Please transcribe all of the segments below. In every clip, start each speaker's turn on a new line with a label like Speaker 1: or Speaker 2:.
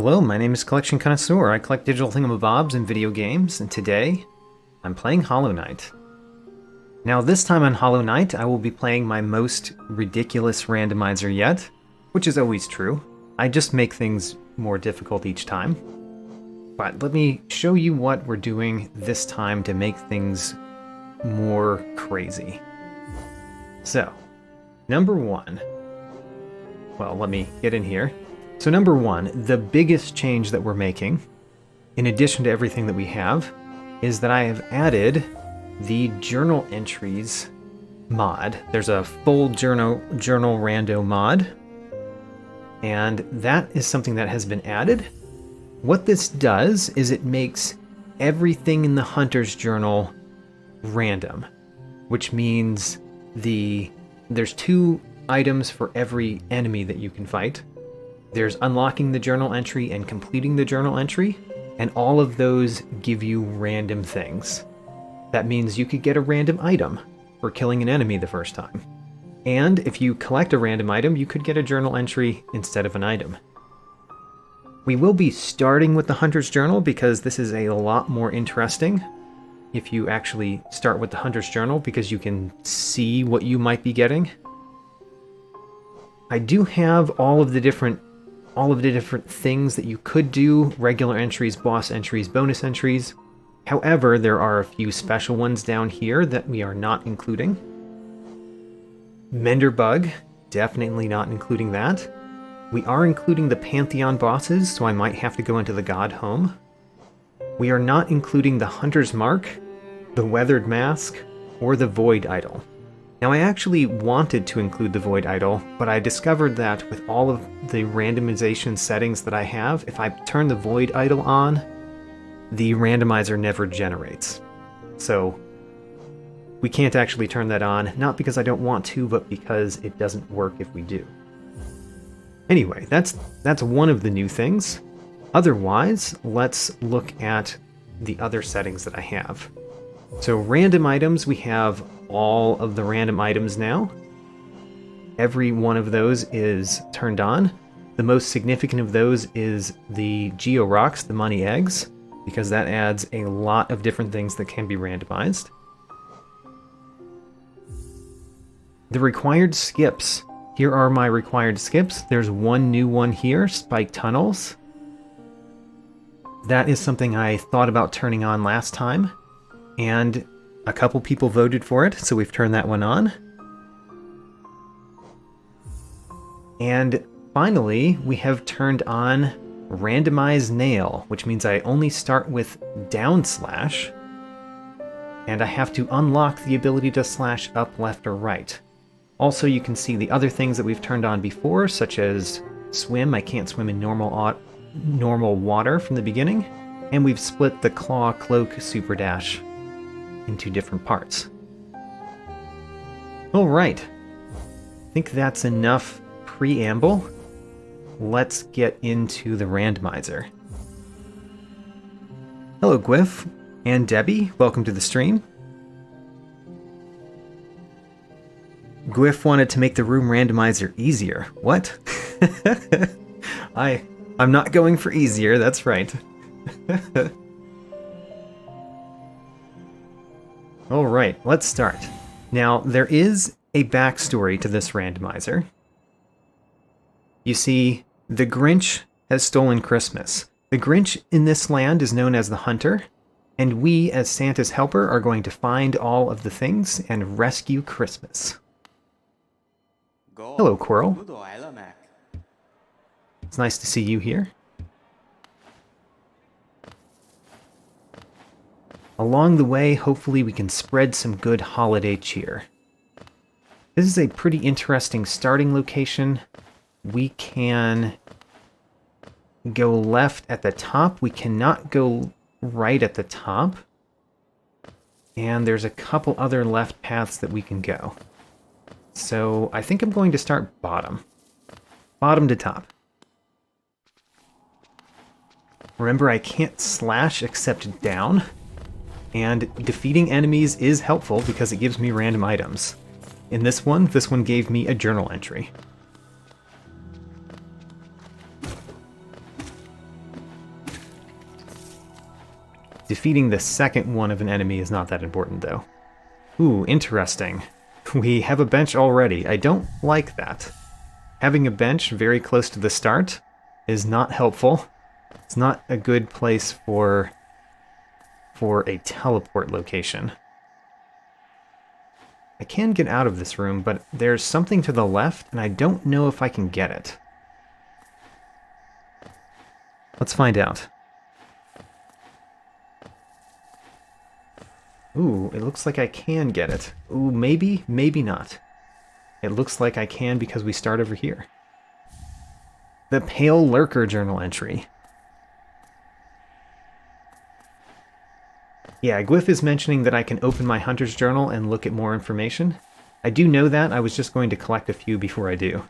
Speaker 1: Hello, my name is Collection Connoisseur. I collect digital thingamabobs and video games, and today I'm playing Hollow Knight. Now this time on Hollow Knight, I will be playing my most ridiculous randomizer yet, which is always true. I just make things more difficult each time. But let me show you what we're doing this time to make things more crazy. So, number one. Well, let me get in here. So number one, the biggest change that we're making, in addition to everything that we have, is that I have added the journal entries mod. There's a full journal rando mod, and that is something that has been added. What this does is it makes everything in the Hunter's Journal random, which means there's 2 items for every enemy that you can fight. There's unlocking the journal entry and completing the journal entry, and all of those give you random things. That means you could get a random item for killing an enemy the first time. And if you collect a random item, you could get a journal entry instead of an item. We will be starting with the Hunter's Journal because this is a lot more interesting if you actually start with the Hunter's Journal because you can see what you might be getting. I do have all of the different things that you could do: regular entries, boss entries, bonus entries. However, there are a few special ones down here that we are not including. Mender Bug, definitely not including that. We are including the Pantheon bosses, so I might have to go into the God Home. We are not including the Hunter's Mark, the Weathered Mask, or the Void Idol. Now, I actually wanted to include the Void Idol, but I discovered that with all of the randomization settings that I have, if I turn the Void Idol on, the randomizer never generates. So we can't actually turn that on, not because I don't want to, but because it doesn't work if we do. Anyway, that's one of the new things. Otherwise, let's look at the other settings that I have. So random items, we have all of the random items now. Every one of those is turned on. The most significant of those is the Geo Rocks, the money eggs, because that adds a lot of different things that can be randomized. The required skips. Here are my required skips. There's one new one here, Spike Tunnels. That is something I thought about turning on last time, and a couple people voted for it, so we've turned that one on. And finally, we have turned on randomized nail, which means I only start with down slash, and I have to unlock the ability to slash up, left, or right. Also, you can see the other things that we've turned on before, such as swim. I can't swim in normal water from the beginning, and we've split the claw, cloak, super dash into different parts. Alright, I think that's enough preamble. Let's get into the randomizer. Hello Gwyff and Debbie, welcome to the stream. Gwyff wanted to make the room randomizer easier. What? I'm not going for easier, that's right. Alright, let's start. Now, there is a backstory to this randomizer. You see, the Grinch has stolen Christmas. The Grinch in this land is known as the Hunter, and we, as Santa's helper, are going to find all of the things and rescue Christmas. Hello, Quirrell. It's nice to see you here. Along the way, hopefully we can spread some good holiday cheer. This is a pretty interesting starting location. We can go left at the top. We cannot go right at the top. And there's a couple other left paths that we can go. So I think I'm going to start bottom. Bottom to top. Remember, I can't slash except down. And defeating enemies is helpful because it gives me random items. In this one gave me a journal entry. Defeating the second one of an enemy is not that important, though. Ooh, interesting. We have a bench already. I don't like that. Having a bench very close to the start is not helpful. It's not a good place for a teleport location. I can get out of this room, but there's something to the left, and I don't know if I can get it. Let's find out. Ooh, it looks like I can get it. Ooh, maybe, maybe not. It looks like I can because we start over here. The Pale Lurker journal entry. Yeah, Glyph is mentioning that I can open my Hunter's Journal and look at more information. I do know that. I was just going to collect a few before I do.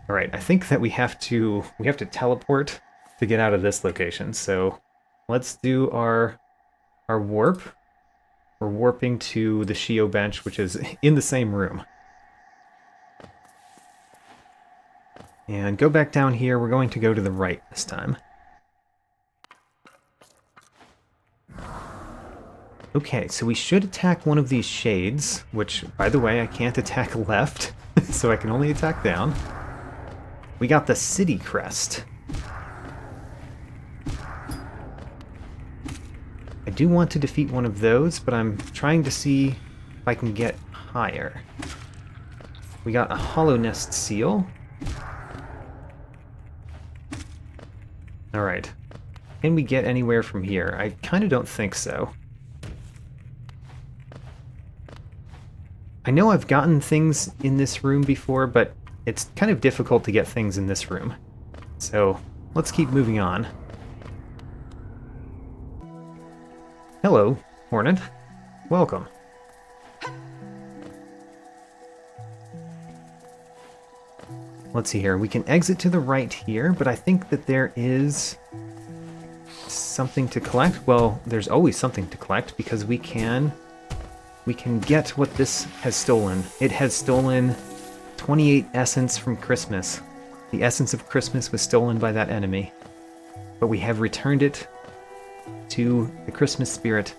Speaker 1: Alright, I think that we have to teleport to get out of this location, so let's do our warp. We're warping to the Shio bench, which is in the same room. And go back down here. We're going to go to the right this time. Okay, so we should attack one of these shades, which, by the way, I can't attack left, so I can only attack down. We got the City Crest. I do want to defeat one of those, but I'm trying to see if I can get higher. We got a Hollow Nest Seal. Alright. Can we get anywhere from here? I kind of don't think so. I know I've gotten things in this room before, but it's kind of difficult to get things in this room. So, let's keep moving on. Hello, Hornet. Welcome. Let's see here. We can exit to the right here, but I think that there is something to collect. Well, there's always something to collect because we can get what this has stolen. It has stolen 28 essence from Christmas. The essence of Christmas was stolen by that enemy, but we have returned it to the Christmas spirit.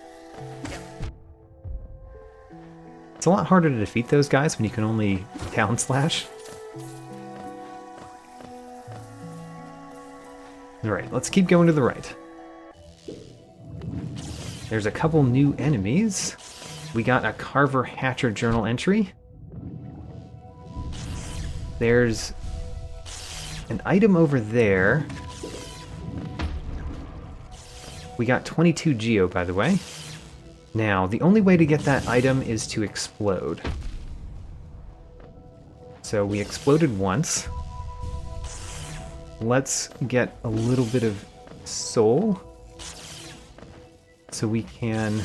Speaker 1: It's a lot harder to defeat those guys when you can only down slash. Alright, let's keep going to the right. There's a couple new enemies. We got a Carver Hatcher journal entry. There's an item over there. We got 22 Geo, by the way. Now, the only way to get that item is to explode. So we exploded once. Let's get a little bit of soul so we can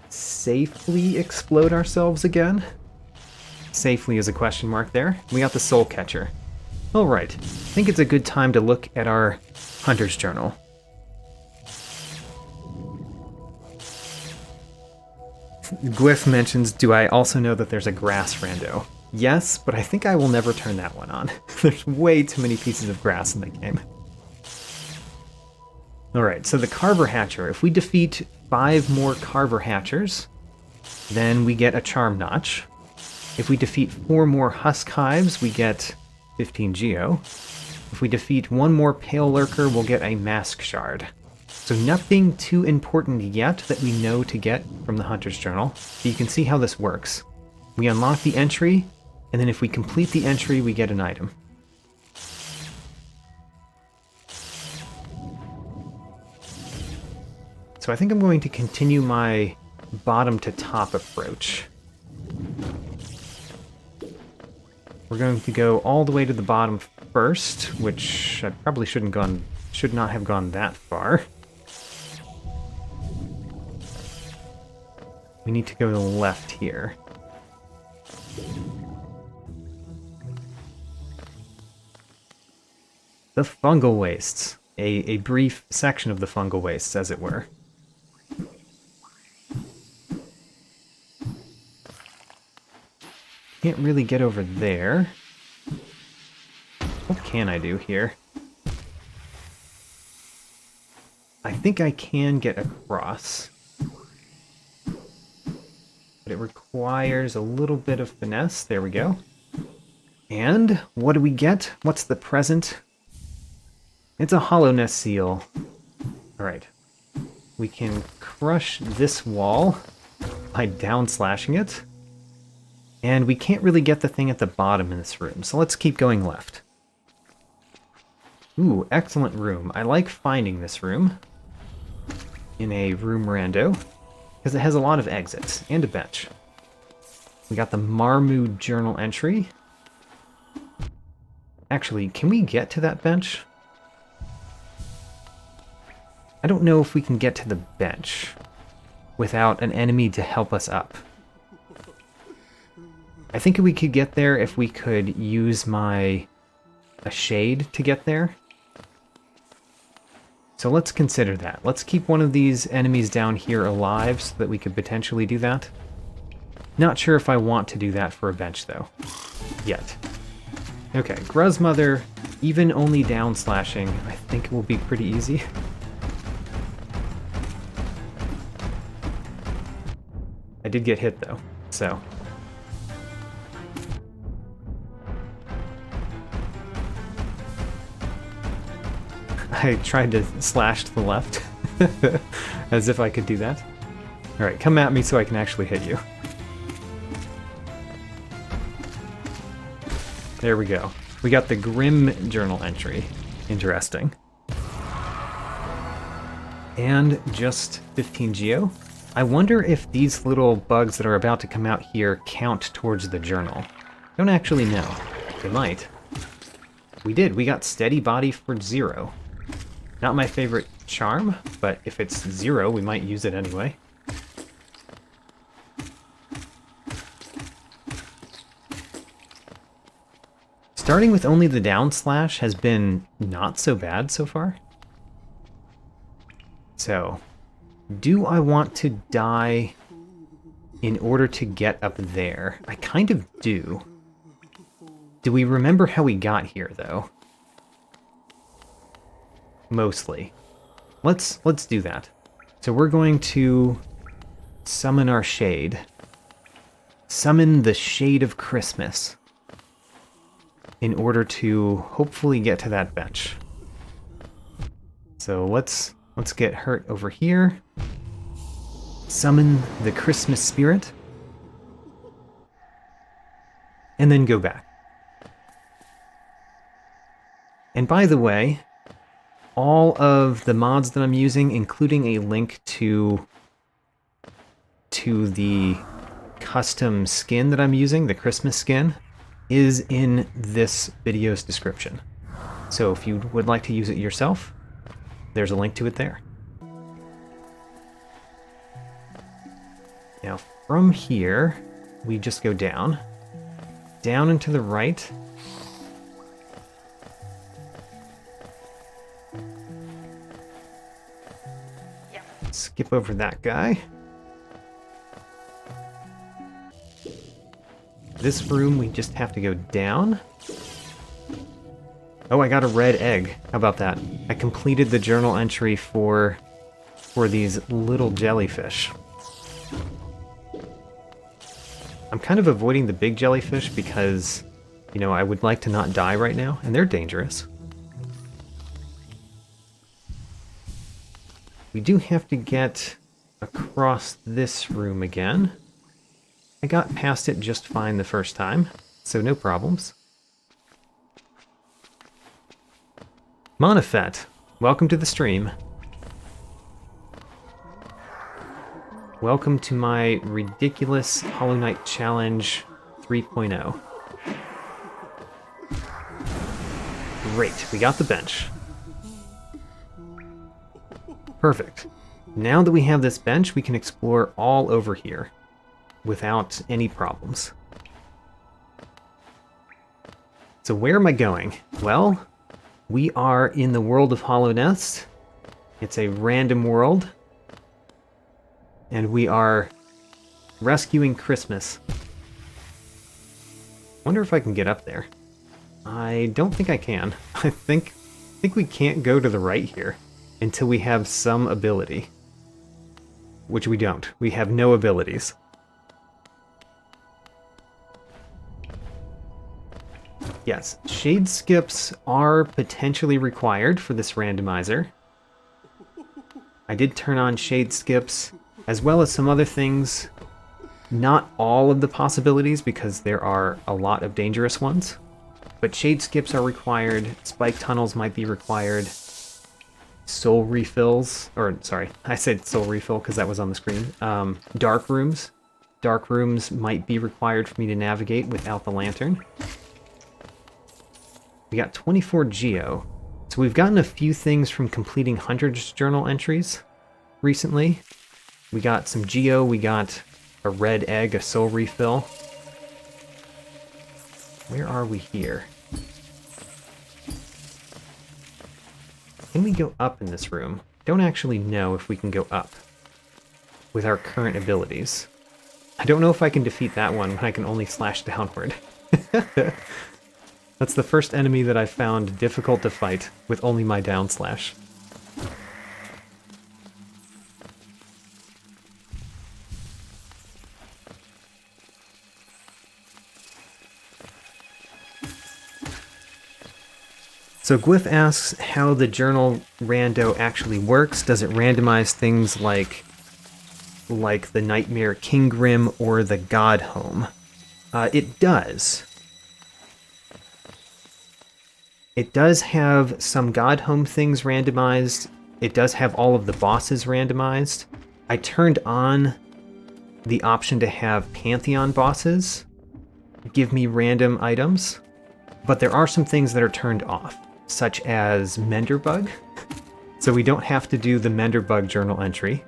Speaker 1: safely explode ourselves again. Safely is a question mark there. We got the soul catcher. Alright, I think it's a good time to look at our Hunter's Journal. Glyph mentions, do I also know that there's a grass rando? Yes, but I think I will never turn that one on. There's way too many pieces of grass in the game. Alright, so the Carver Hatcher. If we defeat 5 more Carver Hatchers, then we get a Charm Notch. If we defeat 4 more Husk Hives, we get 15 Geo. If we defeat 1 more Pale Lurker, we'll get a Mask Shard. So nothing too important yet that we know to get from the Hunter's Journal. But you can see how this works. We unlock the entry, and then if we complete the entry, we get an item. So I think I'm going to continue my bottom to top approach. We're going to go all the way to the bottom first, which I probably should not have gone that far. We need to go to the left here. The Fungal Wastes. A brief section of the Fungal Wastes, as it were. Can't really get over there. What can I do here? I think I can get across. But it requires a little bit of finesse. There we go. And what do we get? What's the present? It's a Hollow Nest seal. Alright. We can crush this wall by down slashing it. And we can't really get the thing at the bottom in this room, so let's keep going left. Ooh, excellent room. I like finding this room in a room rando, because it has a lot of exits and a bench. We got the Marmood journal entry. Actually, can we get to that bench? I don't know if we can get to the bench without an enemy to help us up. I think we could get there if we could use a shade to get there. So let's consider that. Let's keep one of these enemies down here alive so that we could potentially do that. Not sure if I want to do that for a bench, though. Yet. Okay, Gruzmother, even only down slashing, I think it will be pretty easy. I did get hit, though, so... I tried to slash to the left, as if I could do that. Alright, come at me so I can actually hit you. There we go. We got the Grim journal entry. Interesting. And just 15 geo. I wonder if these little bugs that are about to come out here count towards the journal. Don't actually know. They might. We did. We got steady body for 0. Not my favorite charm, but if it's 0, we might use it anyway. Starting with only the down slash has been not so bad so far. So, do I want to die in order to get up there? I kind of do. Do we remember how we got here, though? Mostly. Let's do that. So we're going to summon our shade. Summon the Shade of Christmas in order to hopefully get to that bench. So let's get hurt over here. Summon the Christmas spirit. And then go back. And by the way, all of the mods that I'm using, including a link to the custom skin that I'm using, the Christmas skin, is in this video's description. So if you would like to use it yourself, there's a link to it there. Now from here, we just go down. Down and to the right. Skip over that guy. This room, we just have to go down. Oh, I got a red egg. How about that? I completed the journal entry for these little jellyfish. I'm kind of avoiding the big jellyfish because, you know, I would like to not die right now, and they're dangerous. We do have to get across this room again. I got past it just fine the first time, so no problems. Monofet, welcome to the stream. Welcome to my ridiculous Hollow Knight Challenge 3.0. Great, we got the bench. Perfect. Now that we have this bench, we can explore all over here without any problems. So where am I going? Well, we are in the world of Hollow Nest. It's a random world. And we are rescuing Christmas. Wonder if I can get up there. I don't think I can. I think we can't go to the right here. until we have some ability. Which we don't. We have no abilities. Yes, shade skips are potentially required for this randomizer. I did turn on shade skips, as well as some other things. Not all of the possibilities, because there are a lot of dangerous ones. But shade skips are required, spike tunnels might be required, soul refills, or sorry, I said soul refill because that was on the screen. Dark rooms. Dark rooms might be required for me to navigate without the lantern. We got 24 geo. So we've gotten a few things from completing Hunter's Journal entries recently. We got some geo, we got a red egg, a soul refill. Where are we here? Can we go up in this room? Don't actually know if we can go up with our current abilities. I don't know if I can defeat that one when I can only slash downward. That's the first enemy that I found difficult to fight with only my down slash. So Glyph asks how the journal rando actually works. Does it randomize things like the Nightmare King Grim or the God Home? It does. It does have some God Home things randomized. It does have all of the bosses randomized. I turned on the option to have Pantheon bosses give me random items, but there are some things that are turned off, such as Menderbug. So we don't have to do the Menderbug journal entry.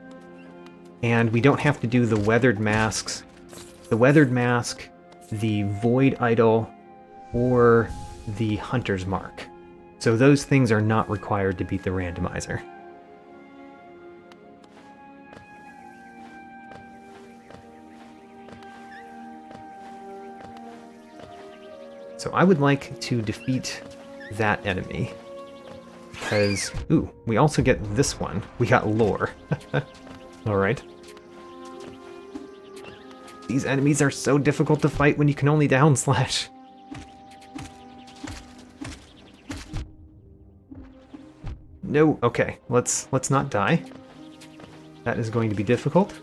Speaker 1: And we don't have to do the Weathered Masks, the Weathered Mask, the Void Idol, or the Hunter's Mark. So those things are not required to beat the randomizer. So I would like to defeat that enemy, because, ooh, we also get this one. We got lore. Alright. These enemies are so difficult to fight when you can only down slash. No, okay, let's not die. That is going to be difficult.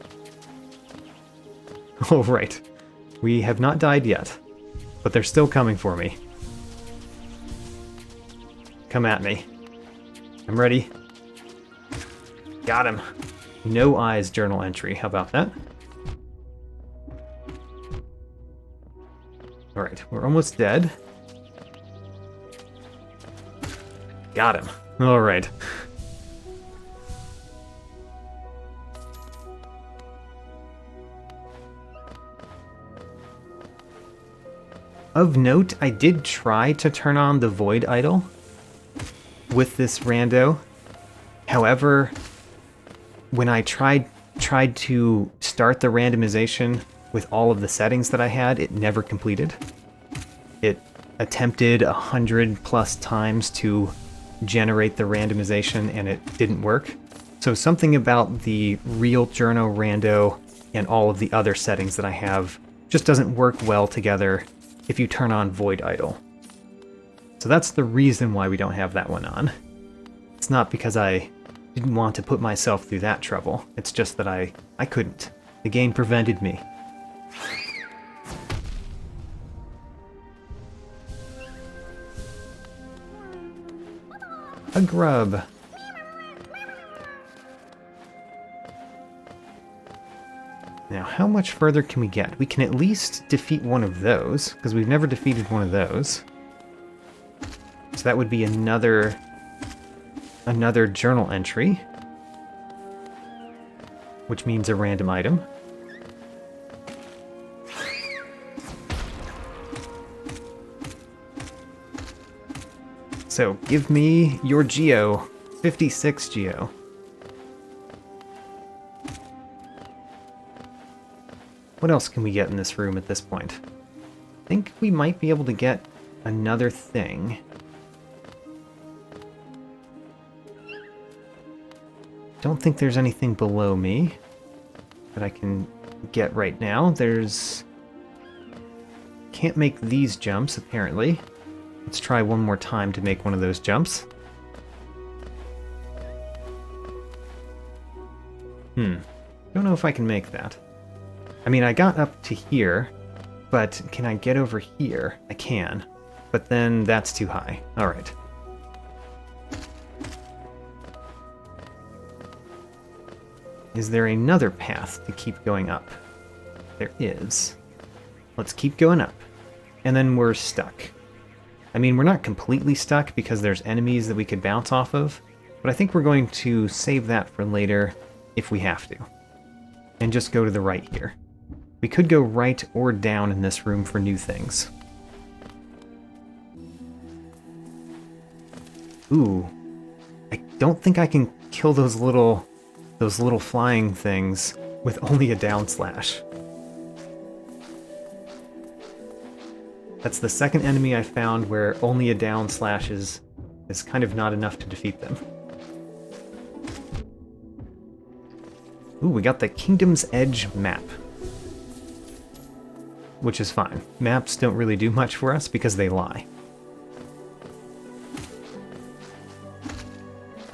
Speaker 1: Alright. We have not died yet, but they're still coming for me. Come at me. I'm ready. Got him. No eyes journal entry. How about that? Alright, we're almost dead. Got him. Alright. Of note, I did try to turn on the Void Idol with this rando. However, when I tried to start the randomization with all of the settings that I had, it never completed. It attempted 100+ times to generate the randomization and it didn't work. So something about the TheRealJournalRando and all of the other settings that I have just doesn't work well together if you turn on Void Idol. So that's the reason why we don't have that one on. It's not because I didn't want to put myself through that trouble. It's just that I couldn't. The game prevented me. A grub. Now, how much further can we get? We can at least defeat one of those, because we've never defeated one of those. So that would be another journal entry, which means a random item. So, give me your geo. 56 geo. What else can we get in this room at this point? I think we might be able to get another thing. don't think there's anything below me that I can get right now. Can't make these jumps, apparently. Let's try one more time to make one of those jumps. Don't know if I can make that. I mean, I got up to here, but can I get over here? I can, but then that's too high. All right. Is there another path to keep going up? There is. Let's keep going up. And then we're stuck. I mean, we're not completely stuck because there's enemies that we could bounce off of, but I think we're going to save that for later if we have to. And just go to the right here. We could go right or down in this room for new things. Ooh. I don't think I can kill those little flying things with only a down slash. That's the second enemy I found where only a down slash is kind of not enough to defeat them. Ooh, we got the Kingdom's Edge map. Which is fine. Maps don't really do much for us because they lie.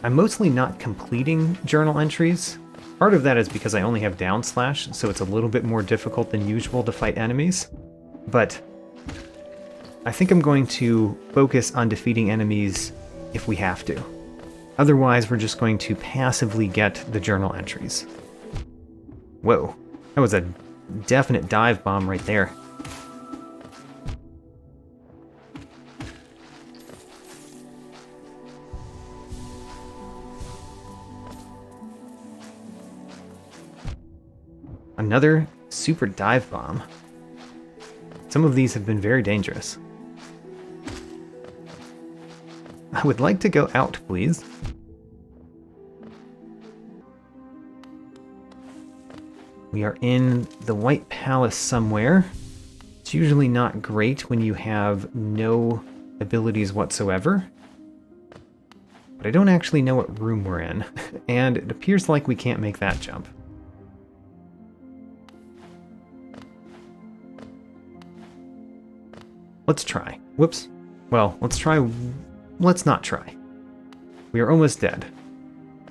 Speaker 1: I'm mostly not completing journal entries. Part of that is because I only have down slash, so it's a little bit more difficult than usual to fight enemies. But I think I'm going to focus on defeating enemies if we have to. Otherwise, we're just going to passively get the journal entries. Whoa, that was a definite dive bomb right there. Another super dive bomb. Some of these have been very dangerous. I would like to go out, please. We are in the White Palace somewhere. It's usually not great when you have no abilities whatsoever. But I don't actually know what room we're in, and it appears like we can't make that jump. Let's try. Whoops. Well, let's try. Let's not try. We are almost dead.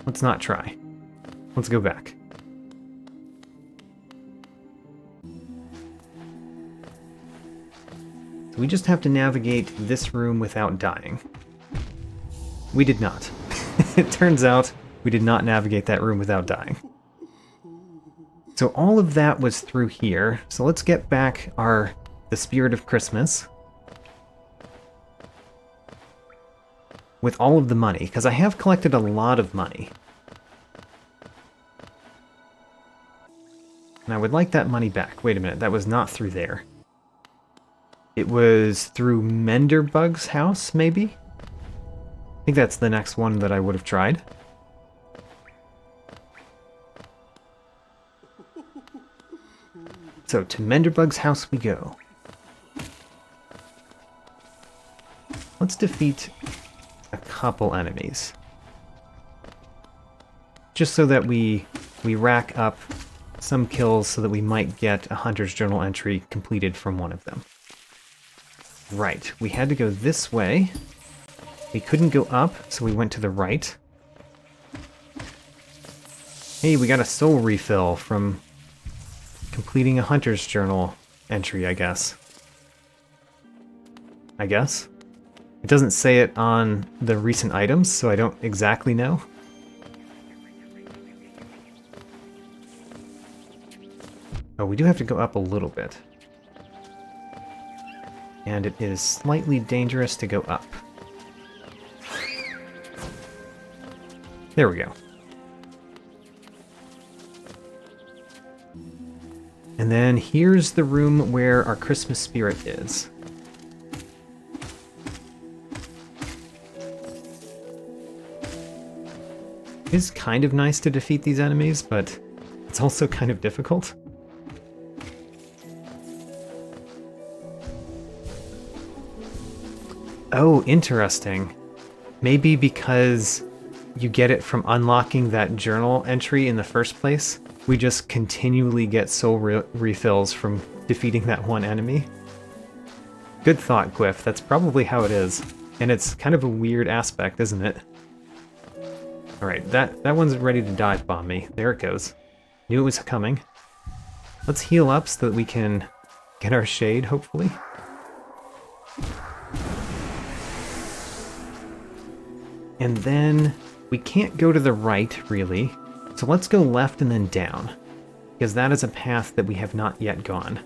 Speaker 1: Let's not try. Let's go back. So we just have to navigate this room without dying. We did not. It turns out we did not navigate that room without dying. So all of that was through here. So let's get back the Spirit of Christmas. With all of the money, because I have collected a lot of money. And I would like that money back. Wait a minute, that was not through there. It was through Menderbug's house, maybe? I think that's the next one that I would have tried. So, to Menderbug's house we go. Let's defeat a couple enemies. Just so that we rack up some kills so that we might get a Hunter's Journal entry completed from one of them. Right, we had to go this way. We couldn't go up, so we went to the right. Hey, we got a soul refill from completing a Hunter's Journal entry, I guess. It doesn't say it on the recent items, so I don't exactly know. Oh, we do have to go up a little bit. And it is slightly dangerous to go up. There we go. And then here's the room where our Christmas spirit is. It is kind of nice to defeat these enemies, but it's also kind of difficult. Oh, interesting. Maybe because you get it from unlocking that journal entry in the first place. We just continually get soul refills from defeating that one enemy. Good thought, Quiff. That's probably how it is. And it's kind of a weird aspect, isn't it? Alright, that one's ready to dive bomb me. There it goes. Knew it was coming. Let's heal up so that we can get our shade, hopefully. And then we can't go to the right, really. So let's go left and then down, because that is a path that we have not yet gone.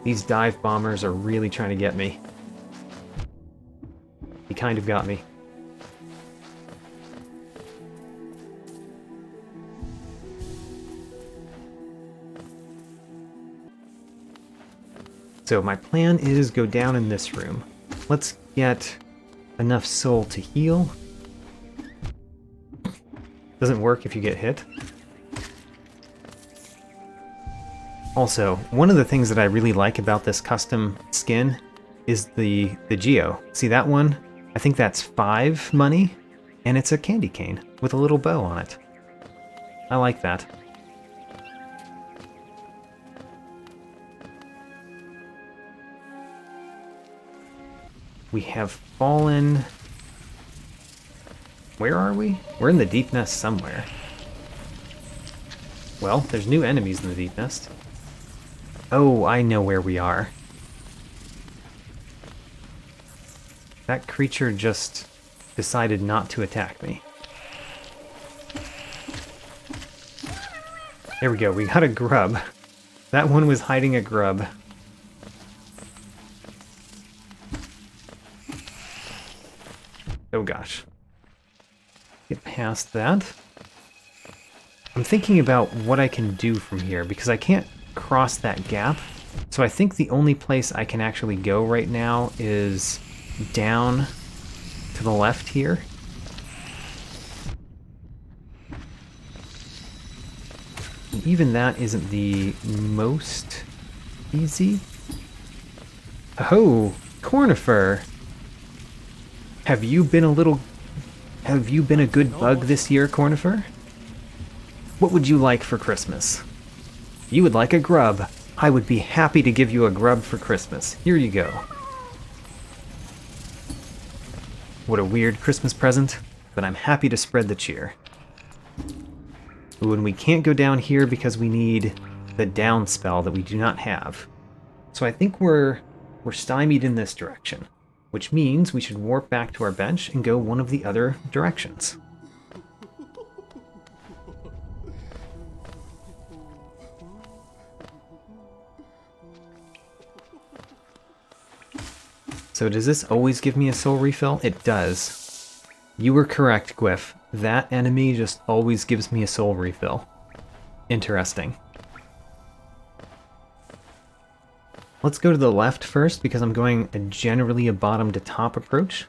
Speaker 1: These dive bombers are really trying to get me. He kind of got me. So my plan is go down in this room. Let's get enough soul to heal. Doesn't work if you get hit. Also, one of the things that I really like about this custom skin is the geo. See that one? I think that's 5 money, and it's a candy cane with a little bow on it. I like that. We have fallen... Where are we? We're in the deep nest somewhere. Well, there's new enemies in the deep nest. Oh, I know where we are. That creature just decided not to attack me. There we go, we got a grub. That one was hiding a grub. Oh gosh. Get past that. I'm thinking about what I can do from here, because I can't cross that gap. So I think the only place I can actually go right now is down to the left here. And even that isn't the most easy. Oh, Cornifer! Have you been a good bug this year, Cornifer? What would you like for Christmas? You would like a grub. I would be happy to give you a grub for Christmas. Here you go. What a weird Christmas present, but I'm happy to spread the cheer. Ooh, and we can't go down here because we need the down spell that we do not have. So I think we're stymied in this direction, which means we should warp back to our bench and go one of the other directions. So does this always give me a soul refill? It does. You were correct, Gwyff. That enemy just always gives me a soul refill. Interesting. Let's go to the left first, because I'm going generally a bottom to top approach.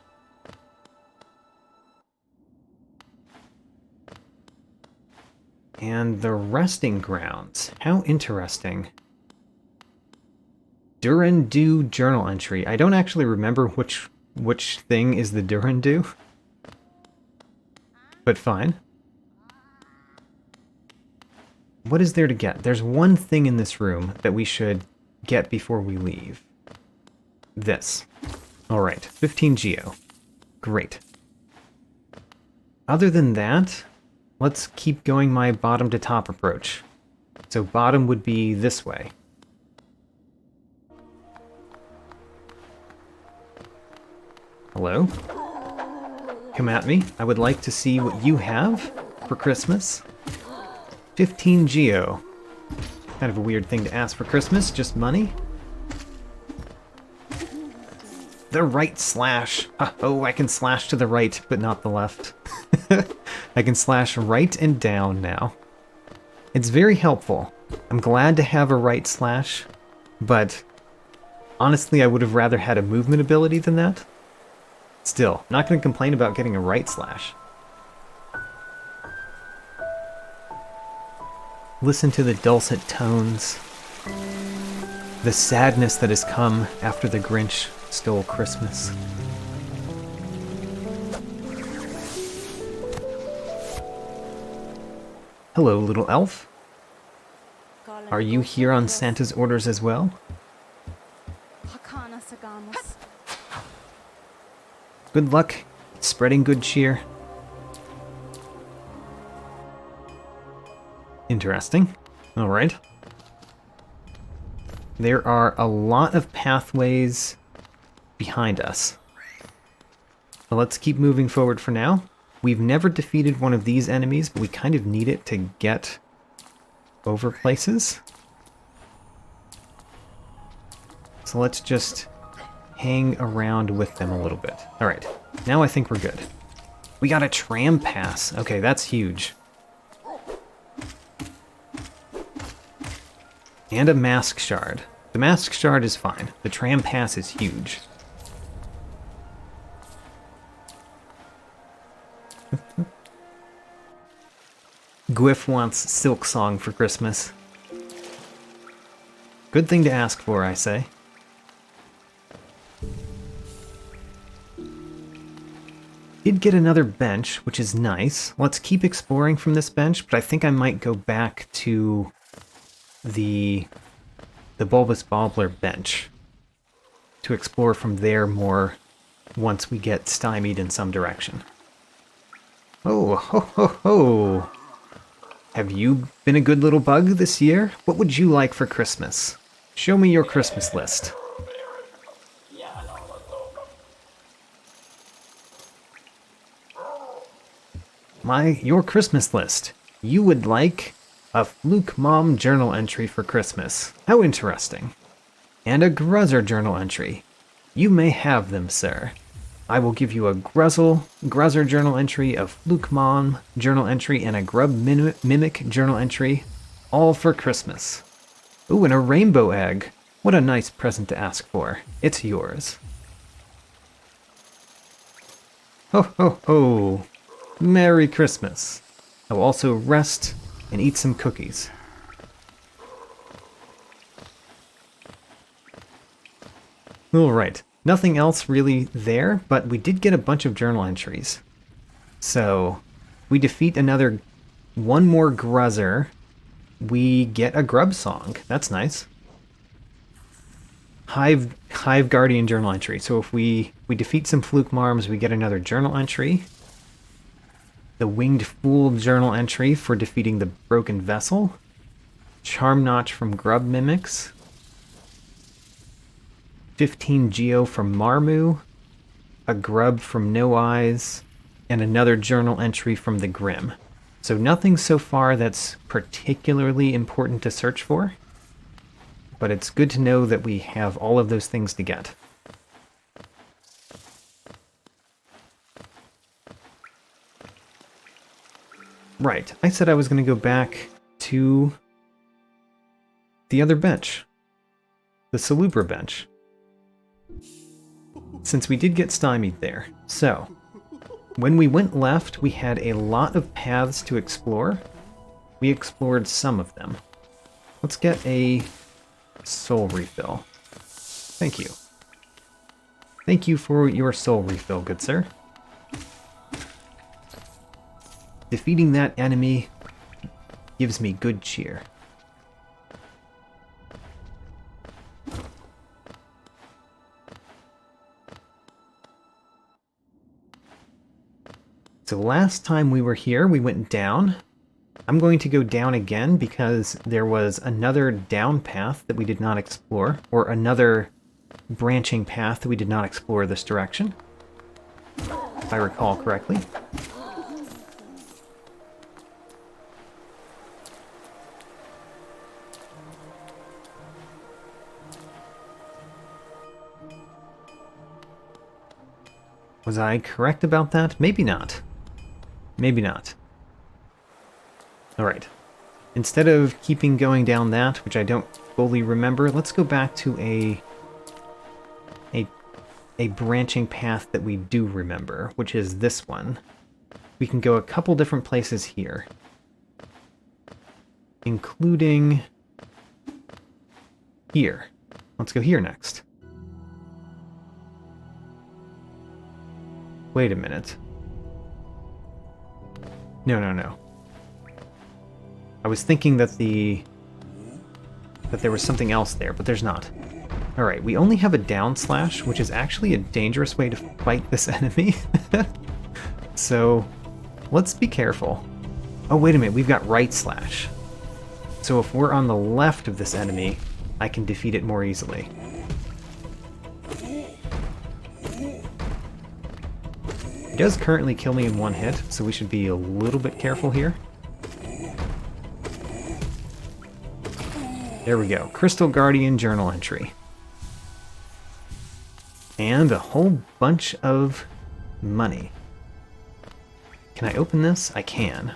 Speaker 1: And the resting grounds. How interesting. Durandu journal entry. I don't actually remember which thing is the Durandu. But fine. What is there to get? There's one thing in this room that we should get before we leave. This. Alright, 15 geo. Great. Other than that, let's keep going my bottom to top approach. So bottom would be this way. Hello? Come at me. I would like to see what you have for Christmas. 15 geo. Kind of a weird thing to ask for Christmas, just money. The right slash. Oh, I can slash to the right, but not the left. I can slash right and down now. It's very helpful. I'm glad to have a right slash, but honestly, I would have rather had a movement ability than that. Still, not going to complain about getting a right slash. Listen to the dulcet tones. The sadness that has come after the Grinch stole Christmas. Hello, little elf. Are you here on Santa's orders as well? Good luck, spreading good cheer. Interesting. Alright. There are a lot of pathways behind us. So let's keep moving forward for now. We've never defeated one of these enemies, but we kind of need it to get over places. So let's just hang around with them a little bit. Alright, now I think we're good. We got a tram pass. Okay, that's huge. And a mask shard. The mask shard is fine. The tram pass is huge. Gwyff wants Silk Song for Christmas. Good thing to ask for, I say. Did get another bench, which is nice. Let's keep exploring from this bench, but I think I might go back to the Bulbous Bobbler bench to explore from there more once we get stymied in some direction. Oh, ho, ho, ho! Have you been a good little bug this year? What would you like for Christmas? Show me your Christmas list. Your Christmas list. You would like a Fluke Mom journal entry for Christmas. How interesting. And a Gruzzer journal entry. You may have them, sir. I will give you a Gruzzer journal entry, a Fluke Mom journal entry, and a Grub Mimic journal entry, all for Christmas. Ooh, and a rainbow egg. What a nice present to ask for. It's yours. Ho ho ho! Merry Christmas. I will also rest and eat some cookies. Alright, nothing else really there, but we did get a bunch of journal entries. So, we defeat one more Gruzzer, we get a Grub Song. That's nice. Hive Guardian journal entry. So if we defeat some Fluke Marms, we get another journal entry. The Winged Fool journal entry for defeating the Broken Vessel. Charm Notch from Grub Mimics. 15 Geo from Marmu. A Grub from No Eyes. And another journal entry from the Grim. So nothing so far that's particularly important to search for. But it's good to know that we have all of those things to get. Right, I said I was going to go back to the other bench. The Salubra bench. Since we did get stymied there. So, when we went left, we had a lot of paths to explore. We explored some of them. Let's get a soul refill. Thank you. Thank you for your soul refill, good sir. Defeating that enemy gives me good cheer. So last time we were here, we went down. I'm going to go down again because there was another down path that we did not explore, or another branching path that we did not explore this direction, if I recall correctly. Was I correct about that? Maybe not. Maybe not. Alright. Instead of keeping going down that, which I don't fully remember, let's go back to a branching path that we do remember, which is this one. We can go a couple different places here. Including here. Let's go here next. Wait a minute. No. I was thinking that there was something else there, but there's not. Alright, we only have a down slash, which is actually a dangerous way to fight this enemy. So, let's be careful. Oh, wait a minute, we've got right slash. So if we're on the left of this enemy, I can defeat it more easily. It does currently kill me in one hit, so we should be a little bit careful here. There we go. Crystal Guardian journal entry. And a whole bunch of money. Can I open this? I can.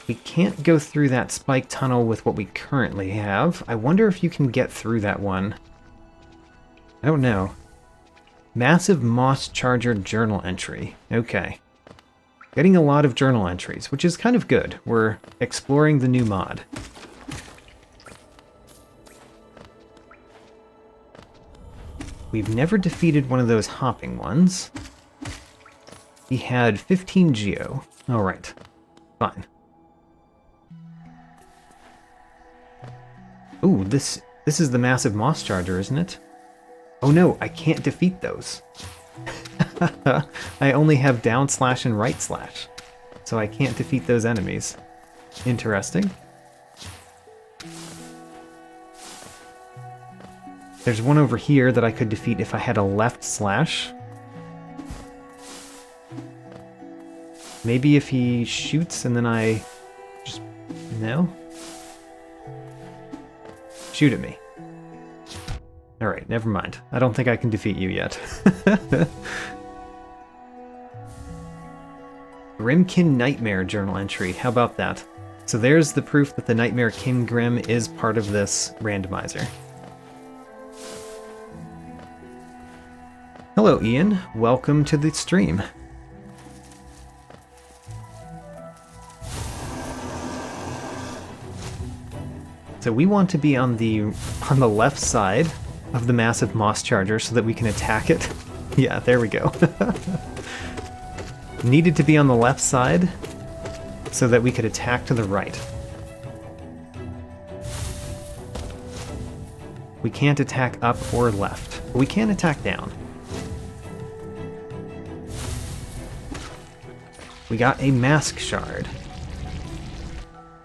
Speaker 1: We can't go through that spike tunnel with what we currently have. I wonder if you can get through that one. I don't know. Massive Moss Charger journal entry. Okay. Getting a lot of journal entries, which is kind of good. We're exploring the new mod. We've never defeated one of those hopping ones. He had 15 geo. Alright. Fine. Ooh, this is the massive moss charger, isn't it? Oh no, I can't defeat those. I only have down slash and right slash, so I can't defeat those enemies. Interesting. There's one over here that I could defeat if I had a left slash. Maybe if he shoots and then I just... No? Shoot at me. Alright, never mind. I don't think I can defeat you yet. Grimkin Nightmare journal entry. How about that? So there's the proof that the Nightmare King Grim is part of this randomizer. Hello, Ian. Welcome to the stream. So we want to be on the left side of the massive moss charger so that we can attack it. Yeah, there we go. Needed to be on the left side so that we could attack to the right. We can't attack up or left, but we can attack down. We got a mask shard.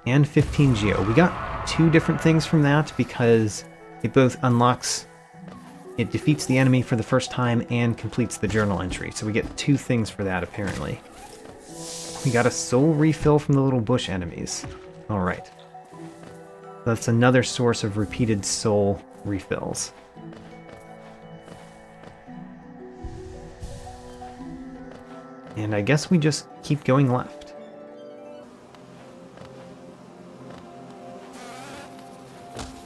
Speaker 1: And 15 geo. We got two different things from that because it both unlocks, it defeats the enemy for the first time and completes the journal entry. So we get two things for that apparently. We got a soul refill from the little bush enemies. Alright. That's another source of repeated soul refills. And I guess we just keep going left.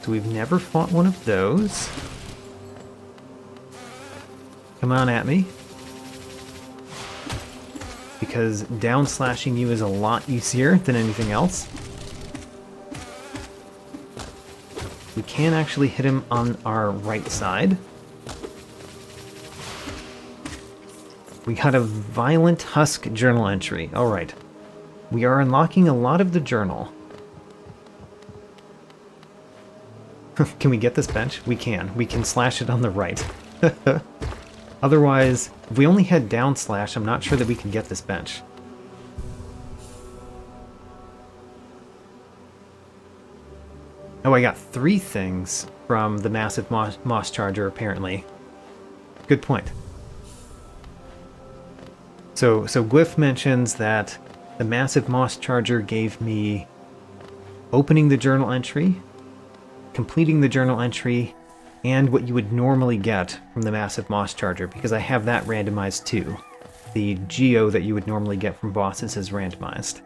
Speaker 1: So we've never fought one of those. Come on at me. Because down slashing you is a lot easier than anything else. We can actually hit him on our right side. We got a Violent Husk journal entry. Alright. We are unlocking a lot of the journal. Can we get this bench? We can. We can slash it on the right. Otherwise, if we only had down slash, I'm not sure that we can get this bench. Oh, I got 3 things from the massive moss charger, apparently. Good point. So Gwyff mentions that the massive moss charger gave me opening the journal entry, completing the journal entry, and what you would normally get from the massive moss charger, because I have that randomized too. The geo that you would normally get from bosses is randomized.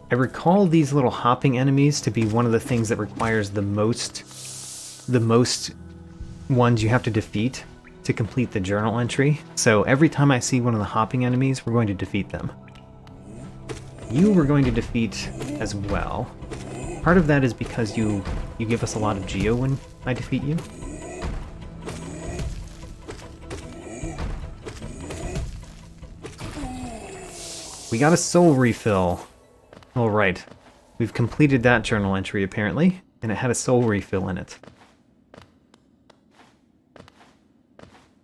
Speaker 1: I recall these little hopping enemies to be one of the things that requires the most ones you have to defeat to complete the journal entry. So every time I see one of the hopping enemies, we're going to defeat them. You we're going to defeat as well. Part of that is because you give us a lot of geo when I defeat you. We got a soul refill. Alright. We've completed that journal entry apparently, and it had a soul refill in it.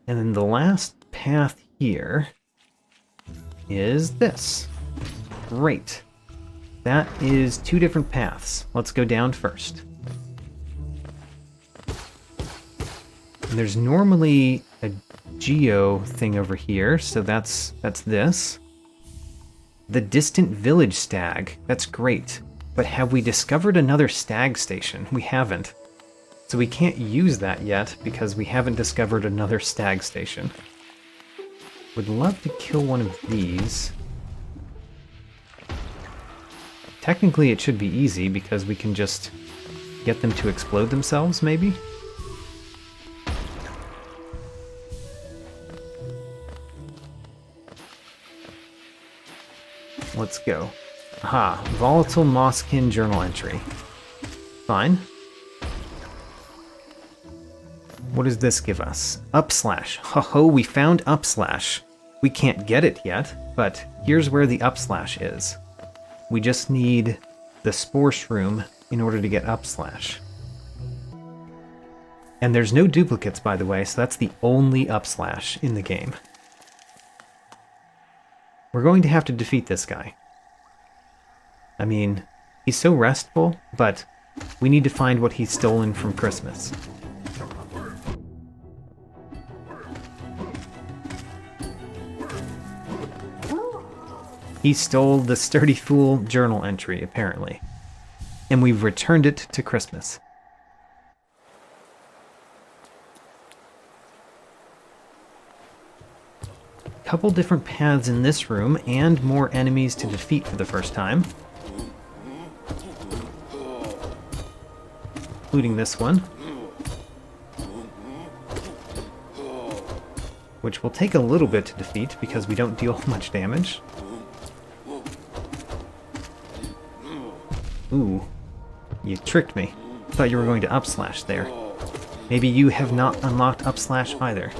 Speaker 1: And then the last path here is this. Great. That is 2 different paths. Let's go down first. And there's normally a geo thing over here, so that's this. The distant village stag. That's great. But have we discovered another stag station? We haven't. So we can't use that yet because we haven't discovered another stag station. Would love to kill one of these. Technically it should be easy because we can just get them to explode themselves, maybe? Let's go. Aha, volatile mosskin journal entry. Fine. What does this give us? Upslash. Ho-ho, we found upslash. We can't get it yet, but here's where the upslash is. We just need the spore shroom in order to get upslash. And there's no duplicates, by the way, so that's the only upslash in the game. We're going to have to defeat this guy. I mean, he's so restful, but we need to find what he's stolen from Christmas. He stole the Sturdy Fool journal entry, apparently. And we've returned it to Christmas. Couple different paths in this room, and more enemies to defeat for the first time. Including this one. Which will take a little bit to defeat because we don't deal much damage. Ooh, you tricked me. Thought you were going to upslash there. Maybe you have not unlocked upslash either.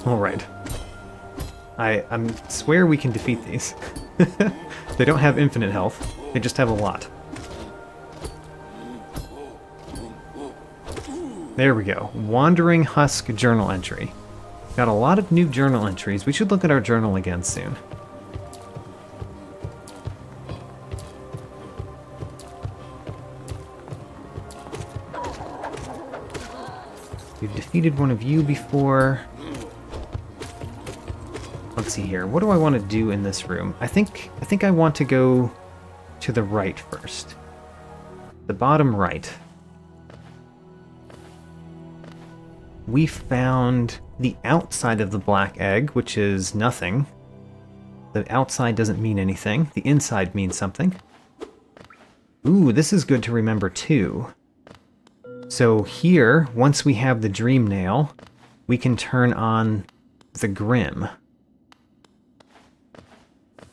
Speaker 1: Alright. I swear we can defeat these. They don't have infinite health, they just have a lot. There we go. Wandering Husk journal entry. Got a lot of new journal entries. We should look at our journal again soon. We've defeated one of you before. Let's see here. What do I want to do in this room? I think I want to go to the right first. The bottom right. We found the outside of the black egg, which is nothing. The outside doesn't mean anything. The inside means something. Ooh, this is good to remember too. So here, once we have the dream nail, we can turn on the Grim.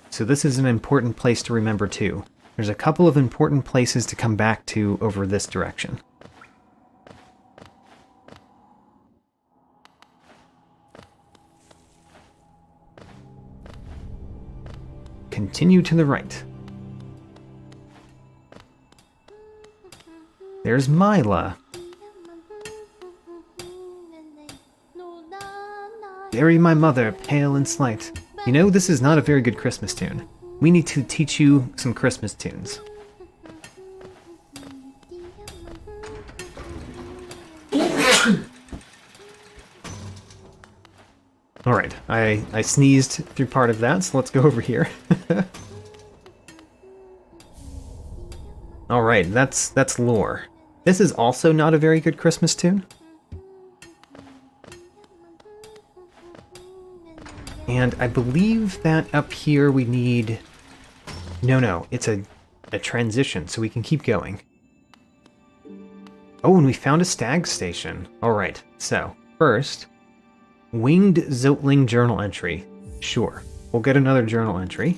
Speaker 1: So this is an important place to remember too. There's a couple of important places to come back to over this direction. Continue to the right. There's Mila. Bury my mother, pale and slight. You know, this is not a very good Christmas tune. We need to teach you some Christmas tunes. Alright, I sneezed through part of that, so let's go over here. Alright, that's lore. This is also not a very good Christmas tune. And I believe that up here we need... No, it's a transition, so we can keep going. Oh, and we found a stag station. Alright, so, first, Winged Zotling journal entry. Sure, we'll get another journal entry.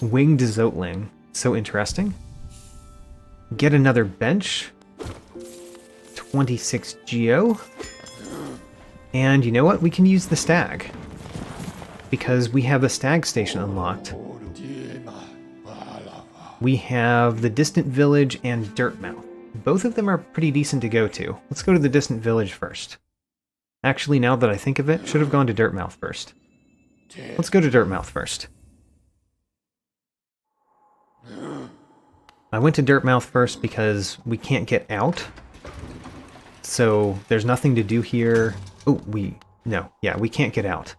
Speaker 1: Winged Zotling. So interesting. Get another bench. 26 geo. And you know what? We can use the stag. Because we have the stag station unlocked. We have the Distant Village and Dirtmouth. Both of them are pretty decent to go to. Let's go to the Distant Village first. Actually, now that I think of it, should have gone to Dirtmouth first. Let's go to Dirtmouth first. I went to Dirtmouth first because we can't get out. So there's nothing to do here. Oh, we can't get out.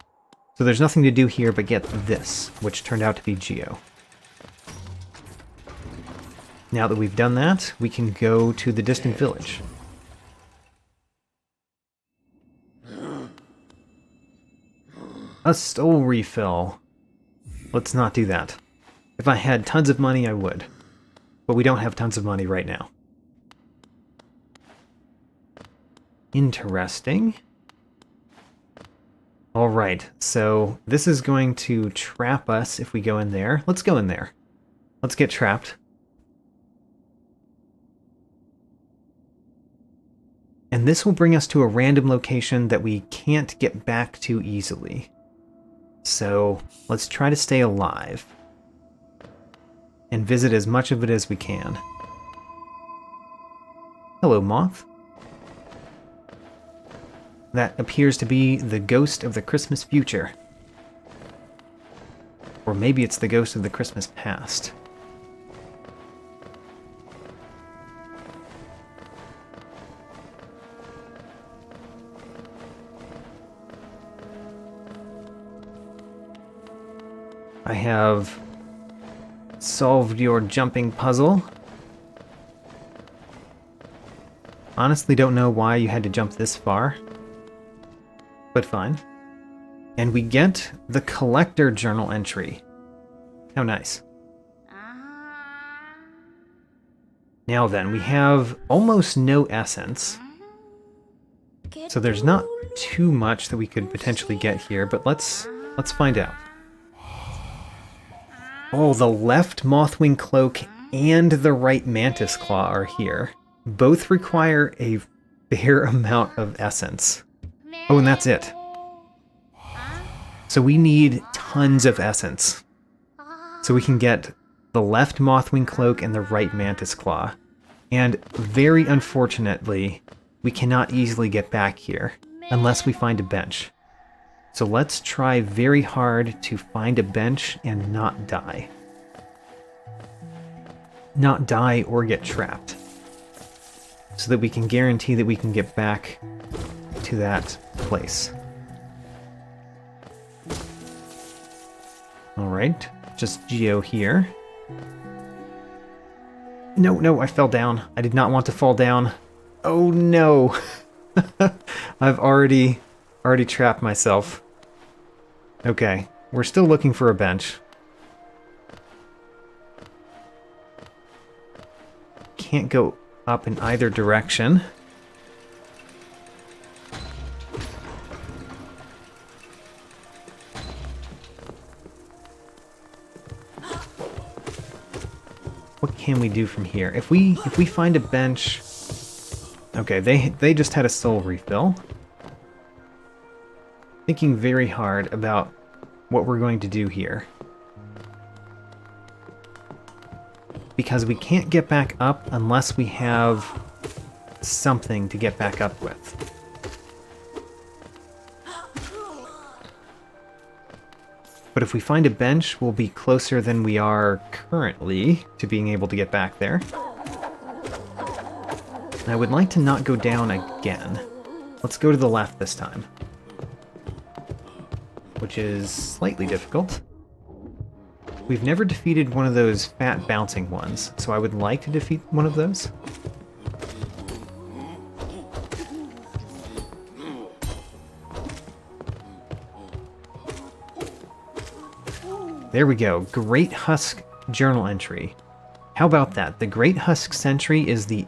Speaker 1: So there's nothing to do here but get this, which turned out to be Geo. Now that we've done that, we can go to the Distant Village. A stole refill. Let's not do that. If I had tons of money, I would. But we don't have tons of money right now. Interesting. Alright, so this is going to trap us if we go in there. Let's go in there. Let's get trapped. And this will bring us to a random location that we can't get back to easily. So let's try to stay alive. And visit as much of it as we can. Hello, Moth. That appears to be the ghost of the Christmas future. Or maybe it's the ghost of the Christmas past. I have solved your jumping puzzle. Honestly, don't know why you had to jump this far. But fine. And we get the collector journal entry. How nice. Now then, we have almost no essence. So there's not too much that we could potentially get here, but let's find out. Oh, the left Mothwing Cloak and the right Mantis Claw are here. Both require a fair amount of essence. Oh, and that's it. So we need tons of essence. So we can get the left Mothwing Cloak and the right Mantis Claw. And very unfortunately, we cannot easily get back here unless we find a bench. So let's try very hard to find a bench and not die. Not die or get trapped. So that we can guarantee that we can get back to that place. Alright, just Geo here. No, I fell down. I did not want to fall down. Oh no! I've already trapped myself. Okay, we're still looking for a bench. Can't go up in either direction. What can we do from here? If we find a bench... Okay, they just had a soul refill. Thinking very hard about what we're going to do here. Because we can't get back up unless we have something to get back up with. But if we find a bench, we'll be closer than we are currently to being able to get back there. And I would like to not go down again. Let's go to the left this time. Which is slightly difficult. We've never defeated one of those fat bouncing ones, so I would like to defeat one of those. There we go. Great Husk journal entry. How about that? The Great Husk Sentry is the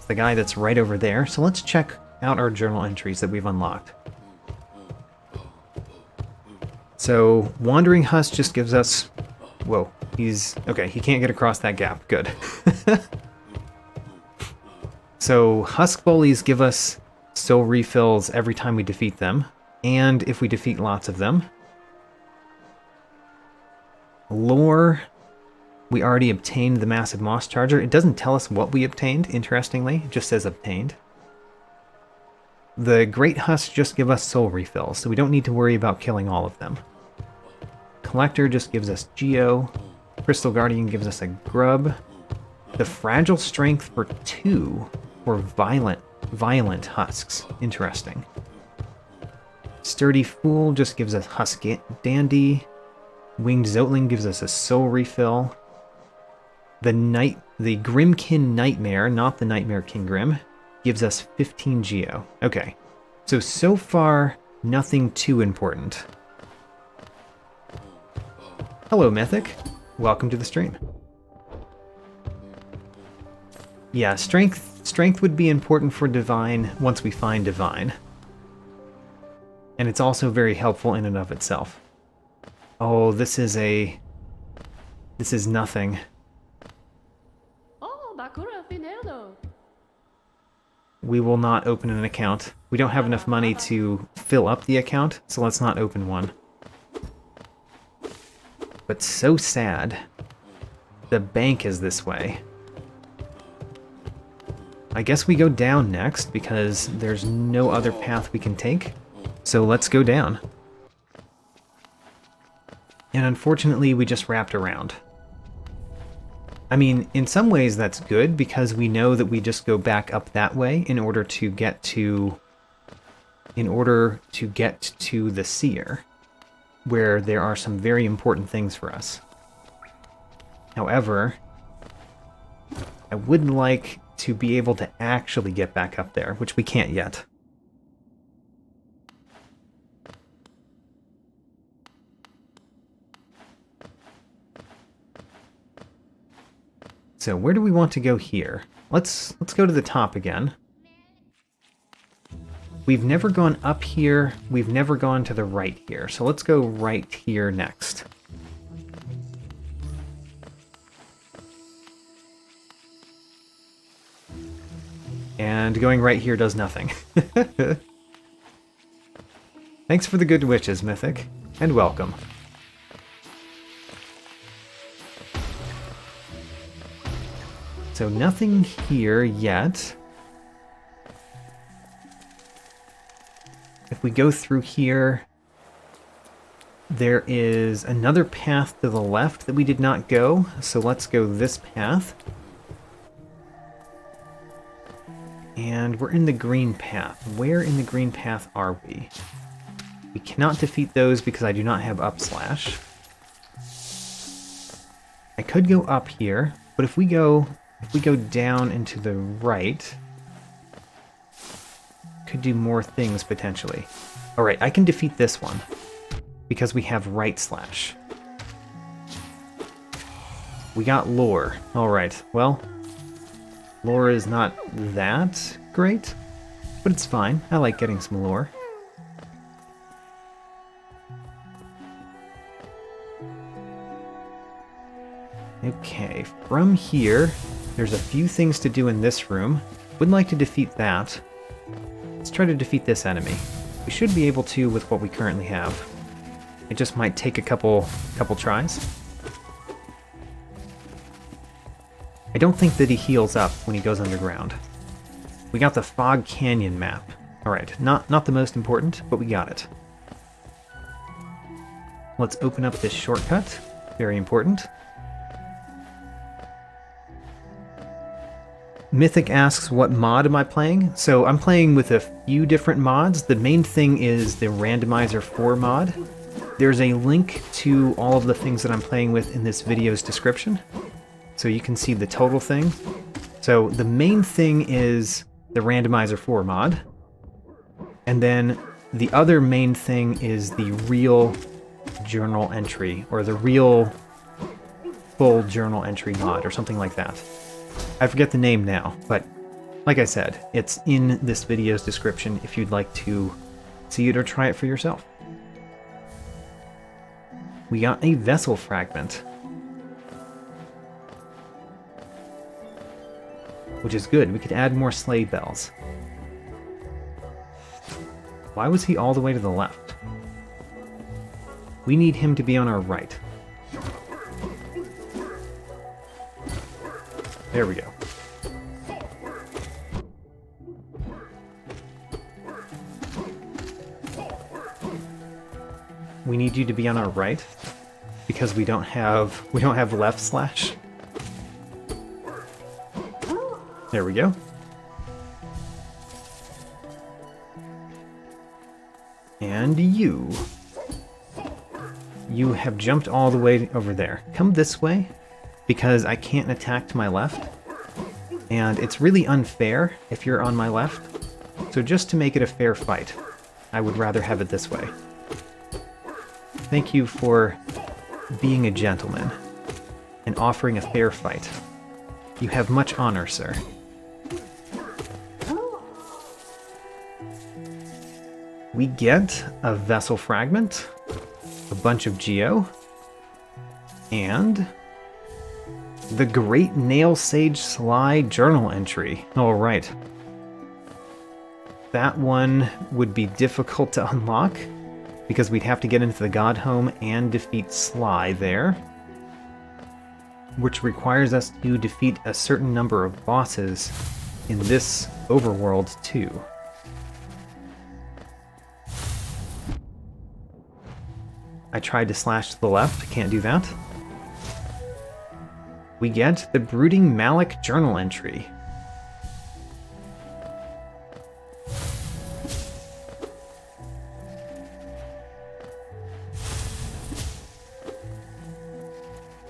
Speaker 1: It's the guy that's right over there. So let's check out our journal entries that we've unlocked. So Wandering Husk just gives us... Whoa, he's... Okay, he can't get across that gap. Good. So Husk Bullies give us soul refills every time we defeat them, and if we defeat lots of them. Lore, we already obtained the Massive Moss Charger. It doesn't tell us what we obtained, interestingly. It just says obtained. The Great Husks just give us soul refills, so we don't need to worry about killing all of them. Collector just gives us Geo. Crystal Guardian gives us a Grub. The Fragile Strength for 2 for violent husks. Interesting. Sturdy Fool just gives us Husk Dandy. Winged Zotling gives us a soul refill. The Grimkin Nightmare, not the Nightmare King Grim, gives us 15 Geo. Okay, so far, nothing too important. Hello, Mythic. Welcome to the stream. Yeah, strength would be important for Divine once we find Divine. And it's also very helpful in and of itself. Oh, this is nothing. We will not open an account. We don't have enough money to fill up the account, so let's not open one. But so sad. The bank is this way. I guess we go down next, because there's no other path we can take. So let's go down. And unfortunately, we just wrapped around. I mean, in some ways that's good, because we know that we just go back up that way in order to get to the seer, where there are some very important things for us. However, I would like to be able to actually get back up there, which we can't yet. So where do we want to go here? Let's go to the top again. We've never gone up here, we've never gone to the right here, so let's go right here next. And going right here does nothing. Thanks for the good wishes, Mythic, and welcome. So nothing here yet. If we go through here, there is another path to the left that we did not go, so let's go this path. And we're in the green path. Where in the green path are we? We cannot defeat those because I do not have up slash. I could go up here, but if we go down and to the right, could do more things potentially. Alright, I can defeat this one because we have right slash. We got lore. Alright, well, lore is not that great, but it's fine. I like getting some lore. Okay, from here, there's a few things to do in this room. Would like to defeat that. Let's try to defeat this enemy. We should be able to with what we currently have. It just might take a couple tries. I don't think that he heals up when he goes underground. We got the Fog Canyon map. Alright, not the most important, but we got it. Let's open up this shortcut. Very important. Mythic asks, what mod am I playing? So I'm playing with a few different mods. The main thing is the Randomizer 4 mod. There's a link to all of the things that I'm playing with in this video's description, so you can see the total thing. So the main thing is the Randomizer 4 mod, and then the other main thing is the real journal entry, or the real full journal entry mod, or something like that. I forget the name now, but Like I said, it's in this video's description if you'd like to see it or try it for yourself. We got a vessel fragment, which is good. We could add more sleigh bells. Why was he all the way to the left? We need him to be on our right. There we go. We need you to be on our right because we don't have left slash. There we go. And you have jumped all the way over there. Come this way because I can't attack to my left. And it's really unfair if you're on my left. So just to make it a fair fight, I would rather have it this way. Thank you for being a gentleman and offering a fair fight. You have much honor, sir. We get a vessel fragment, a bunch of geo, and the Great Nail Sage Sly journal entry. All right. That one would be difficult to unlock because we'd have to get into the God Home and defeat Sly there, which requires us to defeat a certain number of bosses in this overworld too. I tried to slash to the left, can't do that. We get the Brooding Malik journal entry.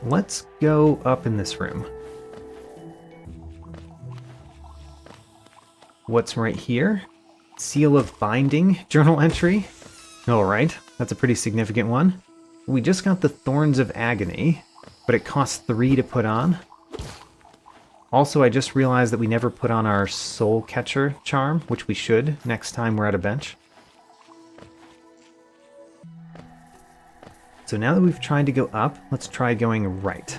Speaker 1: Let's go up in this room. What's right here? Seal of Binding journal entry. Alright, that's a pretty significant one. We just got the Thorns of Agony, but it costs 3 to put on. Also, I just realized that we never put on our Soul Catcher charm, which we should next time we're at a bench. So now that we've tried to go up, let's try going right.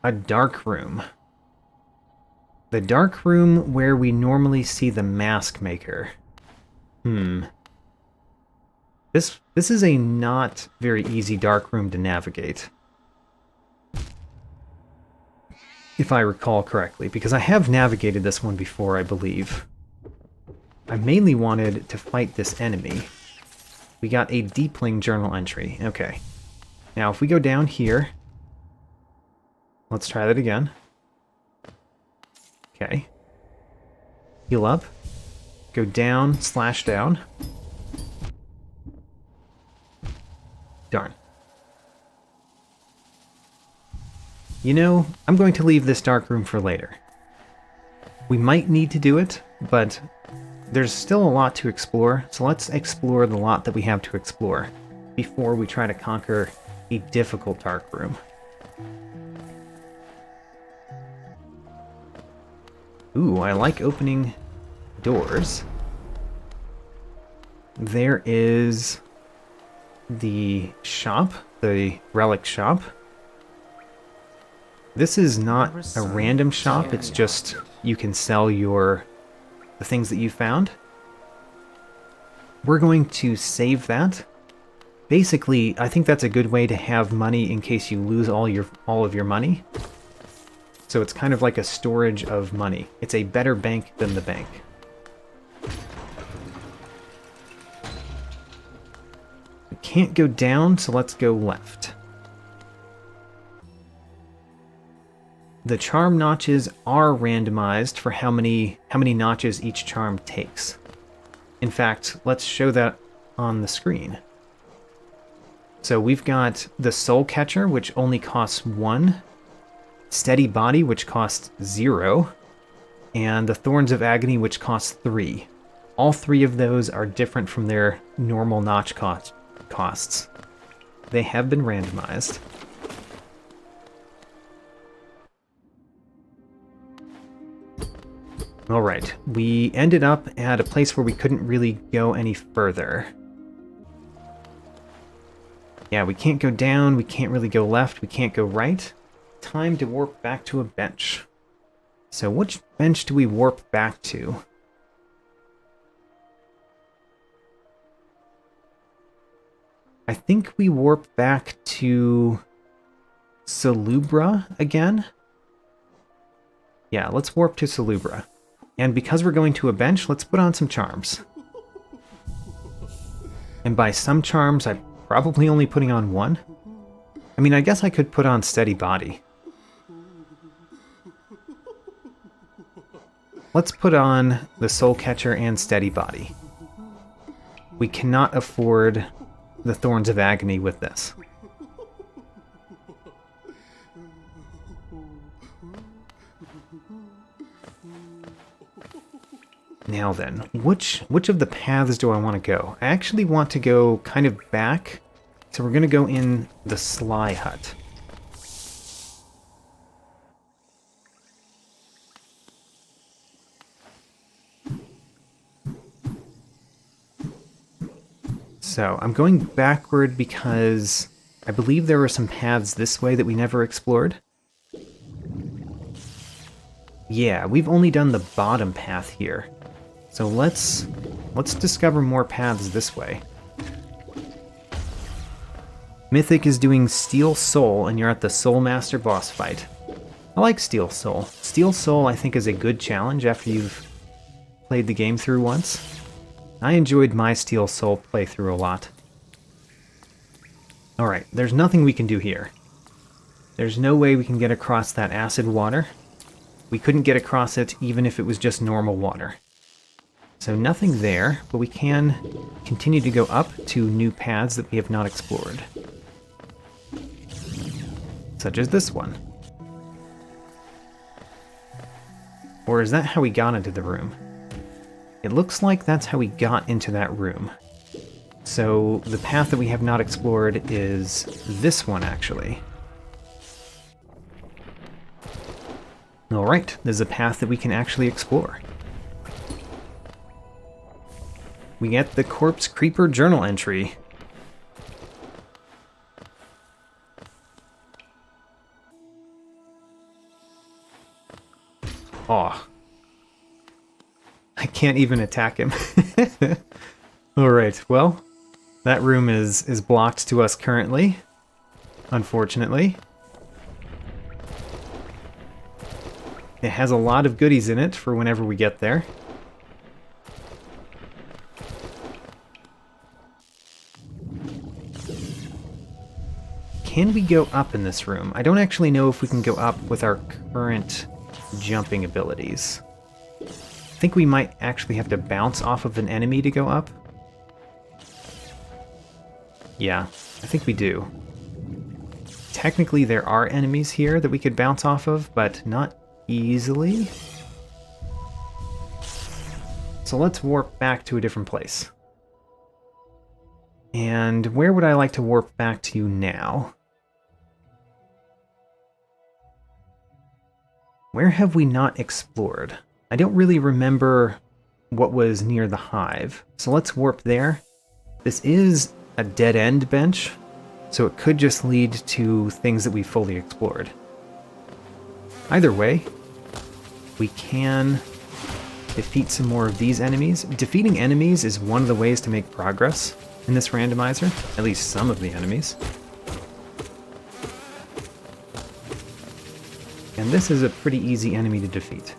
Speaker 1: A dark room. The dark room where we normally see the mask maker. This is a not very easy dark room to navigate. If I recall correctly, because I have navigated this one before, I believe. I mainly wanted to fight this enemy. We got a Deepling journal entry. Okay. Now, if we go down here... Let's try that again. Okay. Heal up. Go down, slash down. Darn. You know, I'm going to leave this dark room for later. We might need to do it, but there's still a lot to explore, so let's explore the lot that we have to explore before we try to conquer a difficult dark room. Ooh, I like opening doors. There is the shop, the relic shop. This is not a random shop, it's just you can sell the things that you found. We're going to save that. Basically, I think that's a good way to have money in case you lose all of your money. So it's kind of like a storage of money. It's a better bank than the bank. We can't go down, so let's go left. The charm notches are randomized for how many notches each charm takes. In fact, let's show that on the screen. So we've got the Soul Catcher, which only costs 1, Steady Body, which costs 0, and the Thorns of Agony, which costs 3. All 3 of those are different from their normal notch costs. they have been randomized. Alright, we ended up at a place where we couldn't really go any further. Yeah, we can't go down, we can't really go left, we can't go right. Time to warp back to a bench. So which bench do we warp back to? I think we warp back to Salubra again. Yeah, let's warp to Salubra. And because we're going to a bench, let's put on some charms. And by some charms, I'm probably only putting on one. I mean, I guess I could put on Steady Body. Let's put on the Soul Catcher and Steady Body. We cannot afford the Thorns of Agony with this. Now then, which of the paths do I want to go? I actually want to go kind of back, so we're going to go in the Sly Hut. So I'm going backward because I believe there were some paths this way that we never explored. Yeah, we've only done the bottom path here. So let's discover more paths this way. Mythic is doing Steel Soul, and you're at the Soul Master boss fight. I like Steel Soul. Steel Soul, I think, is a good challenge after you've played the game through once. I enjoyed my Steel Soul playthrough a lot. Alright, there's nothing we can do here. There's no way we can get across that acid water. We couldn't get across it even if it was just normal water. So nothing there, but we can continue to go up to new paths that we have not explored. Such as this one. Or is that how we got into the room? It looks like that's how we got into that room. So the path that we have not explored is this one, actually. Alright, there's a path that we can actually explore. We get the Corpse Creeper journal entry. Aw. I can't even attack him. Alright, well, that room is blocked to us currently, unfortunately. It has a lot of goodies in it for whenever we get there. Can we go up in this room? I don't actually know if we can go up with our current jumping abilities. I think we might actually have to bounce off of an enemy to go up. Yeah, I think we do. Technically there are enemies here that we could bounce off of, but not easily. So let's warp back to a different place. And where would I like to warp back to now? Where have we not explored? I don't really remember what was near the hive, so let's warp there. This is a dead-end bench, so it could just lead to things that we fully explored. Either way, we can defeat some more of these enemies. Defeating enemies is one of the ways to make progress in this randomizer, at least some of the enemies. And this is a pretty easy enemy to defeat.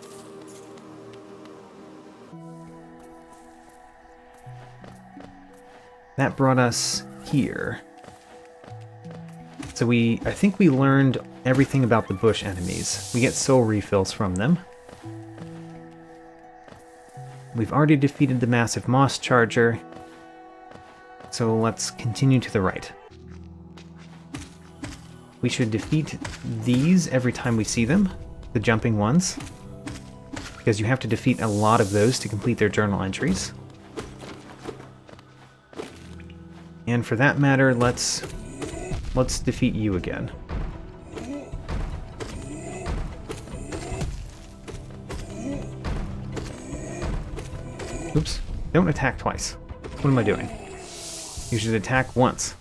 Speaker 1: That brought us here. So I think we learned everything about the bush enemies. We get soul refills from them. We've already defeated the massive moss charger. So let's continue to the right. We should defeat these every time we see them, the jumping ones, because you have to defeat a lot of those to complete their journal entries. And for that matter, let's let's defeat you again. Oops. Don't attack twice. What am I doing? You should attack once.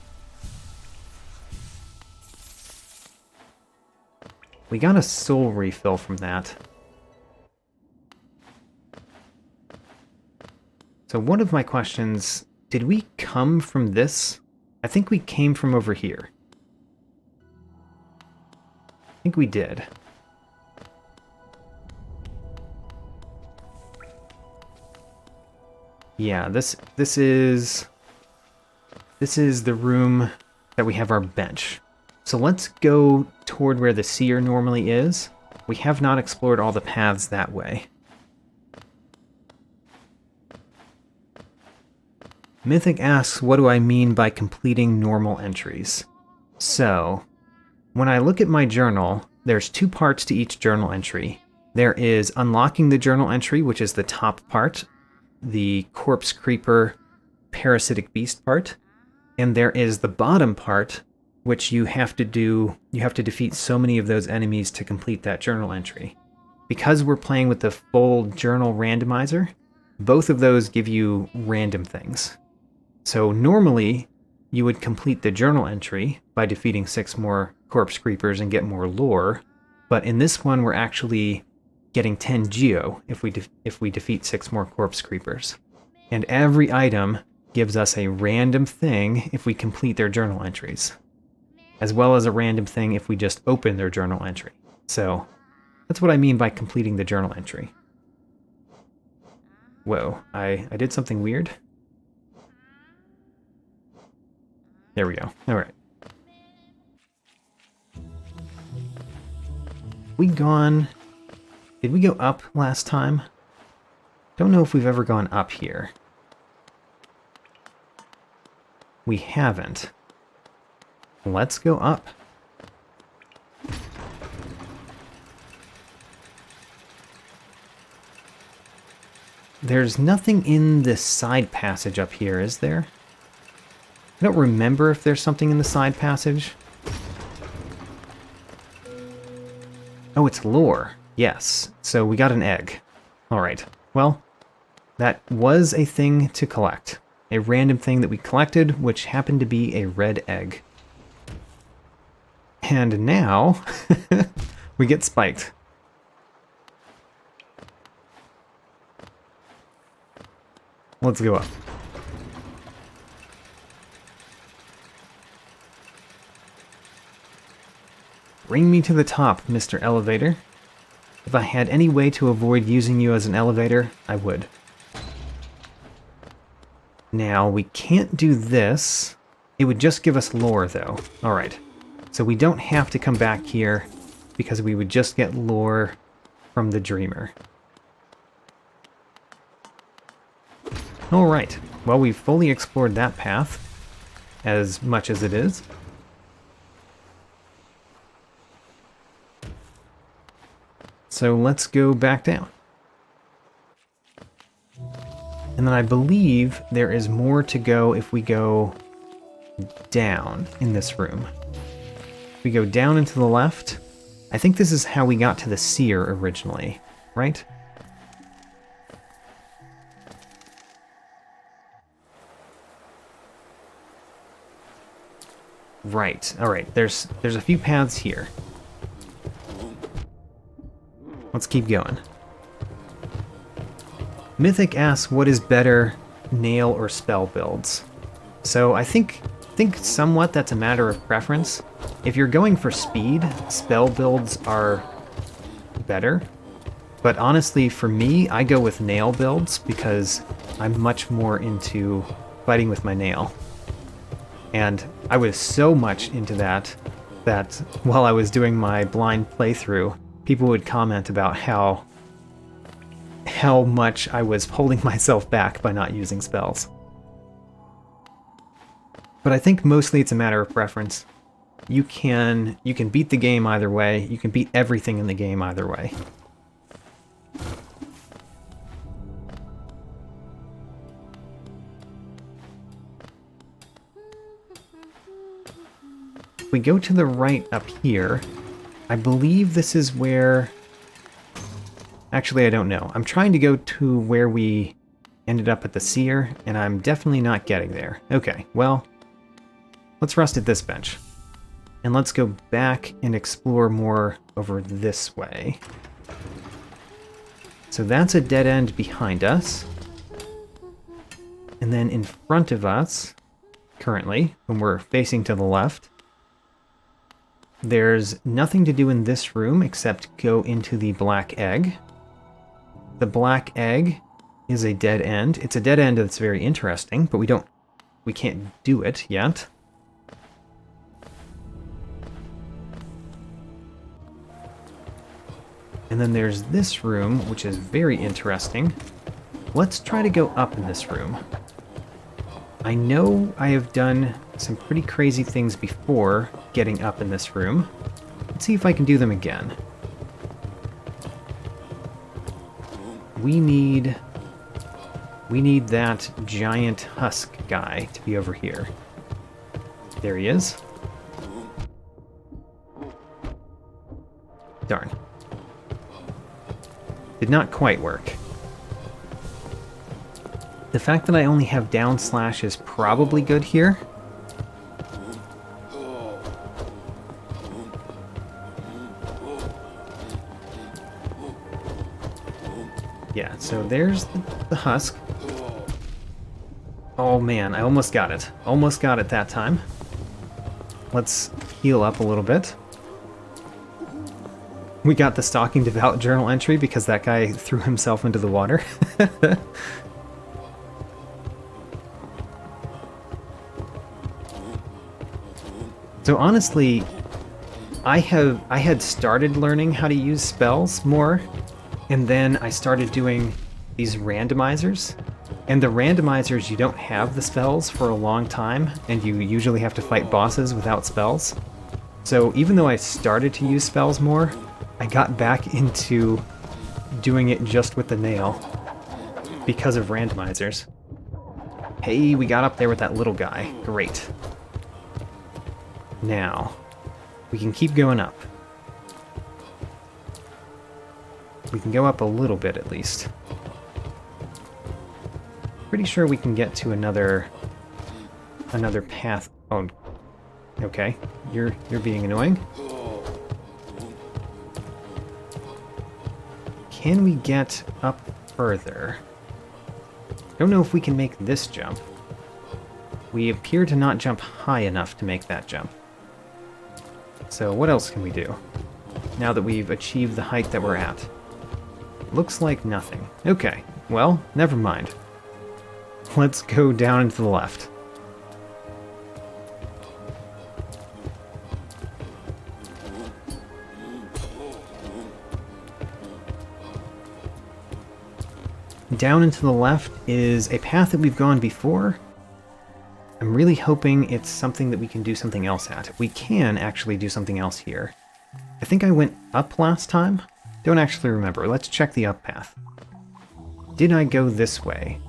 Speaker 1: We got a soul refill from that. So one of my questions, did we come from this? I think we came from over here. I think we did. Yeah, this is the room that we have our bench. So let's go toward where the seer normally is. We have not explored all the paths that way. Mythic asks, what do I mean by completing normal entries? So, when I look at my journal, there's two parts to each journal entry. There is unlocking the journal entry, which is the top part, the corpse creeper parasitic beast part, and there is the bottom part, which you have to defeat so many of those enemies to complete that journal entry. Because we're playing with the full journal randomizer, both of those give you random things. So normally, you would complete the journal entry by defeating 6 more corpse creepers and get more lore, but in this one we're actually getting 10 geo if we defeat 6 more corpse creepers. And every item gives us a random thing if we complete their journal entries, as well as a random thing if we just open their journal entry. So that's what I mean by completing the journal entry. Whoa, I did something weird. There we go. All right. Did we go up last time? Don't know if we've ever gone up here. We haven't. Let's go up. There's nothing in this side passage up here, is there? I don't remember if there's something in the side passage. Oh, it's lore. Yes. So we got an egg. Alright. Well, that was a thing to collect. A random thing that we collected, which happened to be a red egg. And now, we get spiked. Let's go up. Bring me to the top, Mr. Elevator. If I had any way to avoid using you as an elevator, I would. Now, we can't do this. It would just give us lore, though. Alright. So we don't have to come back here, because we would just get lore from the Dreamer. Alright. Well, we've fully explored that path, as much as it is. So let's go back down. And then I believe there is more to go if we go down in this room. If we go down and to the left, I think this is how we got to the seer originally, right? Right, alright, there's a few paths here. Let's keep going. Mythic asks, what is better, nail or spell builds? So I think somewhat that's a matter of preference. If you're going for speed, spell builds are better. But honestly, for me, I go with nail builds because I'm much more into fighting with my nail. And I was so much into that while I was doing my blind playthrough, people would comment about how much I was holding myself back by not using spells. But I think mostly it's a matter of preference. You can beat the game either way. You can beat everything in the game either way. If we go to the right up here, I believe this is where... Actually, I don't know. I'm trying to go to where we ended up at the seer, and I'm definitely not getting there. Okay, well, let's rest at this bench. And let's go back and explore more over this way. So that's a dead end behind us. And then in front of us, currently, when we're facing to the left, there's nothing to do in this room except go into the black egg. The black egg is a dead end. It's a dead end that's very interesting, but we can't do it yet. And then there's this room, which is very interesting. Let's try to go up in this room. I know I have done some pretty crazy things before getting up in this room. Let's see if I can do them again. We need that giant husk guy to be over here. There he is. Darn. Did not quite work. The fact that I only have down slash is probably good here. Yeah, so there's the husk. Oh man, I almost got it. Almost got it that time. Let's heal up a little bit. We got the stalking devout journal entry because that guy threw himself into the water. So honestly, I had started learning how to use spells more, and then I started doing these randomizers. And the randomizers, you don't have the spells for a long time, and you usually have to fight bosses without spells. So even though I started to use spells more, I got back into doing it just with the nail because of randomizers. Hey, we got up there with that little guy. Great. Now, we can keep going up. We can go up a little bit at least. Pretty sure we can get to another path. Oh, okay. You're being annoying. Can we get up further? Don't know if we can make this jump. We appear to not jump high enough to make that jump. So what else can we do now that we've achieved the height that we're at? Looks like nothing. Okay, well, never mind. Let's go down and to the left. Down and to the left is a path that we've gone before. I'm really hoping it's something that we can do something else at. We can actually do something else here. I think I went up last time. Don't actually remember. Let's check the up path. Did I go this way?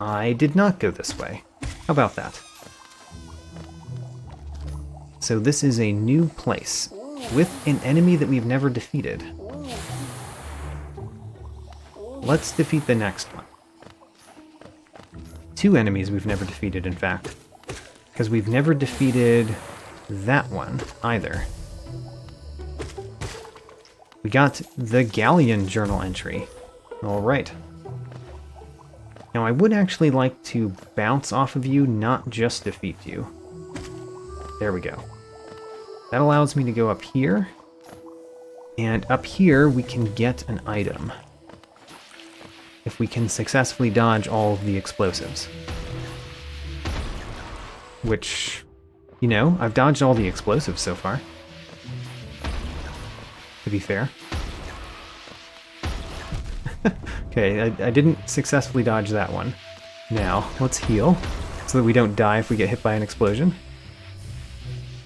Speaker 1: I did not go this way. How about that? So this is a new place with an enemy that we've never defeated. Let's defeat the next one. Two enemies we've never defeated, in fact. Because we've never defeated that one, either. We got the Galleon journal entry. Alright. Now I would actually like to bounce off of you, not just defeat you. There we go. That allows me to go up here. And up here we can get an item. If we can successfully dodge all of the explosives. Which, you know, I've dodged all the explosives so far. To be fair. Okay, I didn't successfully dodge that one. Now, let's heal, so that we don't die if we get hit by an explosion.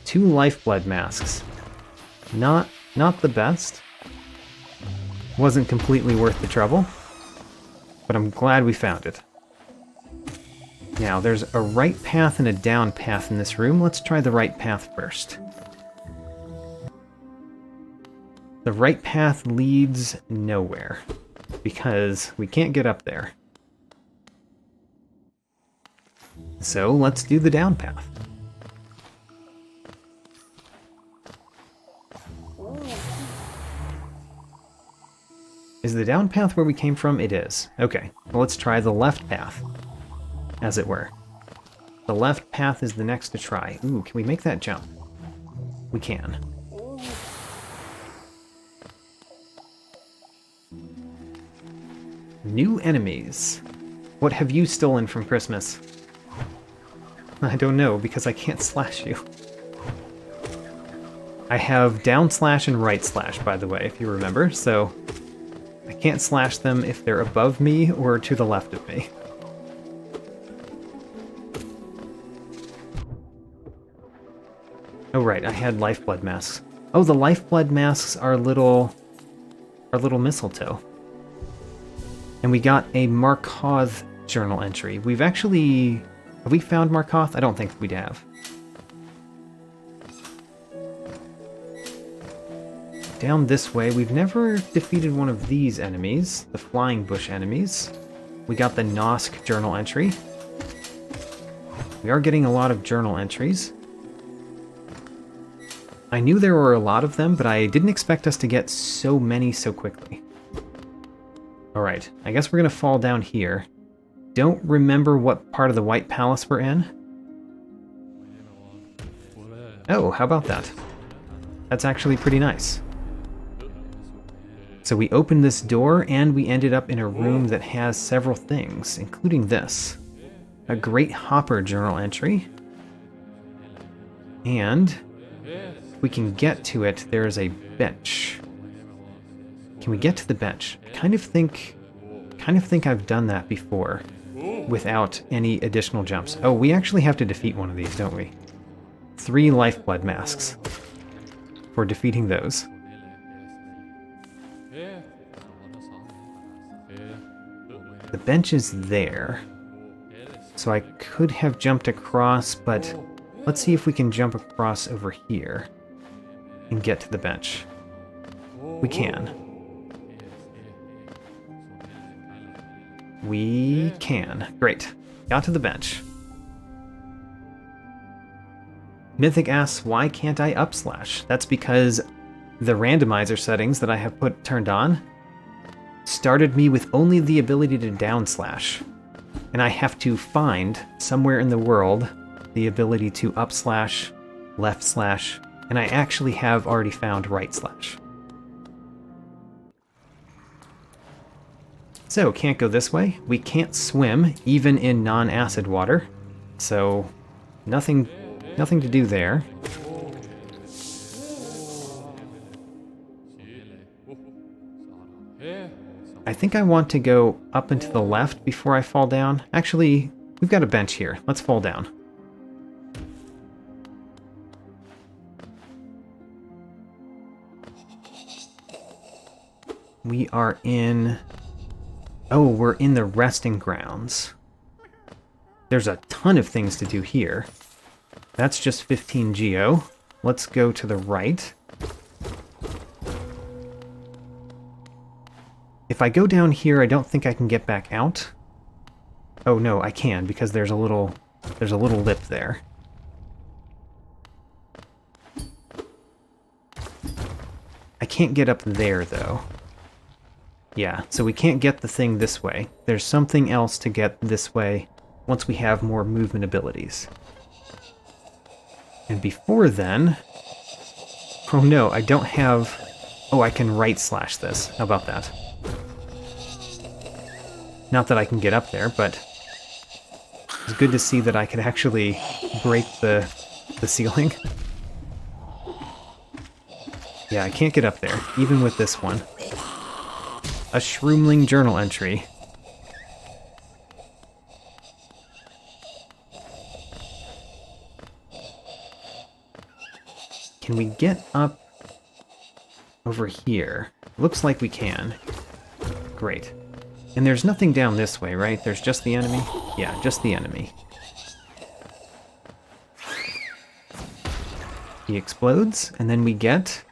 Speaker 1: 2 lifeblood masks. Not the best. Wasn't completely worth the trouble. But I'm glad we found it. Now, there's a right path and a down path in this room. Let's try the right path first. The right path leads nowhere, because we can't get up there. So let's do the down path. Is the down path where we came from? It is. Okay, well, let's try the left path, as it were. The left path is the next to try. Ooh, can we make that jump? We can. New enemies. What have you stolen from Christmas? I don't know, because I can't slash you. I have down slash and right slash, by the way, if you remember, so I can't slash them if they're above me or to the left of me. Oh right, I had lifeblood masks. Oh, the lifeblood masks are little mistletoe. And we got a Markoth journal entry. We've actually... Have we found Markoth? I don't think we'd have. Down this way, we've never defeated one of these enemies, the flying bush enemies. We got the Nosk journal entry. We are getting a lot of journal entries. I knew there were a lot of them, but I didn't expect us to get so many so quickly. Alright, I guess we're gonna fall down here. Don't remember what part of the White Palace we're in. Oh, how about that? That's actually pretty nice. So we opened this door, and we ended up in a room that has several things, including this. A Great Hopper journal entry. And if we can get to it, there's a bench. Can we get to the bench? I kind of think I've done that before without any additional jumps. Oh, we actually have to defeat one of these, don't we? 3 lifeblood masks for defeating those. The bench is there, so I could have jumped across, but let's see if we can jump across over here and get to the bench. We can. We can. Great. Got to the bench. Mythic asks, why can't I up slash? That's because the randomizer settings that I have turned on started me with only the ability to down slash. And I have to find somewhere in the world the ability to up slash, left slash, and I actually have already found right slash. So, can't go this way. We can't swim, even in non-acid water. So, nothing to do there. I think I want to go up and to the left before I fall down. Actually, we've got a bench here. Let's fall down. We are in... Oh, we're in the resting grounds. There's a ton of things to do here. That's just 15 geo. Let's go to the right. If I go down here, I don't think I can get back out. Oh no, I can, because there's a little lip there. I can't get up there, though. Yeah, so we can't get the thing this way. There's something else to get this way once we have more movement abilities. And before then... Oh no, I don't have... Oh, I can right slash this. How about that? Not that I can get up there, but it's good to see that I could actually break the ceiling. Yeah, I can't get up there, even with this one. A Shroomling journal entry. Can we get up over here? Looks like we can. Great. And there's nothing down this way, right? There's just the enemy? Yeah, just the enemy. He explodes, and then we got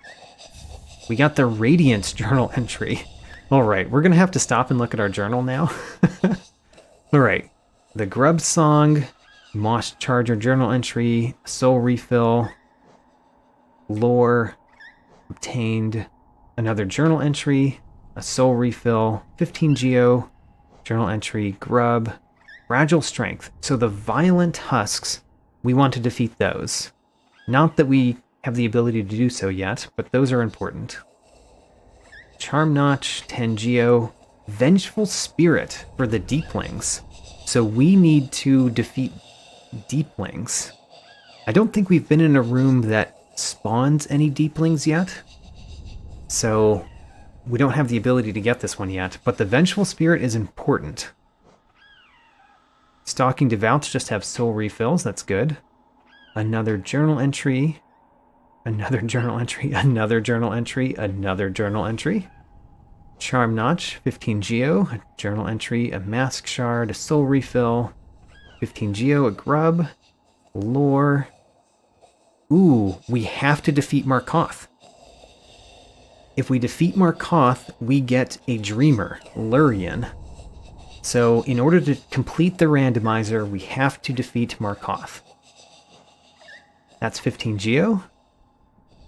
Speaker 1: the Radiance journal entry. Alright, we're gonna have to stop and look at our journal now. Alright, the Grub Song, Moss Charger journal entry, Soul Refill, Lore, obtained another journal entry, a Soul Refill, 15 Geo, journal entry, Grub, Fragile Strength. So the Violent Husks, we want to defeat those. Not that we have the ability to do so yet, but those are important. Charm Notch, 10 Geo, Vengeful Spirit for the Deeplings. So we need to defeat Deeplings. I don't think we've been in a room that spawns any Deeplings yet, so we don't have the ability to get this one yet, but the Vengeful Spirit is important. Stalking Devouts just have soul refills, that's good. Another journal entry, another journal entry, another journal entry, another journal entry. Charm Notch, 15 Geo, a journal entry, a Mask Shard, a soul refill, 15 Geo, a Grub, Lore. Ooh, we have to defeat Markoth. If we defeat Markoth, we get a Dreamer, Lurian. So in order to complete the randomizer, we have to defeat Markoth. That's 15 Geo.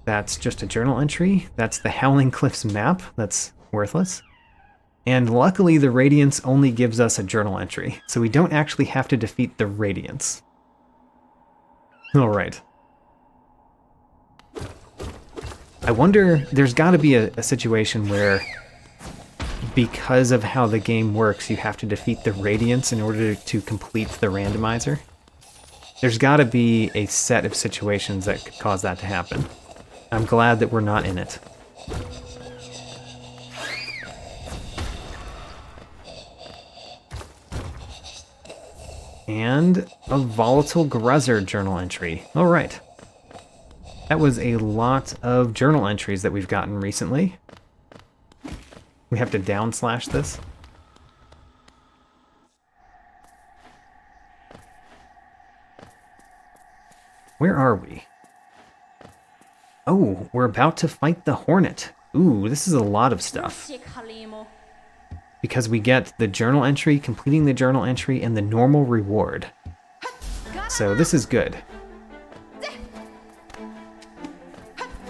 Speaker 1: That's just a journal entry. That's the Howling Cliffs map. That's worthless. And luckily the Radiance only gives us a journal entry, so we don't actually have to defeat the Radiance. Alright. I wonder, there's gotta be a situation where, because of how the game works, you have to defeat the Radiance in order to complete the randomizer. There's gotta be a set of situations that could cause that to happen. I'm glad that we're not in it. And a Volatile Gruzzer journal entry. Alright. That was a lot of journal entries that we've gotten recently. We have to downslash this. Where are we? Oh, we're about to fight the Hornet. Ooh, this is a lot of stuff. Because we get the journal entry, completing the journal entry, and the normal reward. So this is good.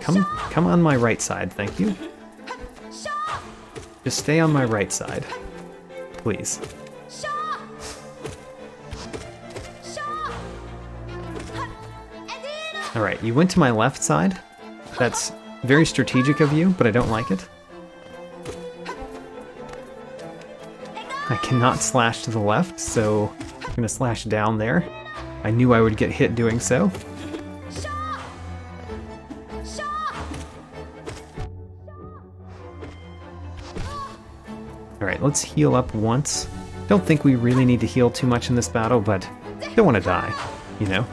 Speaker 1: Come on my right side, thank you. Just stay on my right side, please. Alright, you went to my left side. That's very strategic of you, but I don't like it. I cannot slash to the left, so I'm gonna slash down there. I knew I would get hit doing so. Alright, let's heal up once. Don't think we really need to heal too much in this battle, but don't want to die, you know?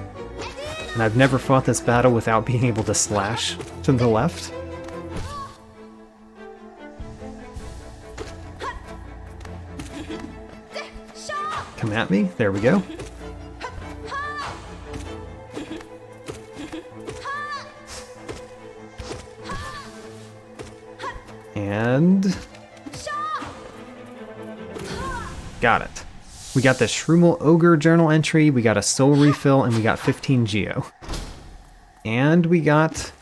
Speaker 1: And I've never fought this battle without being able to slash to the left. Come at me, there we go. And... got it. We got the Shroomel Ogre journal entry, we got a soul refill, and we got 15 Geo. And we got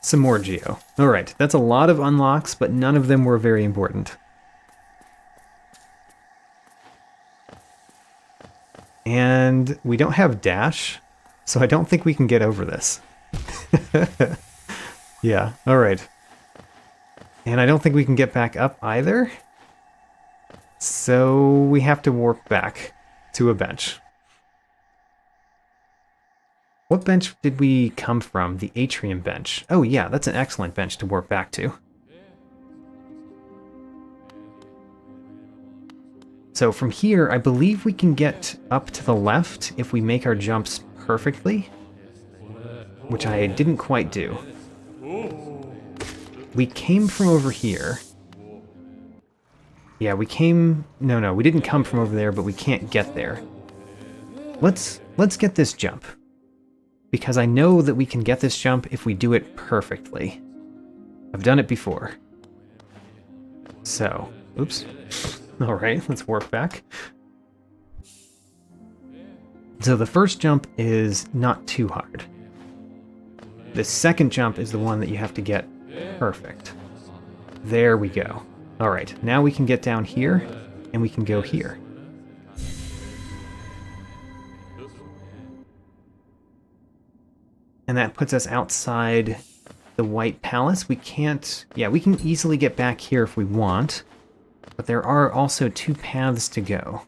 Speaker 1: some more Geo. Alright, that's a lot of unlocks, but none of them were very important. And we don't have dash, so I don't think we can get over this. Yeah, alright. And I don't think we can get back up either. So we have to warp back to a bench. What bench did we come from? The Atrium bench. Oh yeah, that's an excellent bench to warp back to. So from here, I believe we can get up to the left if we make our jumps perfectly, which I didn't quite do. We came from over here. Yeah, we came... No, we didn't come from over there, but we can't get there. Let's get this jump. because I know that we can get this jump if we do it perfectly. I've done it before. So, oops. All right, let's work back. So the first jump is not too hard. The second jump is the one that you have to get perfect. There we go. All right, now we can get down here, and we can go here. And that puts us outside the White Palace. We can't... Yeah, we can easily get back here if we want, but there are also 2 paths to go.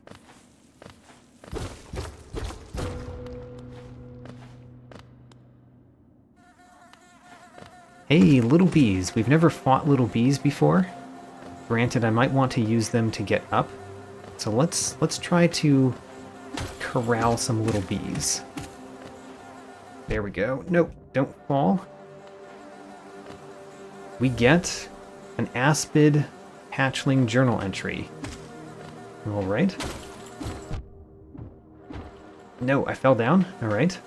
Speaker 1: Hey, little bees. We've never fought little bees before. Granted, I might want to use them to get up. So let's try to corral some little bees. There we go. Nope, don't fall. We get an Aspid hatchling journal entry. All right. No, I fell down. All right.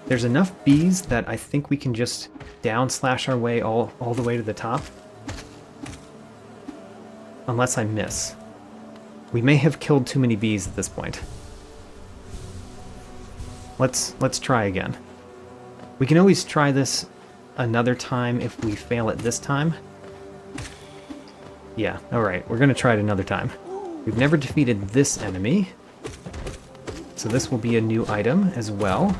Speaker 1: There's enough bees that I think we can just down slash our way all the way to the top. Unless I miss. We may have killed too many bees at this point. Let's try again. We can always try this another time if we fail it this time. Yeah, alright, we're gonna try it another time. We've never defeated this enemy, so this will be a new item as well.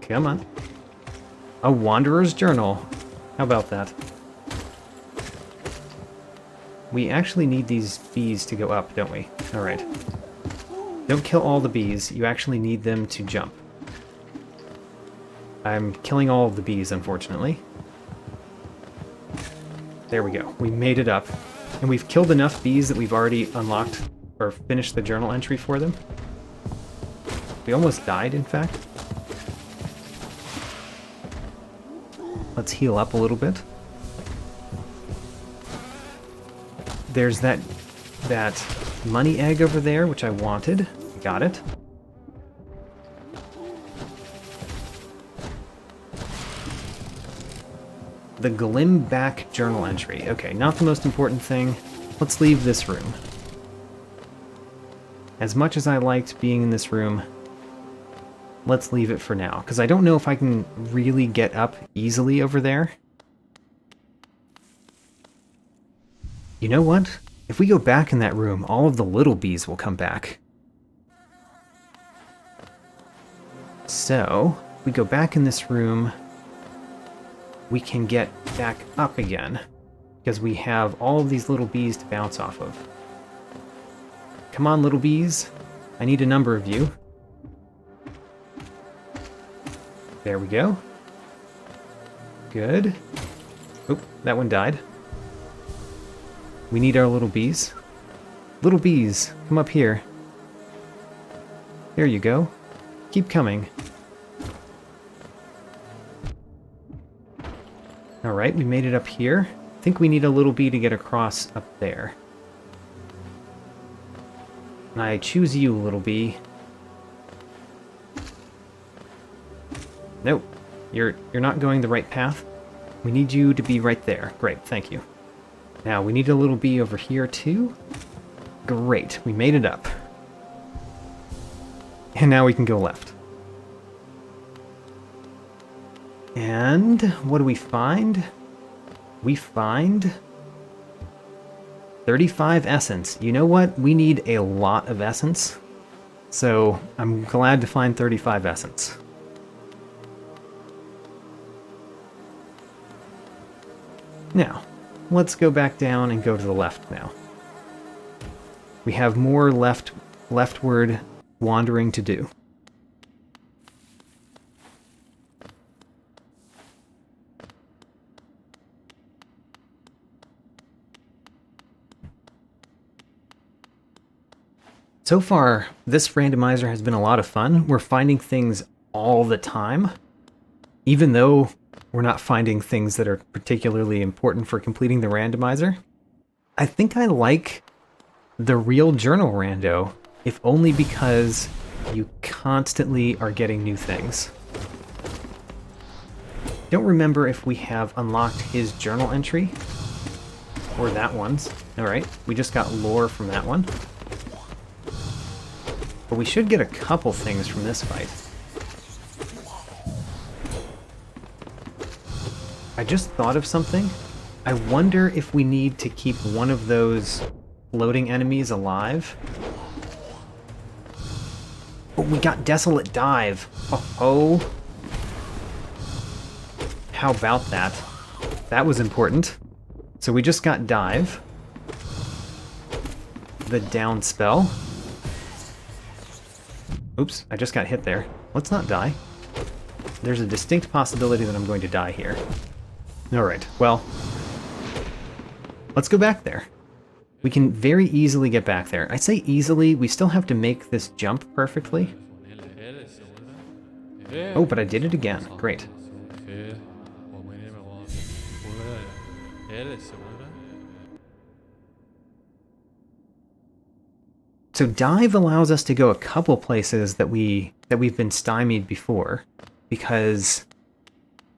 Speaker 1: Come on. A Wanderer's Journal. How about that? We actually need these bees to go up, don't we? Alright. Don't kill all the bees. You actually need them to jump. I'm killing all of the bees, unfortunately. There we go. We made it up. And we've killed enough bees that we've already unlocked or finished the journal entry for them. We almost died, in fact. Let's heal up a little bit. There's that money egg over there, which I wanted. Got it. The Glimback journal entry. Okay, not the most important thing. Let's leave this room. As much as I liked being in this room, let's leave it for now, because I don't know if I can really get up easily over there. You know what? If we go back in that room, all of the little bees will come back. So, if we go back in this room, we can get back up again, because we have all of these little bees to bounce off of. Come on, little bees. I need a number of you. There we go. Good. Oop, that one died. We need our little bees. Little bees, come up here. There you go. Keep coming. Alright, we made it up here. I think we need a little bee to get across up there. And I choose you, little bee. Nope. You're not going the right path. We need you to be right there. Great, thank you. Now, we need a little bee over here, too. Great, we made it up. And now we can go left. And what do we find? We find 35 essence. You know what? We need a lot of essence. So I'm glad to find 35 essence. Now, let's go back down and go to the left now. We have more leftward wandering to do. So far, this randomizer has been a lot of fun. We're finding things all the time, even though we're not finding things that are particularly important for completing the randomizer. I think I like TheRealJournalRando if only because you constantly are getting new things. Don't remember if we have unlocked his journal entry, or that one's. Alright, we just got lore from that one. But we should get a couple things from this fight. I just thought of something. I wonder if we need to keep one of those floating enemies alive. Oh, we got Desolate Dive. Oh. How about that? That was important. So we just got Dive. The down spell. Oops, I just got hit there. Let's not die. There's a distinct possibility that I'm going to die here. Alright, well, let's go back there. We can very easily get back there. I say easily, we still have to make this jump perfectly. Oh, but I did it again. Great. So dive allows us to go a couple places that we've been stymied before, because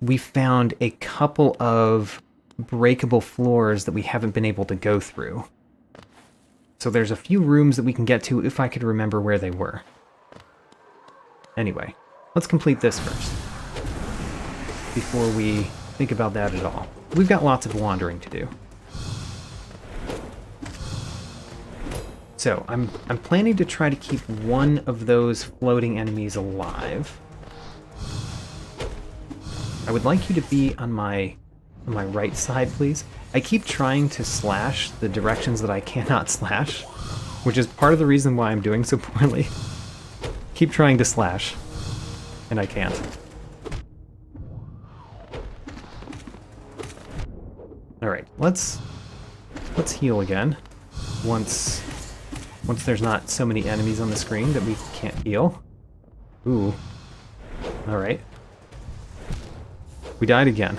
Speaker 1: we found a couple of breakable floors that we haven't been able to go through. So there's a few rooms that we can get to if I could remember where they were. Anyway, let's complete this first, before we think about that at all. We've got lots of wandering to do. So, I'm planning to try to keep one of those floating enemies alive. I would like you to be on my right side, please. I keep trying to slash the directions that I cannot slash, which is part of the reason why I'm doing so poorly. Keep trying to slash, and I can't. Alright, let's heal again. Once there's not so many enemies on the screen that we can't heal. Ooh. Alright. We died again.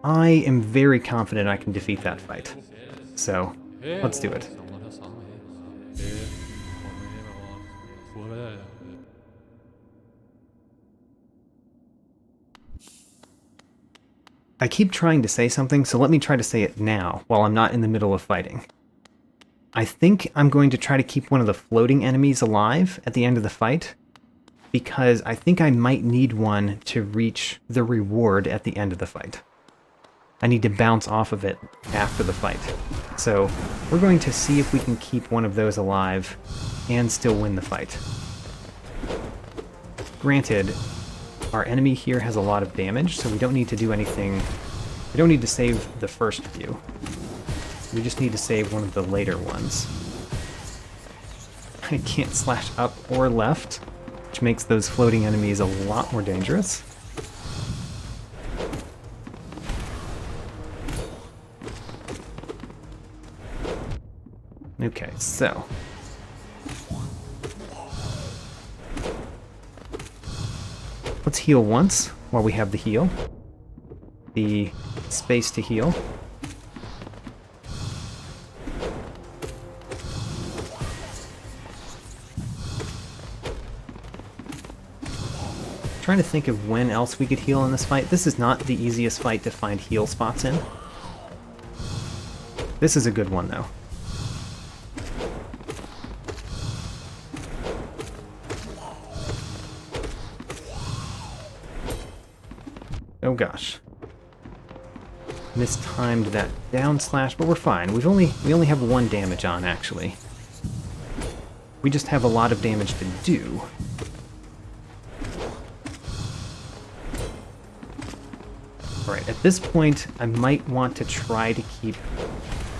Speaker 1: I am very confident I can defeat that fight. So, let's do it. I keep trying to say something, so let me try to say it now, while I'm not in the middle of fighting. I think I'm going to try to keep one of the floating enemies alive at the end of the fight, because I think I might need one to reach the reward at the end of the fight. I need to bounce off of it after the fight. So, we're going to see if we can keep one of those alive and still win the fight. Granted, our enemy here has a lot of damage, so we don't need to do anything. We don't need to save the first few. We just need to save one of the later ones. I can't slash up or left, which makes those floating enemies a lot more dangerous. Okay, so let's heal once while we have the heal. The space to heal. Trying to think of when else we could heal in this fight. This is not the easiest fight to find heal spots in. This is a good one, though. Oh gosh. Mistimed that down slash, but we're fine. We only have 1 damage on, actually. We just have a lot of damage to do. Alright, at this point, I might want to try to keep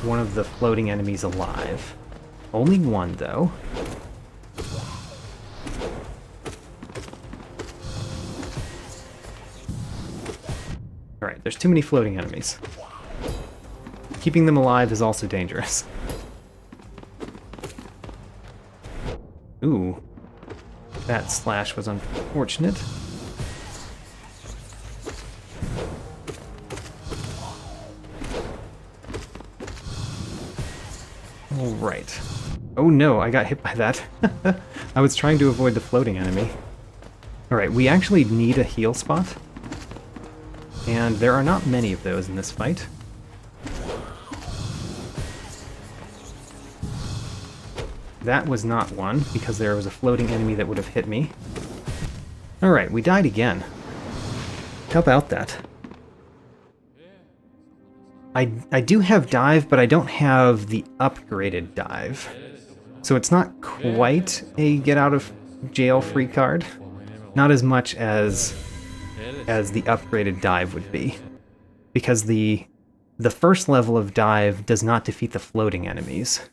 Speaker 1: one of the floating enemies alive. Only one, though. Alright, there's too many floating enemies. Keeping them alive is also dangerous. Ooh. That slash was unfortunate. Alright. Oh no, I got hit by that. I was trying to avoid the floating enemy. Alright, we actually need a heal spot. And there are not many of those in this fight. That was not one, because there was a floating enemy that would have hit me. Alright, we died again. How about that? I do have dive, but I don't have the upgraded dive. So it's not quite a get out of jail free card. Not as much as the upgraded dive would be. Because the first level of dive does not defeat the floating enemies.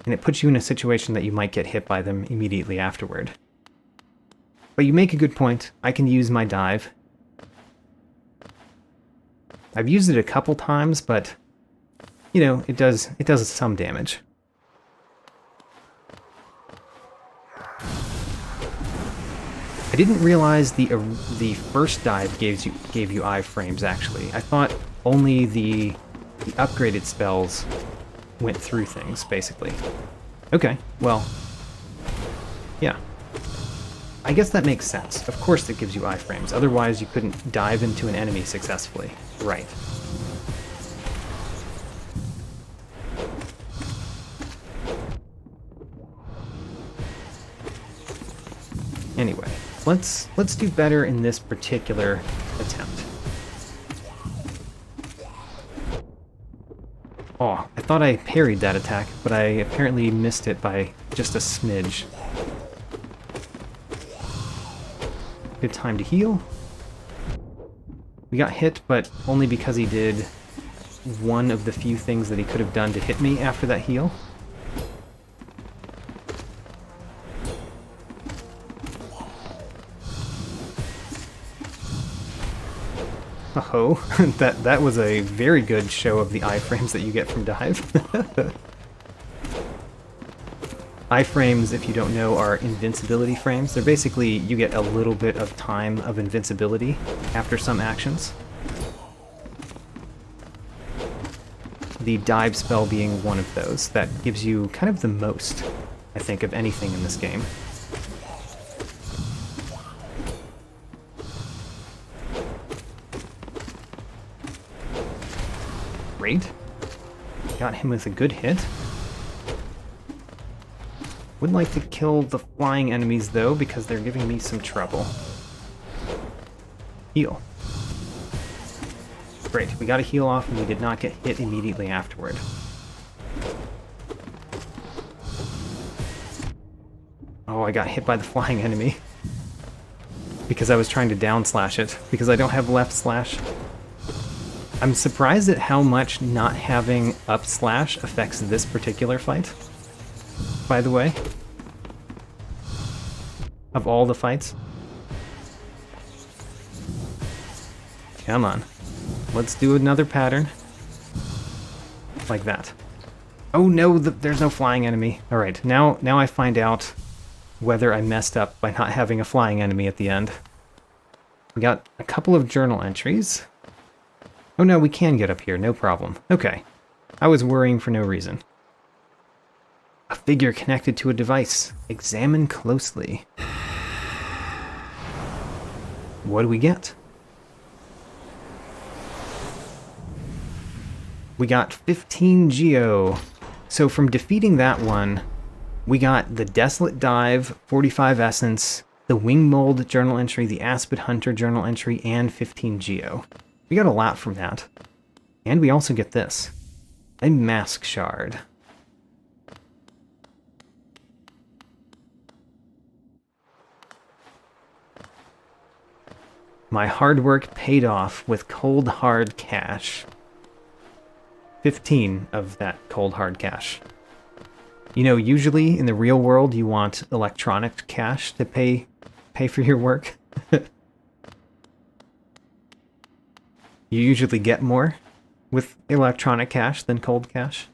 Speaker 1: And it puts you in a situation that you might get hit by them immediately afterward. But you make a good point. I can use my dive. I've used it a couple times, but, you know, it does some damage. I didn't realize the first dive gave you iframes, actually. I thought only the upgraded spells went through things, basically. Okay, well, yeah. I guess that makes sense. Of course it gives you iframes, otherwise you couldn't dive into an enemy successfully. Right. Anyway, let's do better in this particular attempt. Oh, I thought I parried that attack, but I apparently missed it by just a smidge. Good time to heal. We got hit, but only because he did one of the few things that he could have done to hit me after that heal. Oh, that was a very good show of the iframes that you get from dive. Iframes, if you don't know, are invincibility frames. They're basically, you get a little bit of time of invincibility after some actions. The dive spell being one of those. That gives you kind of the most, I think, of anything in this game. Great. Got him with a good hit. Would like to kill the flying enemies, though, because they're giving me some trouble. Heal. Great, we got a heal off, and we did not get hit immediately afterward. Oh, I got hit by the flying enemy. Because I was trying to down slash it, because I don't have left slash. I'm surprised at how much not having up slash affects this particular fight, by the way. Of all the fights. Come on. Let's do another pattern. Like that. Oh no, there's no flying enemy. Alright, now I find out whether I messed up by not having a flying enemy at the end. We got a couple of journal entries. Oh no, we can get up here, no problem. Okay. I was worrying for no reason. A figure connected to a device. Examine closely. What do we get? We got 15 Geo. So from defeating that one, we got the Desolate Dive, 45 Essence, the Wing Mold journal entry, the Aspid Hunter journal entry, and 15 Geo. We got a lot from that. And we also get this. A Mask Shard. My hard work paid off with cold hard cash. 15 of that cold hard cash. You know, usually in the real world you want electronic cash to pay for your work. You usually get more with electronic cash than cold cash.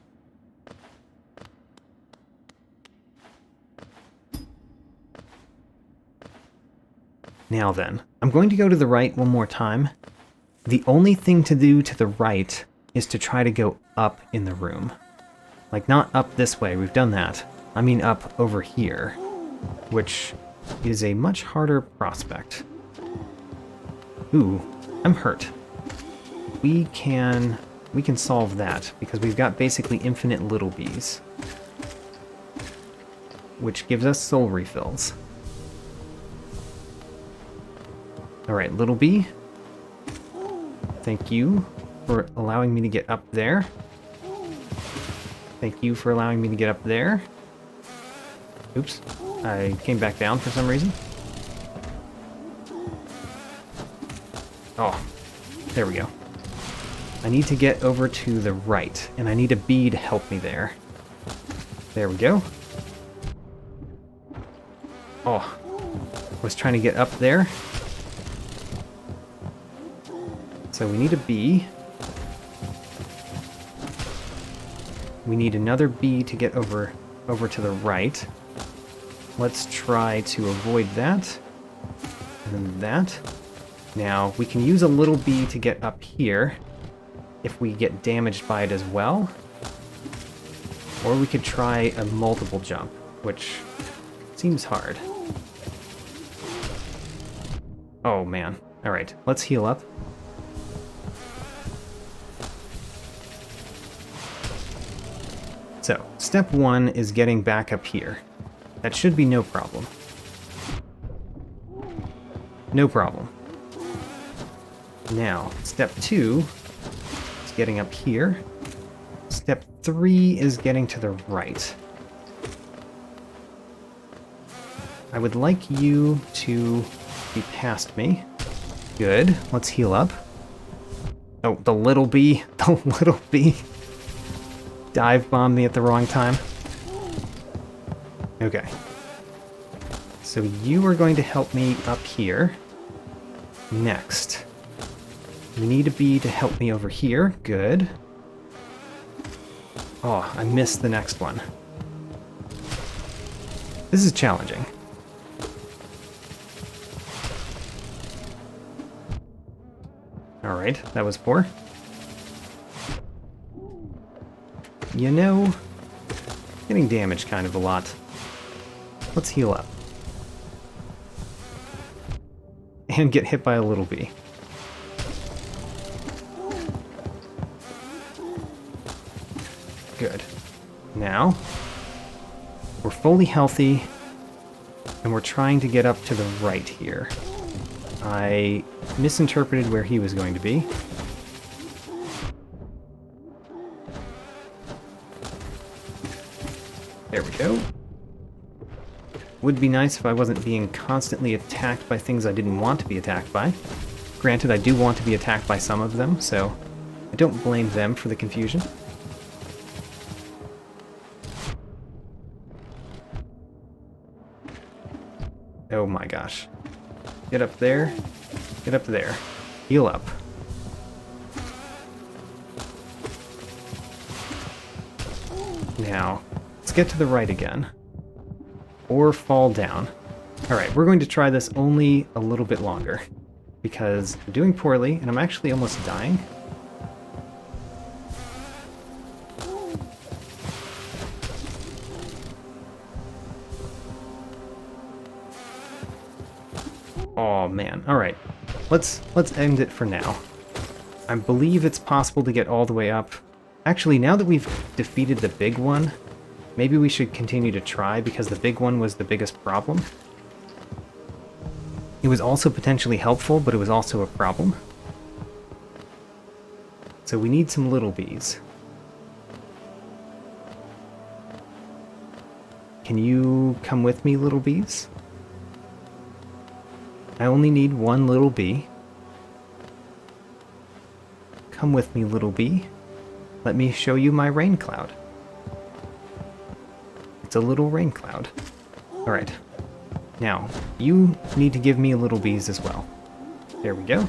Speaker 1: Now then, I'm going to go to the right one more time. The only thing to do to the right is to try to go up in the room. Like, not up this way, we've done that. I mean up over here, which is a much harder prospect. Ooh, I'm hurt. We can solve that, because we've got basically infinite little bees, which gives us soul refills. Alright, little bee. Thank you for allowing me to get up there. Thank you for allowing me to get up there. Oops, I came back down for some reason. Oh, there we go. I need to get over to the right, and I need a bee to help me there. There we go. Oh, I was trying to get up there. So we need a bee. We need another bee to get over to the right. Let's try to avoid that. And then that. Now, we can use a little bee to get up here if we get damaged by it as well. Or we could try a multiple jump, which seems hard. Oh man. Alright, let's heal up. So, step 1 is getting back up here. That should be no problem. No problem. Now, step 2 is getting up here. Step 3 is getting to the right. I would like you to be past me. Good. Let's heal up. Oh, the little bee. The little bee. Dive bombed me at the wrong time. Okay. So you are going to help me up here. Next. We need a bee to help me over here. Good. Oh, I missed the next one. This is challenging. Alright, that was poor. You know, getting damaged kind of a lot. Let's heal up. And get hit by a little bee. Good. Now, we're fully healthy, and we're trying to get up to the right here. I misinterpreted where he was going to be. There we go. Would be nice if I wasn't being constantly attacked by things I didn't want to be attacked by. Granted, I do want to be attacked by some of them, so I don't blame them for the confusion. Oh my gosh. Get up there. Get up there. Heal up. Now, let's get to the right again. Or fall down. Alright, we're going to try this only a little bit longer. Because I'm doing poorly, and I'm actually almost dying. Oh man, alright. Let's end it for now. I believe it's possible to get all the way up. Actually, now that we've defeated the big one, maybe we should continue to try, because the big one was the biggest problem. It was also potentially helpful, but it was also a problem. So we need some little bees. Can you come with me, little bees? I only need one little bee. Come with me, little bee. Let me show you my rain cloud. It's a little rain cloud. Alright. Now, you need to give me little bees as well. There we go.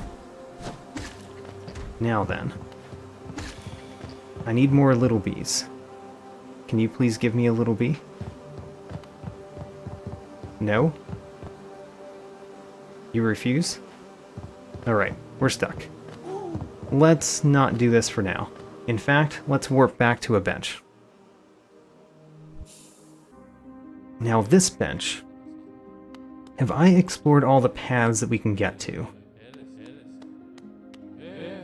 Speaker 1: Now then. I need more little bees. Can you please give me a little bee? No? You refuse? Alright, we're stuck. Let's not do this for now. In fact, let's warp back to a bench. Now this bench. Have I explored all the paths that we can get to?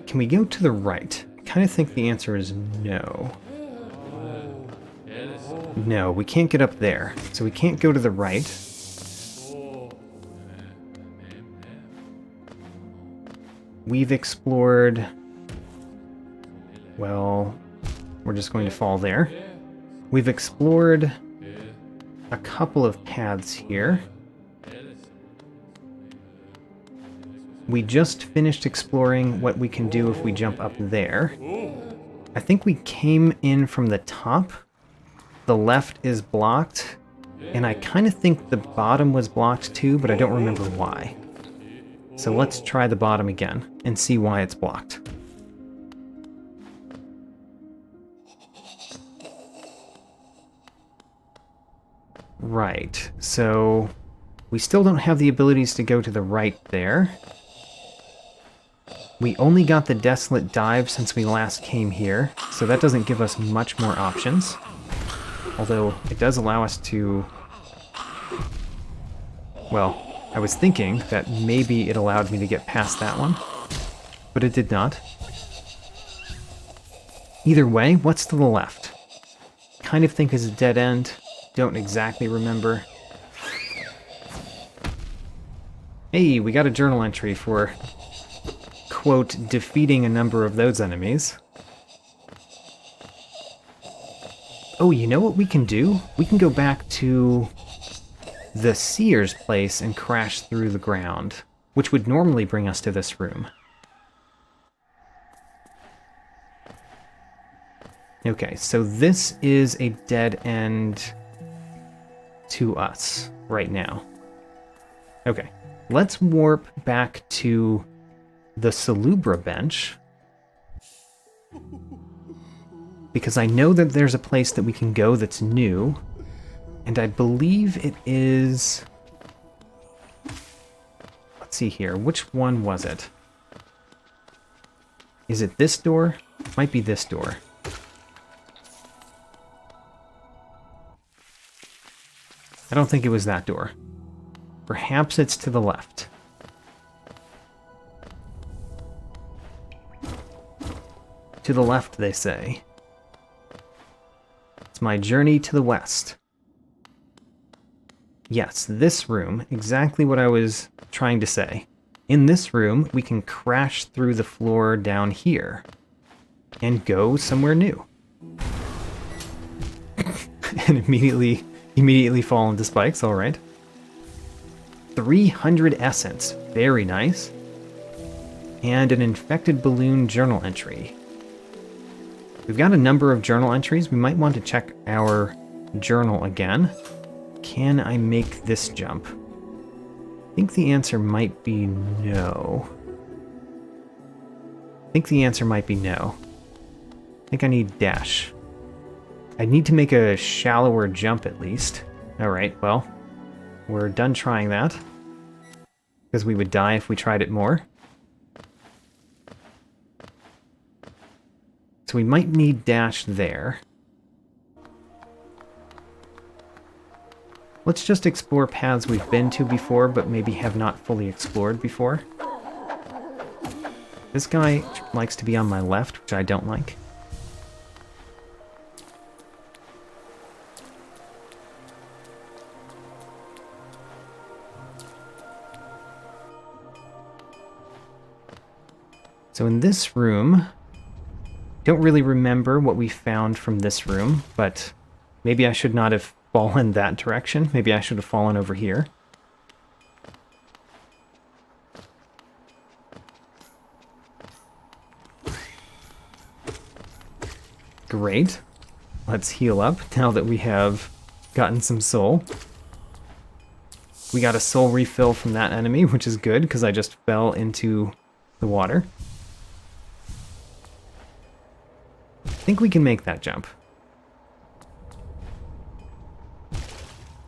Speaker 1: Can we go to the right? I kind of think the answer is no. No, we can't get up there, so we can't go to the right. We've explored... Well, we're just going to fall there. We've explored a couple of paths here. We just finished exploring what we can do if we jump up there. I think we came in from the top. The left is blocked, and I kind of think the bottom was blocked too, but I don't remember why. So let's try the bottom again and see why it's blocked. Right, so we still don't have the abilities to go to the right there. We only got the Desolate Dive since we last came here, so that doesn't give us much more options. Although, it does allow us to... Well, I was thinking that maybe it allowed me to get past that one, but it did not. Either way, what's to the left? Kind of think is a dead end. Don't exactly remember. Hey, we got a journal entry for, quote, defeating a number of those enemies. Oh, you know what we can do? We can go back to the seer's place and crash through the ground, which would normally bring us to this room. Okay, so this is a dead end to us right now. Okay, let's warp back to the Salubra bench, because I know that there's a place that we can go that's new, and I believe it is... Let's see here, which one was it? Is it this door? Might be this door. I don't think it was that door. Perhaps it's to the left. To the left, they say. It's my journey to the west. Yes, this room, exactly what I was trying to say. In this room, we can crash through the floor down here and go somewhere new. And immediately fall into spikes, alright. 300 essence, very nice. And an infected balloon journal entry. We've got a number of journal entries. We might want to check our journal again. Can I make this jump? I think the answer might be no. I think the answer might be no. I think I need dash. I need to make a shallower jump at least. Alright, well, we're done trying that. Because we would die if we tried it more. So we might need dash there. Let's just explore paths we've been to before, but maybe have not fully explored before. This guy likes to be on my left, which I don't like. So in this room, don't really remember what we found from this room, but maybe I should not have fallen that direction. Maybe I should have fallen over here. Great. Let's heal up now that we have gotten some soul. We got a soul refill from that enemy, which is good because I just fell into the water. I think we can make that jump.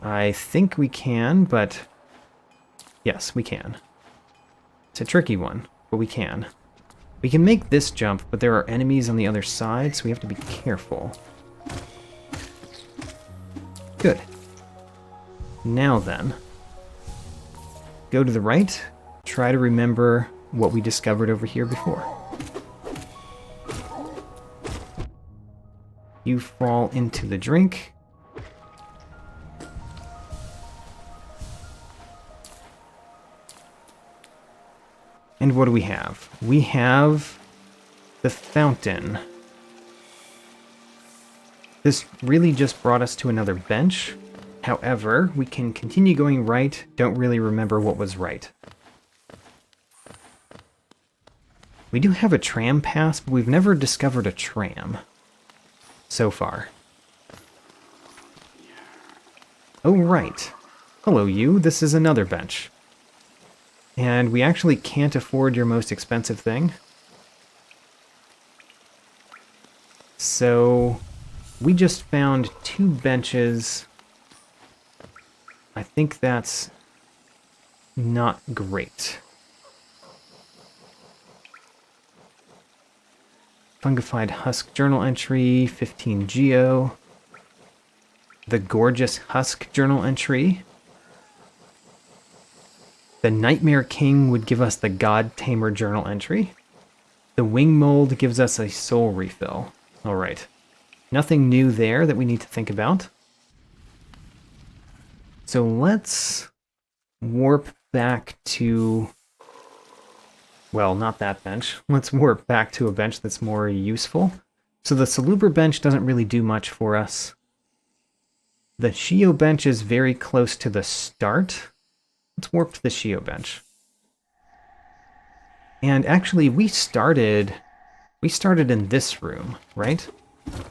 Speaker 1: I think we can, but yes, we can. It's a tricky one, but we can. We can make this jump, but there are enemies on the other side, so we have to be careful. Good. Now then, go to the right, try to remember what we discovered over here before. You fall into the drink. And what do we have? We have the fountain. This really just brought us to another bench. However, we can continue going right. Don't really remember what was right. We do have a tram pass, but we've never discovered a tram so far. Oh, right. Hello, you. This is another bench. And we actually can't afford your most expensive thing. So we just found 2 benches. I think that's not great. Fungified husk journal entry, 15 geo. The gorgeous husk journal entry. The Nightmare King would give us the God Tamer journal entry. The Wing Mold gives us a soul refill. Alright. Nothing new there that we need to think about. So let's warp back to... well, not that bench. Let's warp back to a bench that's more useful. So the Salubra bench doesn't really do much for us. The Shio bench is very close to the start. Let's warp to the Shio bench. And actually, we started in this room, right?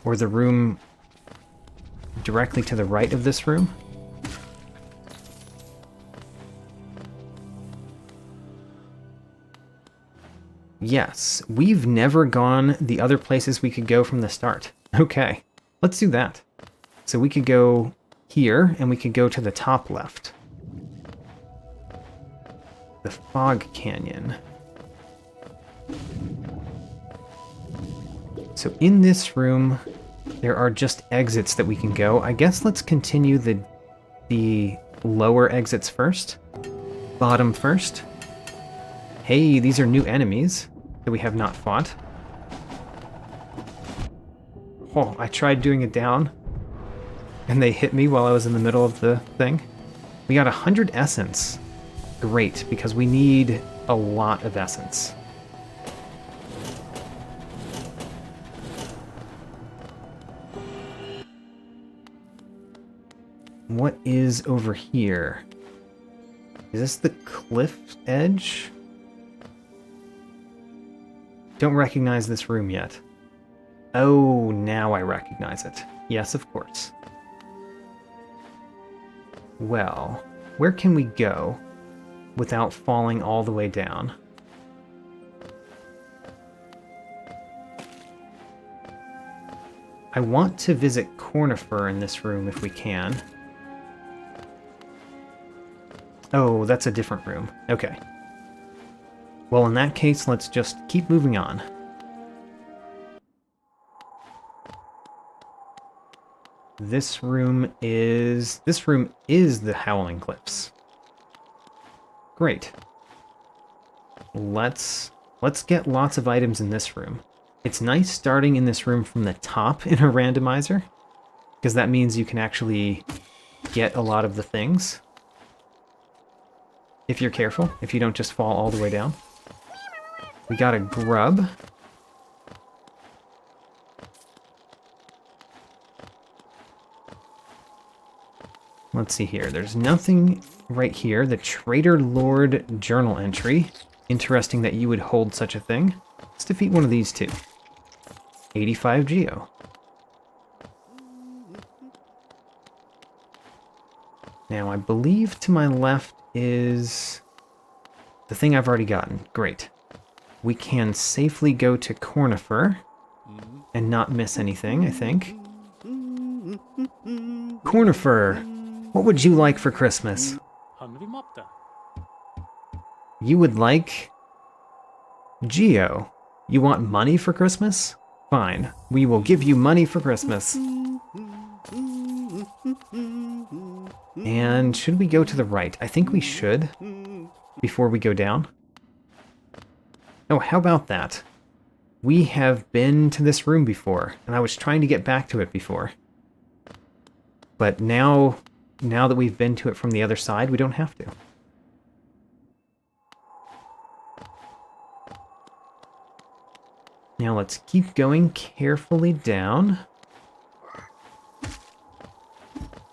Speaker 1: Or the room directly to the right of this room. Yes, we've never gone the other places we could go from the start. Okay, let's do that. So we could go here, and we could go to the top left. The Fog Canyon. So in this room, there are just exits that we can go. I guess let's continue the lower exits first. Bottom first. Hey, these are new enemies that we have not fought. Oh, I tried doing it down, and they hit me while I was in the middle of the thing. We got 100 essence. Great, because we need a lot of essence. What is over here? Is this the cliff edge? Don't recognize this room yet. Oh, now I recognize it. Yes, of course. Well, where can we go without falling all the way down? I want to visit Cornifer in this room if we can. Oh, that's a different room. Okay. Well, in that case, let's just keep moving on. This room is the Howling Cliffs. Great. Let's get lots of items in this room. It's nice starting in this room from the top in a randomizer, because that means you can actually get a lot of the things. If you're careful, if you don't just fall all the way down. We got a grub. Let's see here. There's nothing right here. The Traitor Lord journal entry. Interesting that you would hold such a thing. Let's defeat one of these two. 85 geo. Now, I believe to my left is the thing I've already gotten. Great. We can safely go to Cornifer and not miss anything, I think. Cornifer, what would you like for Christmas? You would like Geo. You want money for Christmas? Fine. We will give you money for Christmas. And should we go to the right? I think we should, before we go down. Oh, how about that? We have been to this room before, and I was trying to get back to it before. But now that we've been to it from the other side, we don't have to. Now let's keep going carefully down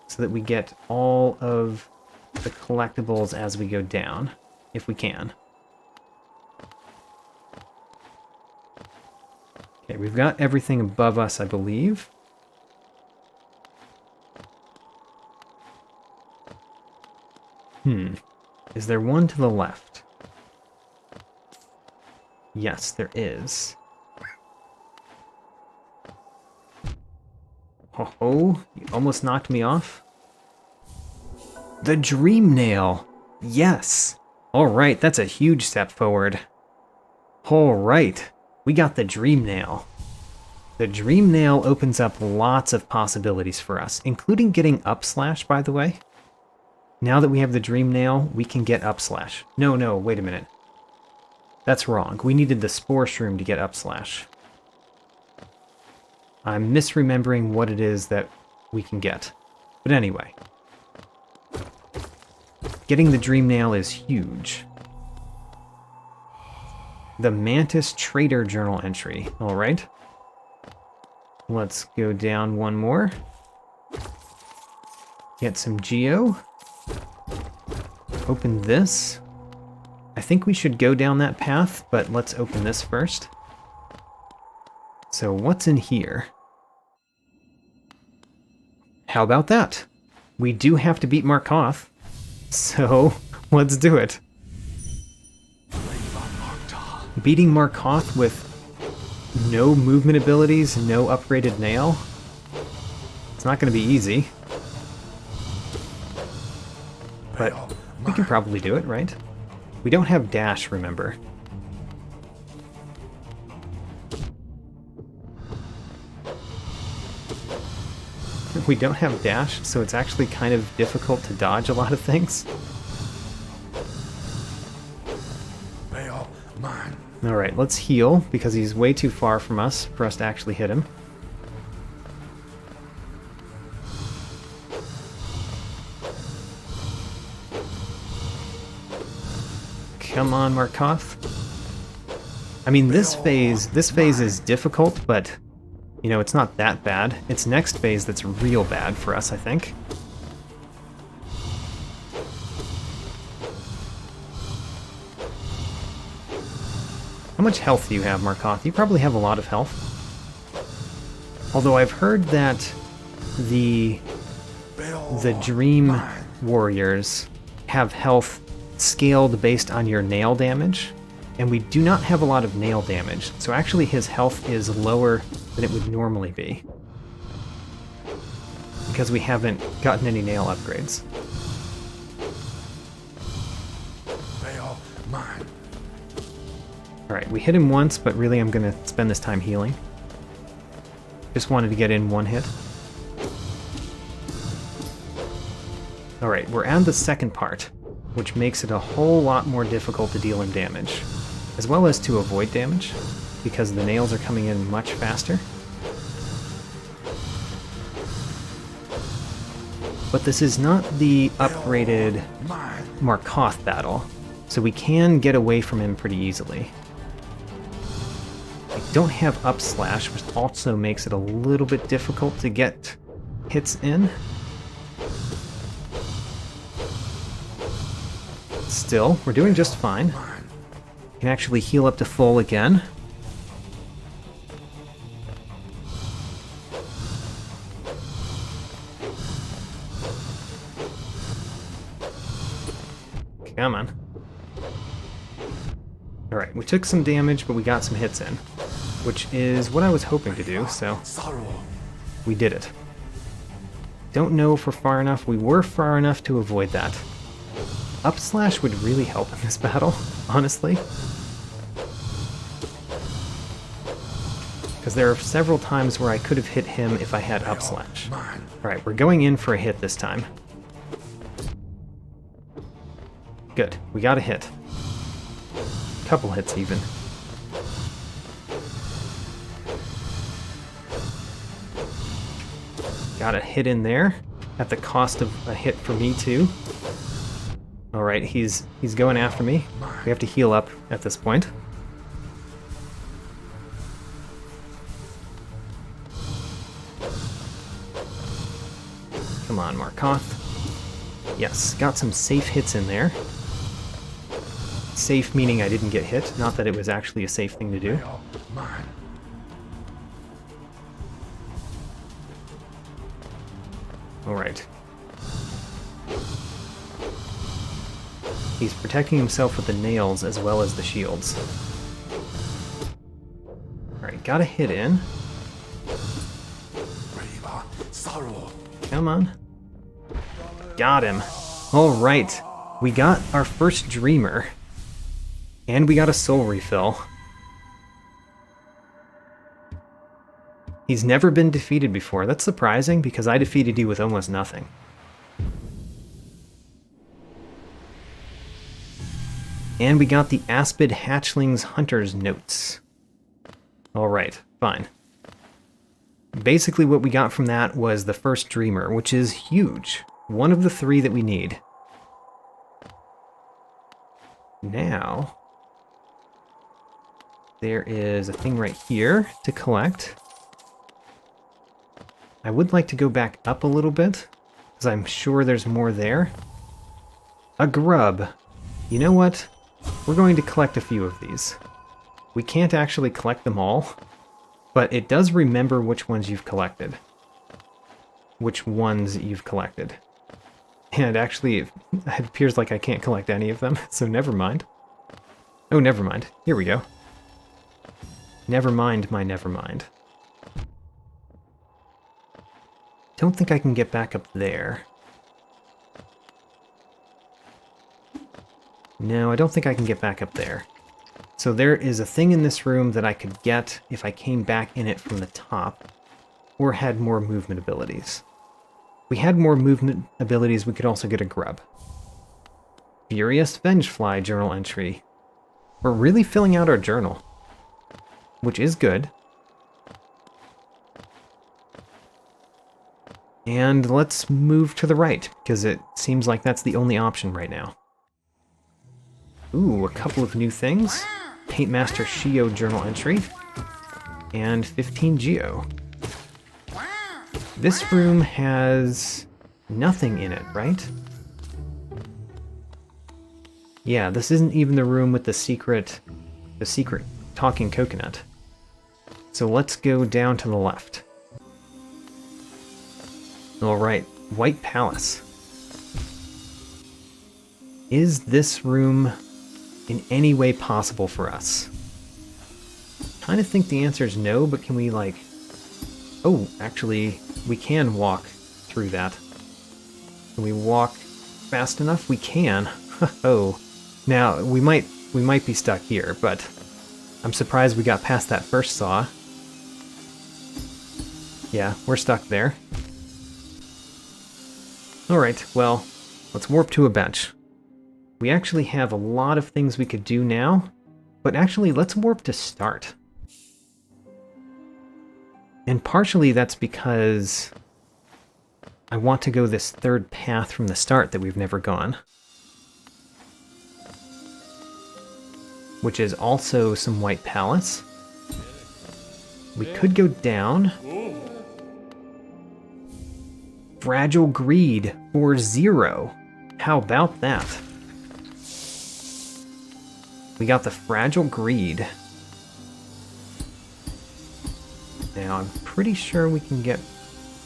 Speaker 1: so that we get all of the collectibles as we go down, if we can. Okay, we've got everything above us, I believe. Is there one to the left? Yes, there is. Oh, you almost knocked me off. The Dream Nail! Yes! Alright, that's a huge step forward. Alright, we got the Dream Nail. The Dream Nail opens up lots of possibilities for us, including getting up slash, by the way. Now that we have the Dream Nail, we can get up slash. No, wait a minute. That's wrong. We needed the Spore Shroom to get up slash. I'm misremembering what it is that we can get. But anyway. Getting the Dream Nail is huge. The Mantis Trader Journal entry. Alright. Let's go down one more. Get some Geo. Open this. I think we should go down that path, but let's open this first. So what's in here? How about that? We do have to beat Markoth, so let's do it. Beating Markoth with no movement abilities, no upgraded nail. It's not going to be easy. But we can probably do it, right? We don't have dash, remember. We don't have dash, so it's actually kind of difficult to dodge a lot of things. Alright, let's heal, because he's way too far from us for us to actually hit him. Come on, Markoth. I mean, this phase is difficult, but, you know, it's not that bad. It's next phase that's real bad for us, I think. How much health do you have, Markoth? You probably have a lot of health. Although I've heard that the Dream Warriors have health scaled based on your nail damage, and we do not have a lot of nail damage, so actually his health is lower than it would normally be, because we haven't gotten any nail upgrades. Alright, we hit him once, but really I'm going to spend this time healing. Just wanted to get in one hit. Alright, we're at the second part, which makes it a whole lot more difficult to deal him damage, as well as to avoid damage, because the nails are coming in much faster. But this is not the upgraded Markoth battle, so we can get away from him pretty easily. I don't have up slash, which also makes it a little bit difficult to get hits in. Still, we're doing just fine. Can actually heal up to full again. Come on. Alright, we took some damage, but we got some hits in, which is what I was hoping to do, so we did it. Don't know if we're far enough. We were far enough to avoid that. Up slash would really help in this battle, honestly. Because there are several times where I could have hit him if I had upslash. Alright, we're going in for a hit this time. Good, we got a hit. Couple hits even. Got a hit in there, at the cost of a hit for me too. Alright, he's going after me. We have to heal up at this point. Come on, Markoth. Yes, got some safe hits in there. Safe meaning I didn't get hit, not that it was actually a safe thing to do. Alright. He's protecting himself with the nails as well as the shields. Alright, got a hit in. Come on. Got him. Alright, we got our first Dreamer. And we got a soul refill. He's never been defeated before. That's surprising, because I defeated you with almost nothing. And we got the Aspid Hatchling's Hunter's Notes. Alright, fine. Basically what we got from that was the first Dreamer, which is huge. One of the 3 that we need. Now, there is a thing right here to collect. I would like to go back up a little bit, because I'm sure there's more there. A grub. You know what? We're going to collect a few of these. We can't actually collect them all, but it does remember which ones you've collected. Which ones you've collected. And actually, it appears like I can't collect any of them, so never mind. Oh, never mind. Here we go. Never mind my never mind. Don't think I can get back up there. No, I don't think I can get back up there. So there is a thing in this room that I could get if I came back in it from the top, or had more movement abilities. If we had more movement abilities, we could also get a grub. Furious Vengefly journal entry. We're really filling out our journal, which is good. And let's move to the right, because it seems like that's the only option right now. Ooh, a couple of new things. Paintmaster Shio journal entry. And 15 Geo. This room has nothing in it, right? Yeah, this isn't even the room with the secret talking coconut. So let's go down to the left. Alright, White Palace. Is this room in any way possible for us? I kind of think the answer is no, but can we like... Oh, actually, we can walk through that. Can we walk fast enough? We can. Oh. Now, we might be stuck here, but I'm surprised we got past that first saw. Yeah, we're stuck there. Alright, well, let's warp to a bench. We actually have a lot of things we could do now, but actually let's warp to start. And partially that's because I want to go this third path from the start that we've never gone. Which is also some White Palace. We could go down. Fragile Greed for 0. How about that? We got the Fragile Greed. Now, I'm pretty sure we can get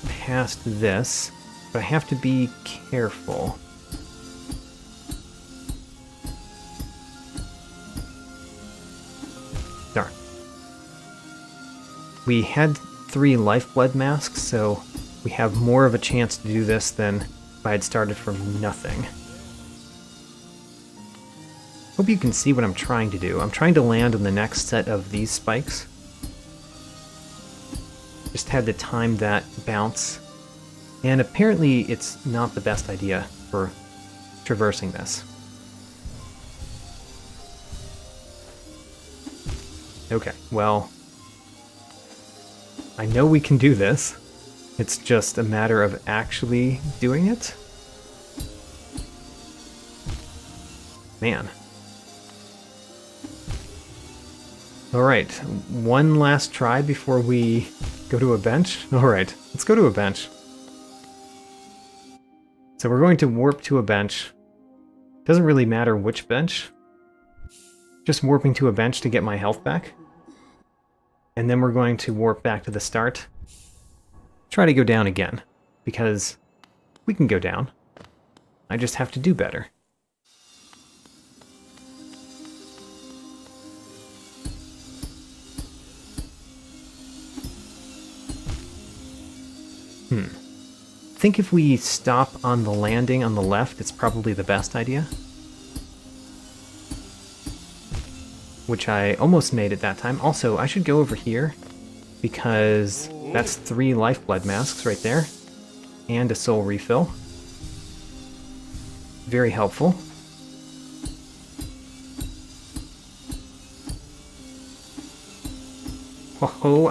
Speaker 1: past this, but I have to be careful. Darn. We had 3 Lifeblood masks, so we have more of a chance to do this than if I had started from nothing. Hope you can see what I'm trying to do. I'm trying to land on the next set of these spikes. Just had to time that bounce. And apparently it's not the best idea for traversing this. Okay, well, I know we can do this. It's just a matter of actually doing it. Man. Alright, one last try before we go to a bench. Alright, let's go to a bench. So we're going to warp to a bench. Doesn't really matter which bench. Just warping to a bench to get my health back. And then we're going to warp back to the start. Try to go down again, because we can go down. I just have to do better. I think if we stop on the landing on the left, it's probably the best idea. Which I almost made at that time. Also, I should go over here, because that's 3 lifeblood masks right there, and a soul refill. Very helpful. Oh,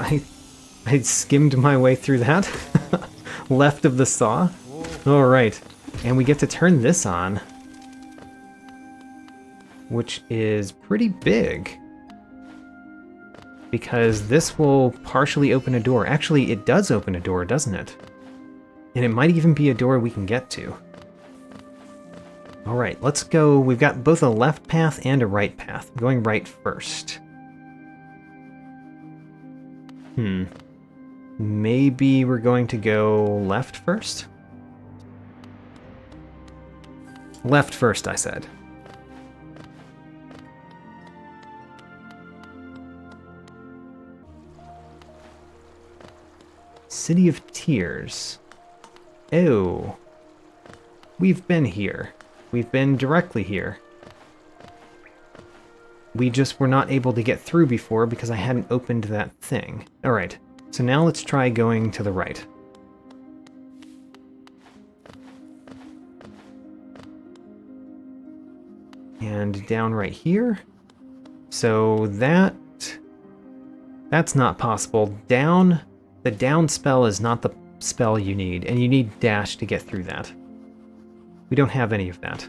Speaker 1: I skimmed my way through that. Left of the saw. Alright, and we get to turn this on, which is pretty big, because this will partially open a door. Actually, it does open a door, doesn't it? And it might even be a door we can get to. Alright, let's go. We've got both a left path and a right path. I'm going right first. Maybe we're going to go left first? Left first, I said. City of Tears. Oh. We've been here. We've been directly here. We just were not able to get through before because I hadn't opened that thing. Alright, so now let's try going to the right. And down right here. So that's not possible. Down, the down spell is not the spell you need, and you need dash to get through that. We don't have any of that.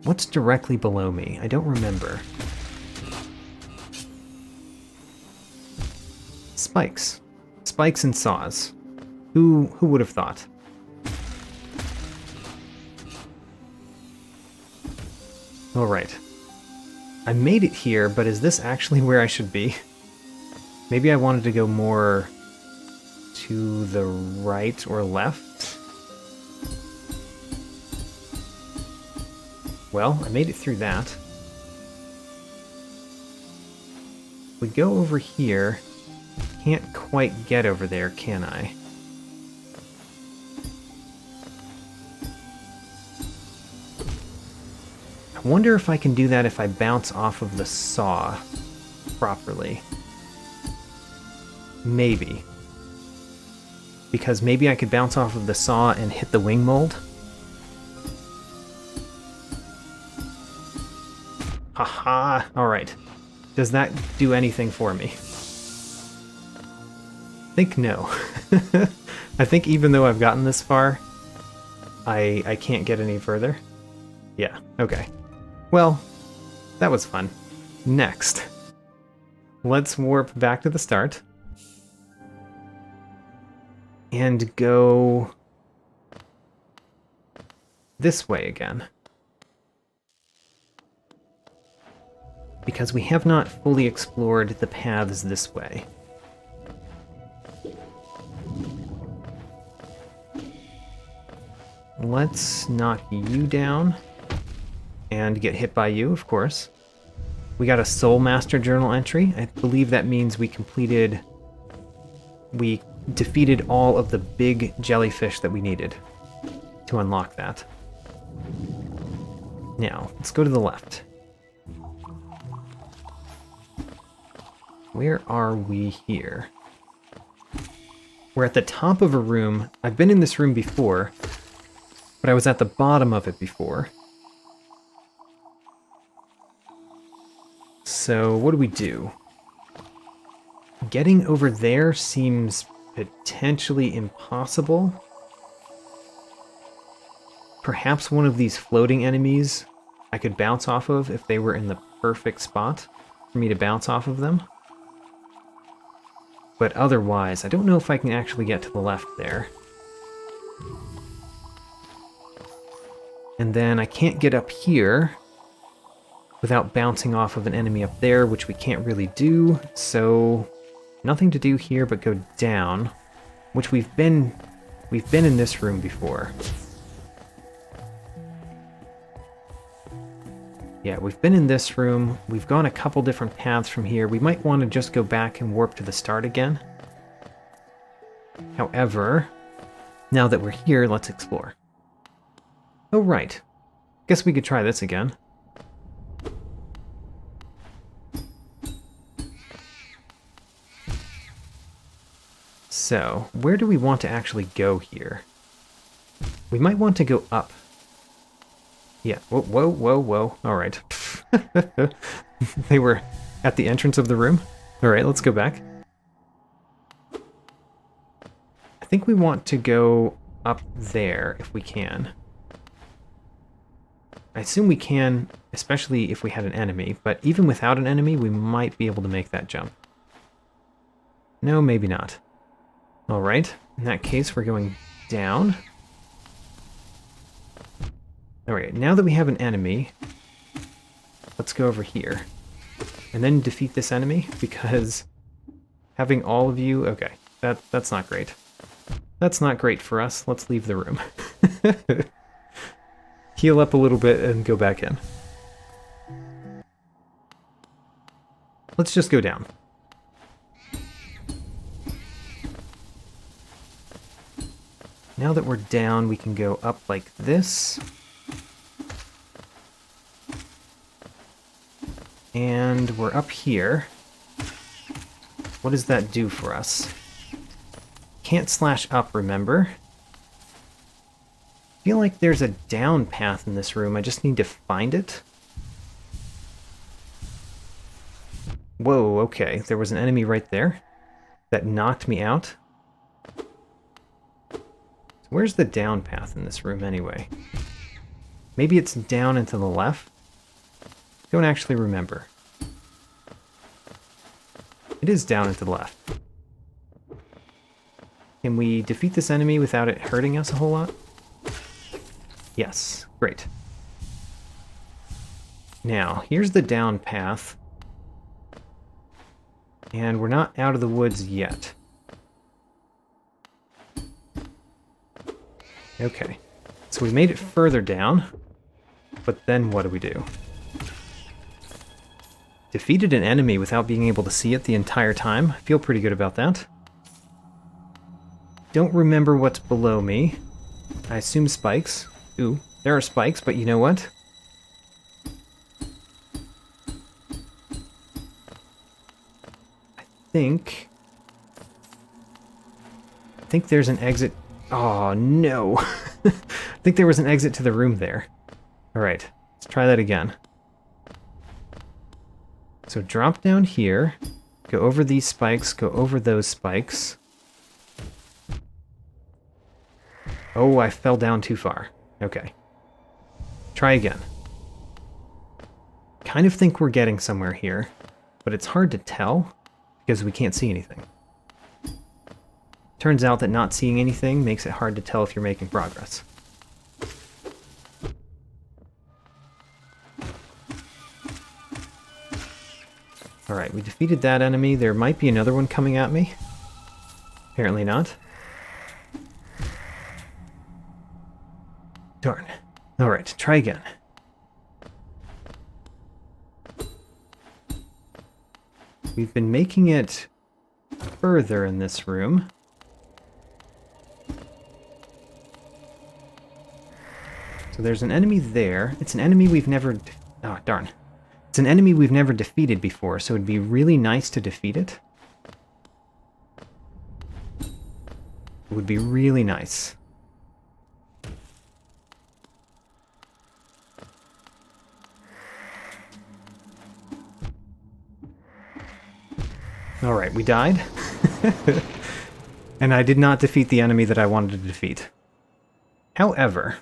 Speaker 1: What's directly below me? I don't remember. Spikes. Spikes and saws. Who would have thought? Alright. I made it here, but is this actually where I should be? Maybe I wanted to go more to the right or left? Well, I made it through that. We go over here. Can't quite get over there, can I? I wonder if I can do that if I bounce off of the saw properly. Maybe. Because maybe I could bounce off of the saw and hit the wing mold. Haha, alright. Does that do anything for me? I think no. I think even though I've gotten this far, I can't get any further. Yeah, okay. Well, that was fun. Next. Let's warp back to the start. And go this way again. Because we have not fully explored the paths this way. Let's knock you down and get hit by you, of course. We got a Soul Master journal entry. I believe that means we defeated all of the big jellyfish that we needed to unlock that. Now, let's go to the left. Where are we here? We're at the top of a room. I've been in this room before, but I was at the bottom of it before. So what do we do? Getting over there seems potentially impossible. Perhaps one of these floating enemies I could bounce off of if they were in the perfect spot for me to bounce off of them. But otherwise, I don't know if I can actually get to the left there. And then I can't get up here without bouncing off of an enemy up there, which we can't really do. So nothing to do here but go down, which we've been in this room before. Yeah, we've been in this room. We've gone a couple different paths from here. We might want to just go back and warp to the start again. However, now that we're here, let's explore. Oh, right. Guess we could try this again. So, where do we want to actually go here? We might want to go up. Yeah, whoa, whoa, whoa, whoa. All right. They were at the entrance of the room. All right, let's go back. I think we want to go up there if we can. I assume we can, especially if we had an enemy, but even without an enemy, we might be able to make that jump. No, maybe not. All right, in that case, we're going down. Alright, now that we have an enemy, let's go over here. And then defeat this enemy, because having all of you... Okay, that's not great. That's not great for us. Let's leave the room. Heal up a little bit and go back in. Let's just go down. Now that we're down, we can go up like this. And we're up here. What does that do for us? Can't slash up, remember? I feel like there's a down path in this room. I just need to find it. Whoa, okay. There was an enemy right there that knocked me out. So where's the down path in this room anyway? Maybe it's down and to the left? Don't actually remember. It is down and to the left. Can we defeat this enemy without it hurting us a whole lot? Yes, great. Now, here's the down path. And we're not out of the woods yet. Okay, so we made it further down, but then what do we do? Defeated an enemy without being able to see it the entire time. I feel pretty good about that. Don't remember what's below me. I assume spikes. Ooh, there are spikes, but you know what? I think there's an exit. Oh, no. I think there was an exit to the room there. All right, let's try that again. So drop down here, go over these spikes, go over those spikes. Oh, I fell down too far. Okay. Try again. Kind of think we're getting somewhere here, but it's hard to tell because we can't see anything. Turns out that not seeing anything makes it hard to tell if you're making progress. Alright, we defeated that enemy. There might be another one coming at me. Apparently not. Darn. Alright, try again. We've been making it further in this room. So there's an enemy there. It's an enemy we've never... Oh, darn. It's It's an enemy we've never defeated before, so it'd be really nice to defeat it. It would be really nice. Alright, we died. And I did not defeat the enemy that I wanted to defeat. However,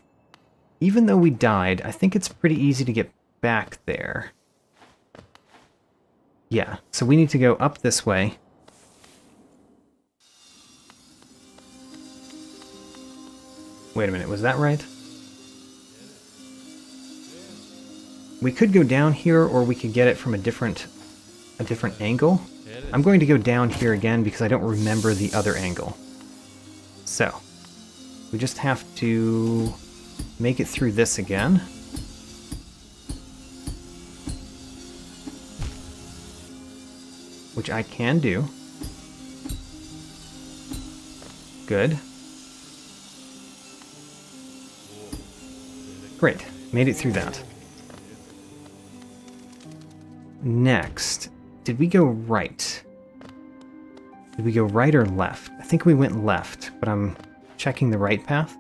Speaker 1: even though we died, I think it's pretty easy to get back there. Yeah, so we need to go up this way. Wait a minute, was that right? We could go down here, or we could get it from a different angle. I'm going to go down here again because I don't remember the other angle. So, we just have to make it through this again. Which I can do. Good. Great, made it through that. Next, did we go right? Did we go right or left? I think we went left, but I'm checking the right path.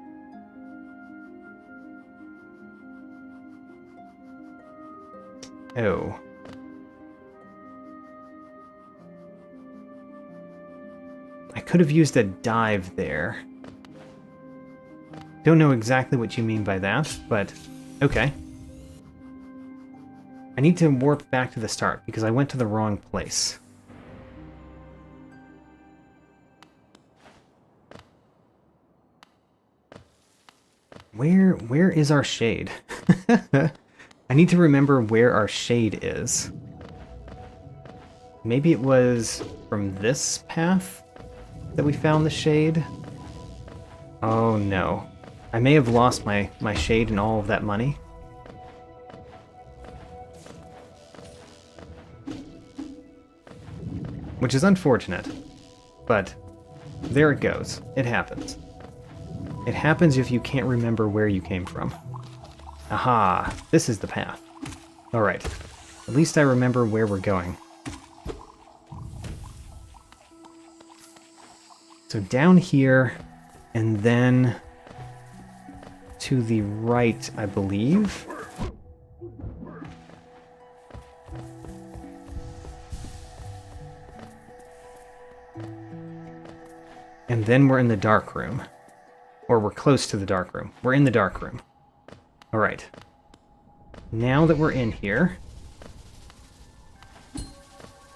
Speaker 1: Oh. I could have used a dive there. Don't know exactly what you mean by that, but okay. I need to warp back to the start because I went to the wrong place. Where is our shade? I need to remember where our shade is. Maybe it was from this path that we found the shade? Oh no. I may have lost my shade and all of that money. Which is unfortunate, but there it goes. It happens. It happens if you can't remember where you came from. Aha, this is the path. Alright, at least I remember where we're going. So down here, and then to the right, I believe. And then we're in the dark room. Or we're close to the dark room. We're in the dark room. Alright. Now that we're in here,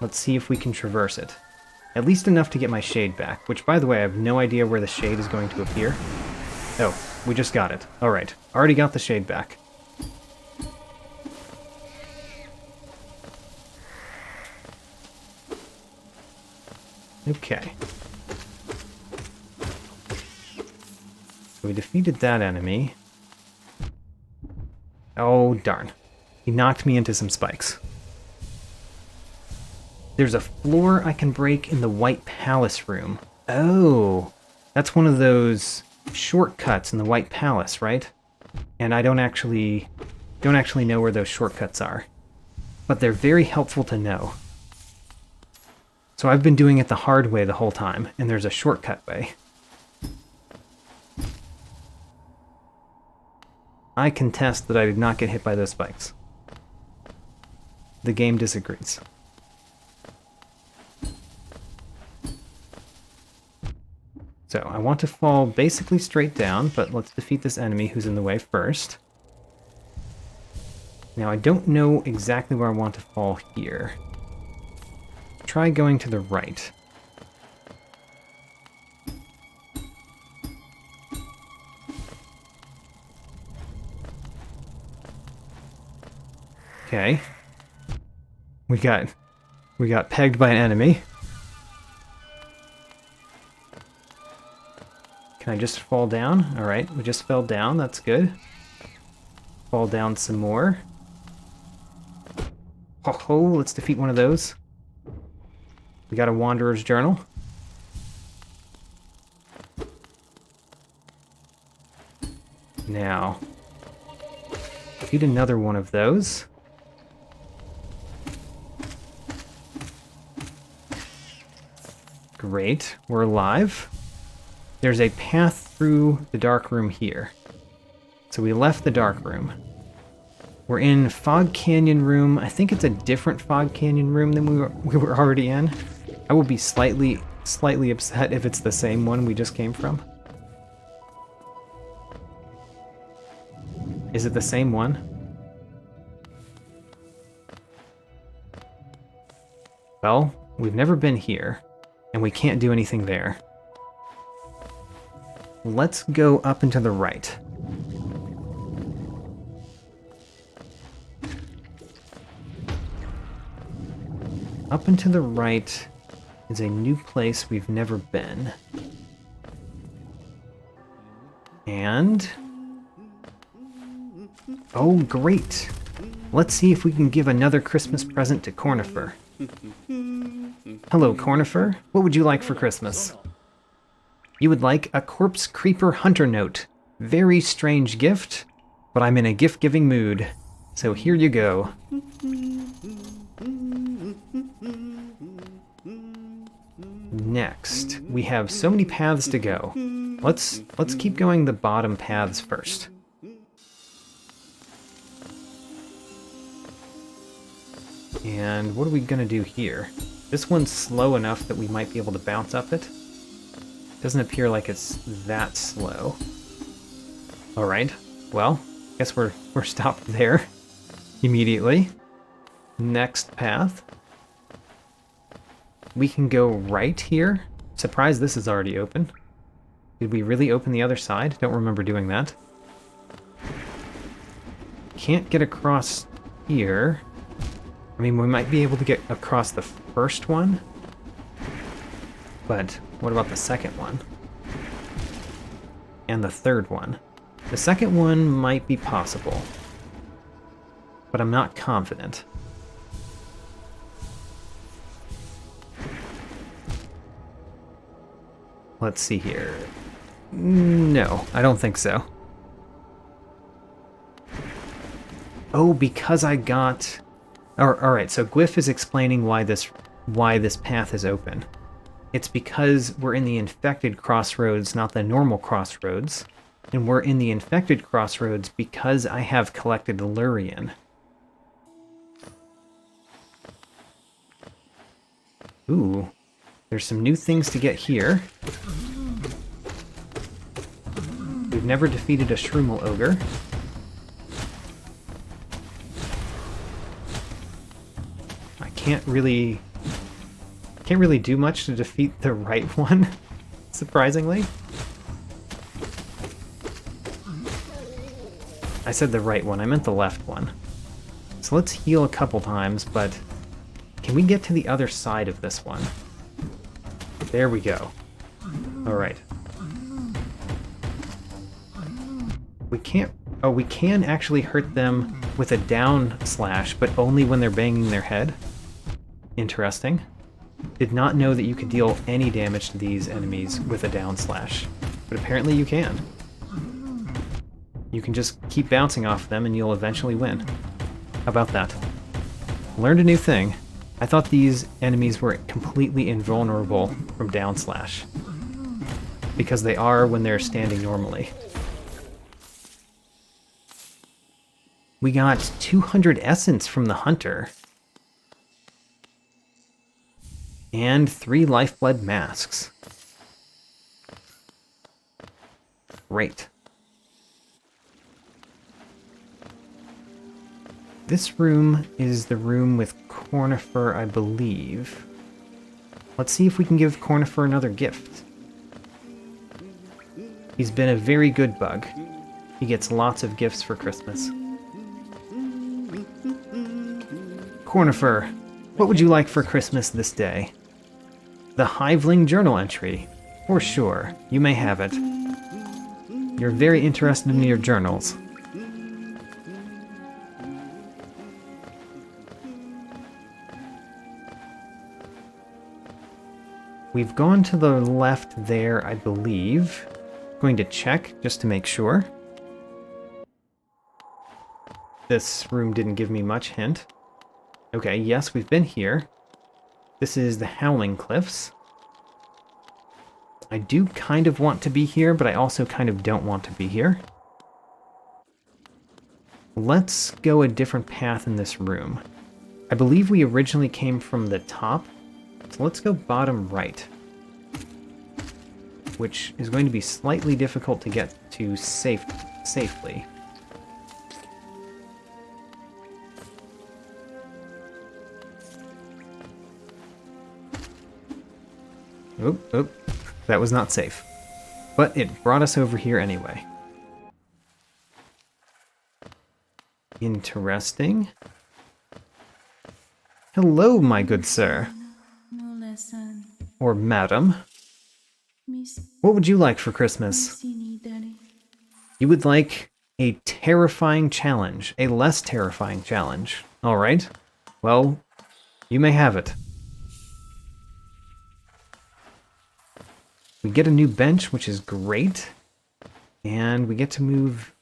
Speaker 1: let's see if we can traverse it. At least enough to get my shade back, which, by the way, I have no idea where the shade is going to appear. Oh, we just got it. Alright, already got the shade back. Okay. So we defeated that enemy. Oh, darn. He knocked me into some spikes. There's a floor I can break in the White Palace room. Oh, that's one of those shortcuts in the White Palace, right? And I don't actually know where those shortcuts are. But they're very helpful to know. So I've been doing it the hard way the whole time, and there's a shortcut way. I contest that I did not get hit by those spikes. The game disagrees. So I want to fall basically straight down, but let's defeat this enemy who's in the way first. Now I don't know exactly where I want to fall here. Try going to the right. Okay. We got pegged by an enemy. Can I just fall down? Alright, we just fell down, that's good. Fall down some more. Ho ho, let's defeat one of those. We got a Wanderer's Journal. Now, defeat another one of those. Great, we're alive. There's a path through the dark room here. So we left the dark room. We're in Fog Canyon room. I think it's a different Fog Canyon room than we were already in. I will be slightly upset if it's the same one we just came from. Is it the same one? Well, we've never been here, and we can't do anything there. Let's go up and to the right. Up and to the right is a new place we've never been. And... oh, great! Let's see if we can give another Christmas present to Cornifer. Hello, Cornifer. What would you like for Christmas? You would like a Corpse Creeper Hunter Note. Very strange gift, but I'm in a gift-giving mood. So here you go. Next, we have so many paths to go. Let's keep going the bottom paths first. And what are we gonna do here? This one's slow enough that we might be able to bounce up it. Doesn't appear like it's that slow. Alright, well, guess we're stopped there immediately. Next path. We can go right here. Surprised this is already open. Did we really open the other side? Don't remember doing that. Can't get across here. I mean, we might be able to get across the first one. But what about the second one? And the third one? The second one might be possible, but I'm not confident. Let's see here. No, I don't think so. Oh, because I got... Alright, so Gwyff is explaining why this path is open. It's because we're in the infected crossroads, not the normal crossroads. And we're in the infected crossroads because I have collected Lurian. Ooh, there's some new things to get here. We've never defeated a Shroomal Ogre. I can't really do much to defeat the right one, surprisingly. I said the right one, I meant the left one. So let's heal a couple times, but can we get to the other side of this one? There we go. Alright. We can't... oh, we can actually hurt them with a down slash, but only when they're banging their head. Interesting. Did not know that you could deal any damage to these enemies with a down slash, but apparently you can. You can just keep bouncing off them and you'll eventually win. How about that? Learned a new thing. I thought these enemies were completely invulnerable from down slash, because they are when they're standing normally. We got 200 essence from the hunter. And 3 lifeblood masks. Great. This room is the room with Cornifer, I believe. Let's see if we can give Cornifer another gift. He's been a very good bug. He gets lots of gifts for Christmas. Cornifer, what would you like for Christmas this day? The Hiveling journal entry. For sure, you may have it. You're very interested in your journals. We've gone to the left there, I believe. Going to check just to make sure. This room didn't give me much hint. Okay, yes, we've been here. This is the Howling Cliffs. I do kind of want to be here, but I also kind of don't want to be here. Let's go a different path in this room. I believe we originally came from the top, so let's go bottom right. Which is going to be slightly difficult to get to safely. Oop, that was not safe. But it brought us over here anyway. Interesting. Hello, my good sir. Or madam. What would you like for Christmas? You would like a terrifying challenge, a less terrifying challenge. Alright, well, you may have it. We get a new bench, which is great. And we get to move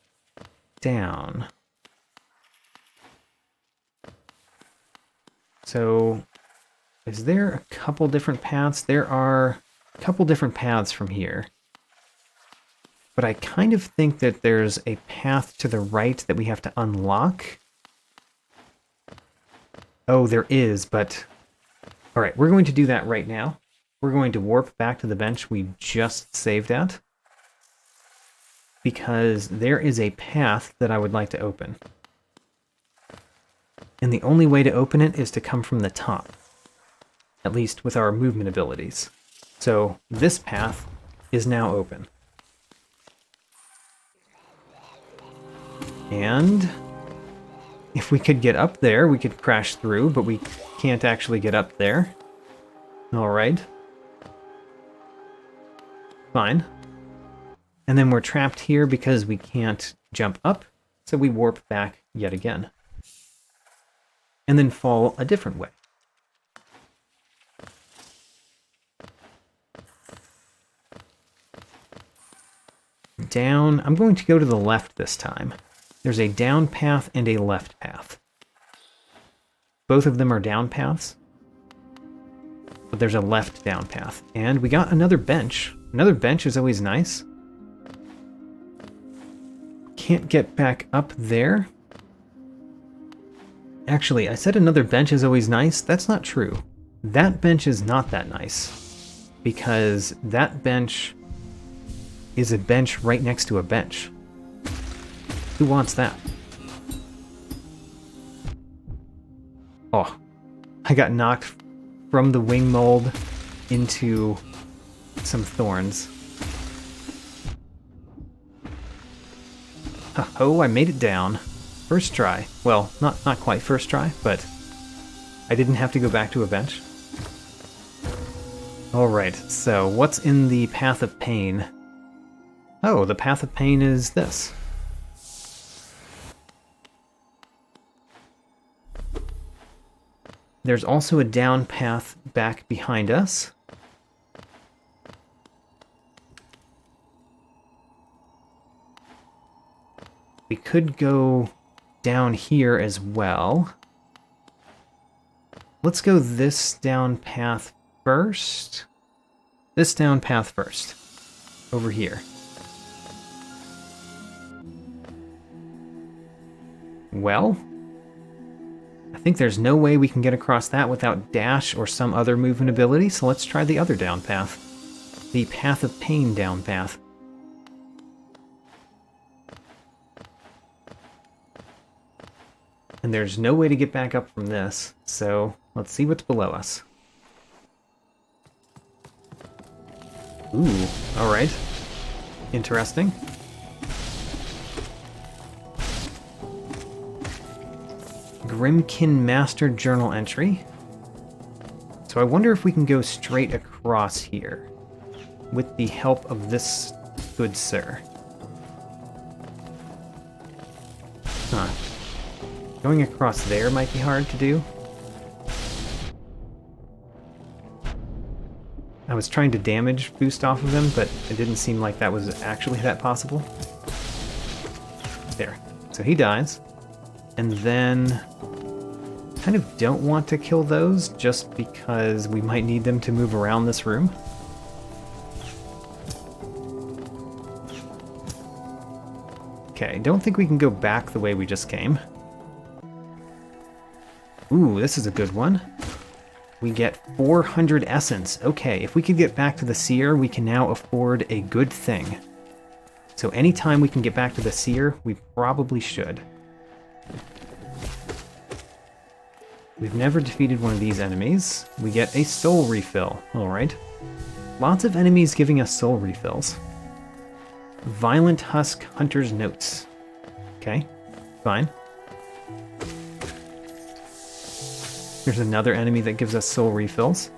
Speaker 1: down. So, is there a couple different paths? There are a couple different paths from here. But I kind of think that there's a path to the right that we have to unlock. Oh, there is, but... Alright, we're going to do that right now. We're going to warp back to the bench we just saved at. Because there is a path that I would like to open. And the only way to open it is to come from the top. At least with our movement abilities. So this path is now open. And if we could get up there, we could crash through, but we can't actually get up there. Alright. Fine. And then we're trapped here because we can't jump up, so we warp back yet again. And then fall a different way. Down. I'm going to go to the left this time. There's a down path and a left path. Both of them are down paths. But there's a left down path. And we got another bench. Another bench is always nice. Can't get back up there. Actually, I said another bench is always nice. That's not true. That bench is not that nice. Because that bench is a bench right next to a bench. Who wants that? Oh, I got knocked from the wing mold into some thorns. Oh, I made it down. First try. Well, not quite first try, but I didn't have to go back to a bench. Alright, so what's in the Path of Pain? Oh, the Path of Pain is this. There's also a down path back behind us. We could go down here as well. Let's go this down path first. This down path first. Over here. Well, I think there's no way we can get across that without dash or some other movement ability, so let's try the other down path. The Path of Pain down path. And there's no way to get back up from this, so let's see what's below us. Ooh, alright. Interesting. Grimkin Master Journal Entry. So I wonder if we can go straight across here with the help of this good sir. Huh. Going across there might be hard to do. I was trying to damage boost off of him, but it didn't seem like that was actually that possible. There. So he dies. And then kind of don't want to kill those just because we might need them to move around this room. Okay, don't think we can go back the way we just came. Ooh, this is a good one. We get 400 essence. Okay, if we could get back to the seer, we can now afford a good thing. So anytime we can get back to the seer, we probably should. We've never defeated one of these enemies. We get a soul refill. Alright. Lots of enemies giving us soul refills. Violent Husk Hunter's Notes. Okay, fine. There's another enemy that gives us soul refills.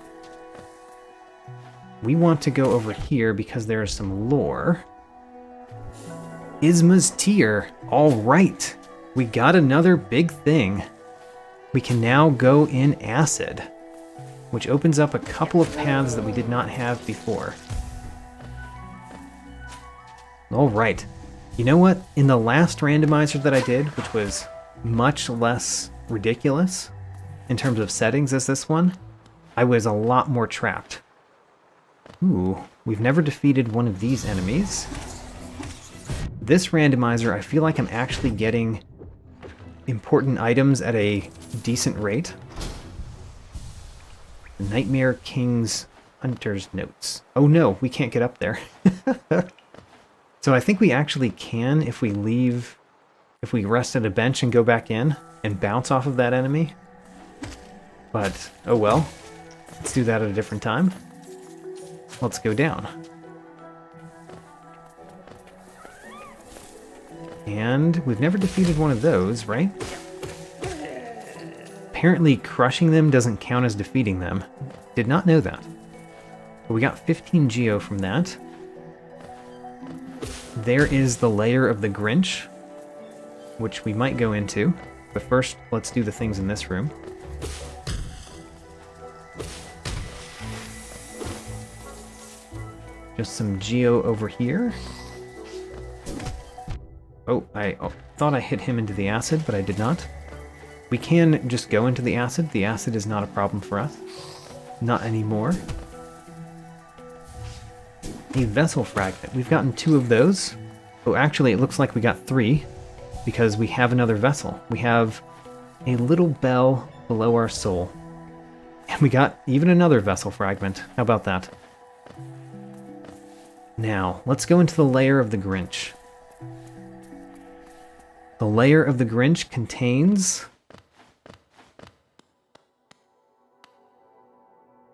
Speaker 1: We want to go over here because there is some lore. Isma's Tear. Alright, we got another big thing. We can now go in acid, which opens up a couple of paths that we did not have before. Alright, you know what? In the last randomizer that I did, which was much less ridiculous in terms of settings as this one, I was a lot more trapped. Ooh, we've never defeated one of these enemies. This randomizer, I feel like I'm actually getting important items at a decent rate. Nightmare King's Hunter's Notes. Oh no, we can't get up there. So I think we actually can if we leave, if we rest at a bench and go back in and bounce off of that enemy. But, oh well. Let's do that at a different time. Let's go down. And we've never defeated one of those, right? Apparently crushing them doesn't count as defeating them. Did not know that. But we got 15 Geo from that. There is the lair of the Grinch, which we might go into. But first, let's do the things in this room. Just some Geo over here. Oh, I thought I hit him into the acid, but I did not. We can just go into the acid. The acid is not a problem for us. Not anymore. A vessel fragment. We've gotten 2 of those. Oh, actually, it looks like we got 3, because we have another vessel. We have a little bell below our soul. And we got even another vessel fragment. How about that? Now, let's go into the lair of the Grinch. The lair of the Grinch contains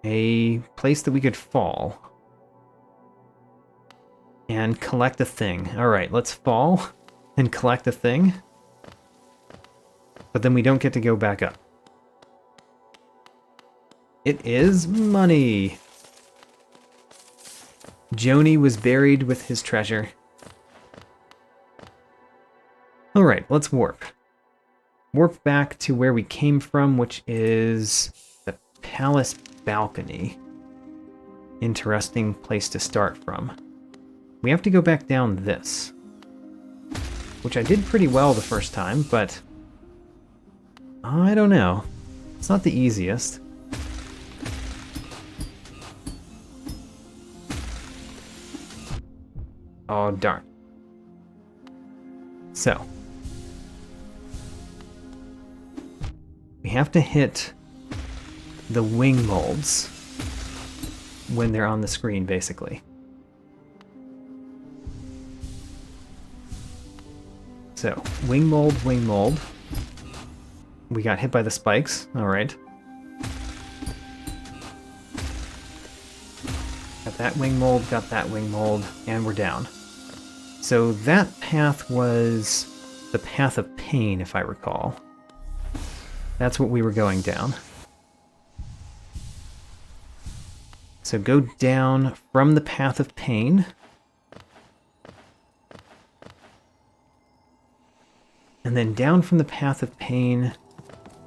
Speaker 1: a place that we could fall and collect a thing. Alright, let's fall and collect a thing, but then we don't get to go back up. It is money! Joni was buried with his treasure. Alright, let's warp. Warp back to where we came from, which is the palace balcony. Interesting place to start from. We have to go back down this, which I did pretty well the first time, but I don't know. It's not the easiest. Oh, darn. So, we have to hit the wing molds when they're on the screen, basically. So, wing mold, wing mold. We got hit by the spikes, alright. Got that wing mold, and we're down. So that path was the path of pain, if I recall. That's what we were going down. So go down from the path of pain. And then down from the path of pain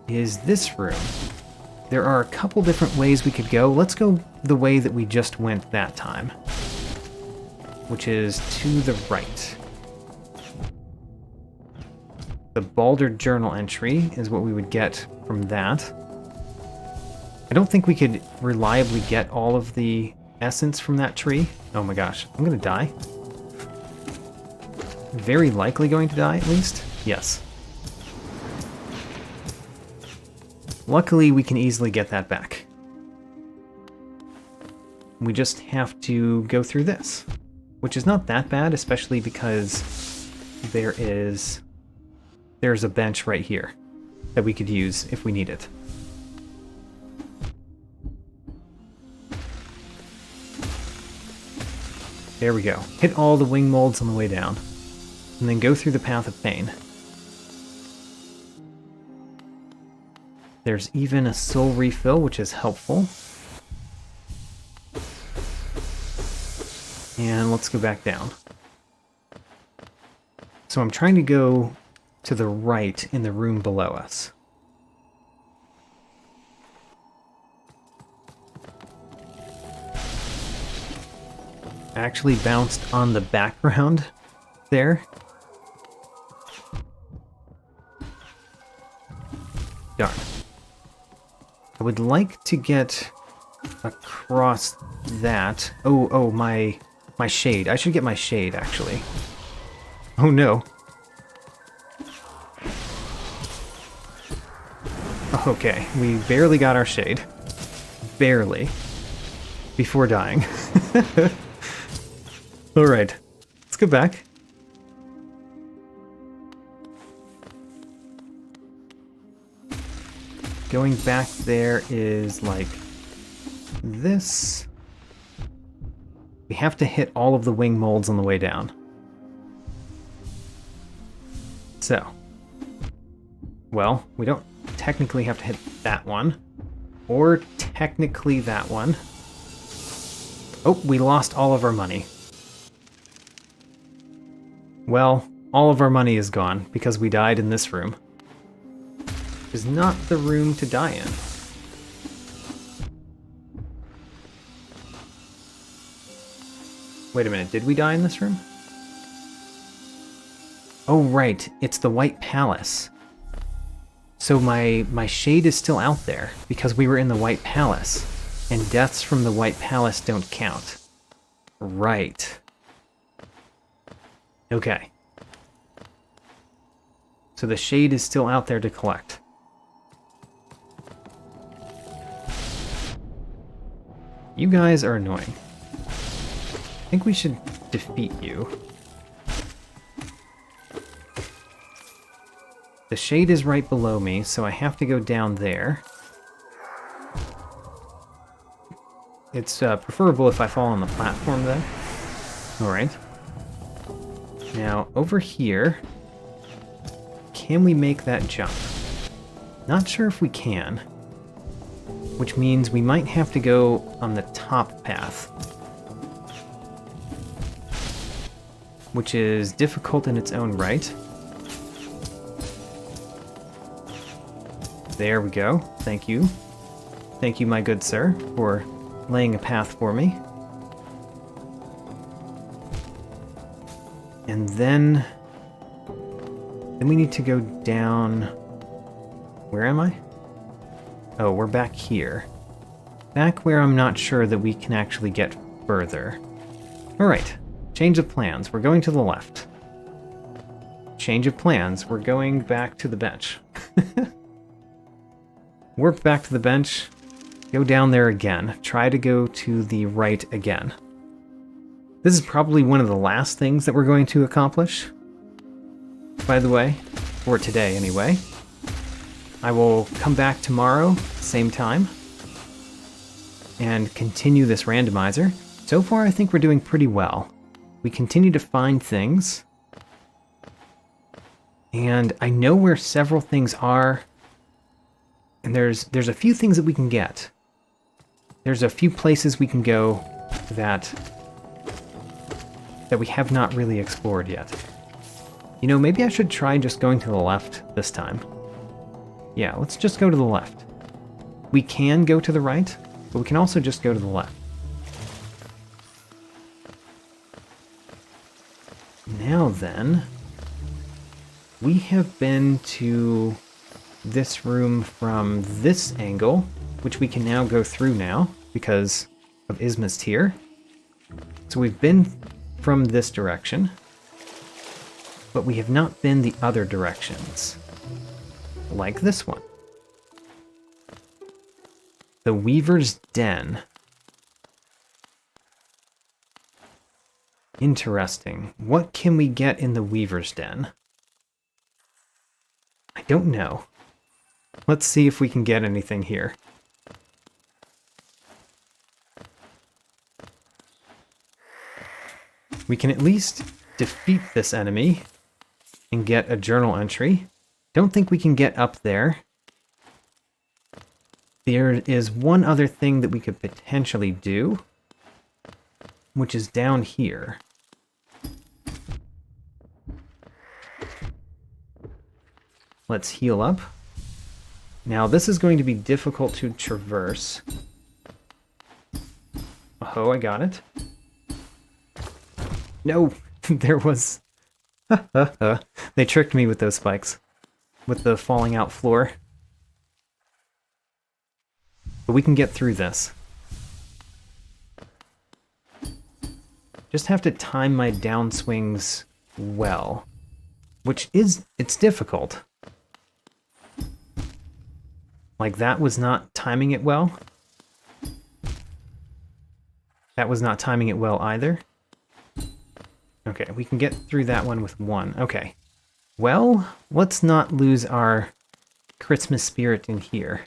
Speaker 1: is this room. There are a couple different ways we could go. Let's go the way that we just went that time, which is to the right. The Balder journal entry is what we would get from that. I don't think we could reliably get all of the essence from that tree. Oh my gosh, I'm gonna die. very likely going to die, at least. Yes. Luckily, we can easily get that back. We just have to go through this, which is not that bad, especially because there's a bench right here that we could use if we need it. There we go. Hit all the wing molds on the way down, and then go through the path of pain. There's even a soul refill, which is helpful. And let's go back down. So I'm trying to go to the right in the room below us. I actually bounced on the background there. Darn. I would like to get across that. Oh, my shade. I should get my shade, actually. Oh no. Okay, we barely got our shade. Barely. Before dying. Alright, let's go back. Going back there is like this. We have to hit all of the wing molds on the way down. So, well, we don't technically have to hit that one, or technically that one. Oh, we lost all of our money. Well, all of our money is gone because we died in this room. Is not the room to die in. Wait a minute, did we die in this room? Oh right, it's the White Palace. So my shade is still out there because we were in the White Palace, and deaths from the White Palace don't count. Right. Okay. So the shade is still out there to collect. You guys are annoying. I think we should defeat you. The shade is right below me, so I have to go down there. It's preferable if I fall on the platform then. Alright. Now, over here, can we make that jump? Not sure if we can. Which means we might have to go on the top path. Which is difficult in its own right. There we go. Thank you. Thank you, my good sir, for laying a path for me. And then we need to go down... Where am I? Oh, we're back here. Back where I'm not sure that we can actually get further. Alright, change of plans. We're going to the left. Change of plans. We're going back to the bench. Warp back to the bench. Go down there again. Try to go to the right again. This is probably one of the last things that we're going to accomplish. By the way, for today anyway. I will come back tomorrow, same time, and continue this randomizer. So far, I think we're doing pretty well. We continue to find things, and I know where several things are, and there's a few things that we can get. There's a few places we can go that we have not really explored yet. You know, maybe I should try just going to the left this time. Yeah, let's just go to the left. We can go to the right, but we can also just go to the left. Now then, we have been to this room from this angle, which we can now go through now because of Isma's tier. So we've been from this direction. but we have not been the other directions. Like this one. The Weaver's Den. Interesting. What can we get in the Weaver's Den? I don't know. Let's see if we can get anything here. We can at least defeat this enemy and get a journal entry. Don't think we can get up there. There is one other thing that we could potentially do, which is down here. Let's heal up. Now this is going to be difficult to traverse. Oh, I got it. No, there was... They tricked me with those spikes. With the falling out floor. But we can get through this. Just have to time my downswings well. It's difficult. Like that was not timing it well. That was not timing it well either. Okay, we can get through that one with one. Okay. Well, let's not lose our Christmas spirit in here.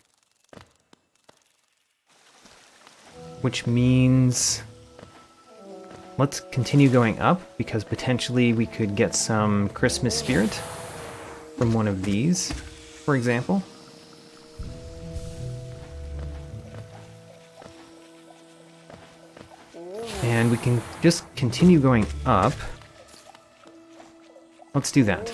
Speaker 1: Which means... let's continue going up, because potentially we could get some Christmas spirit from one of these, for example. And we can just continue going up. Let's do that.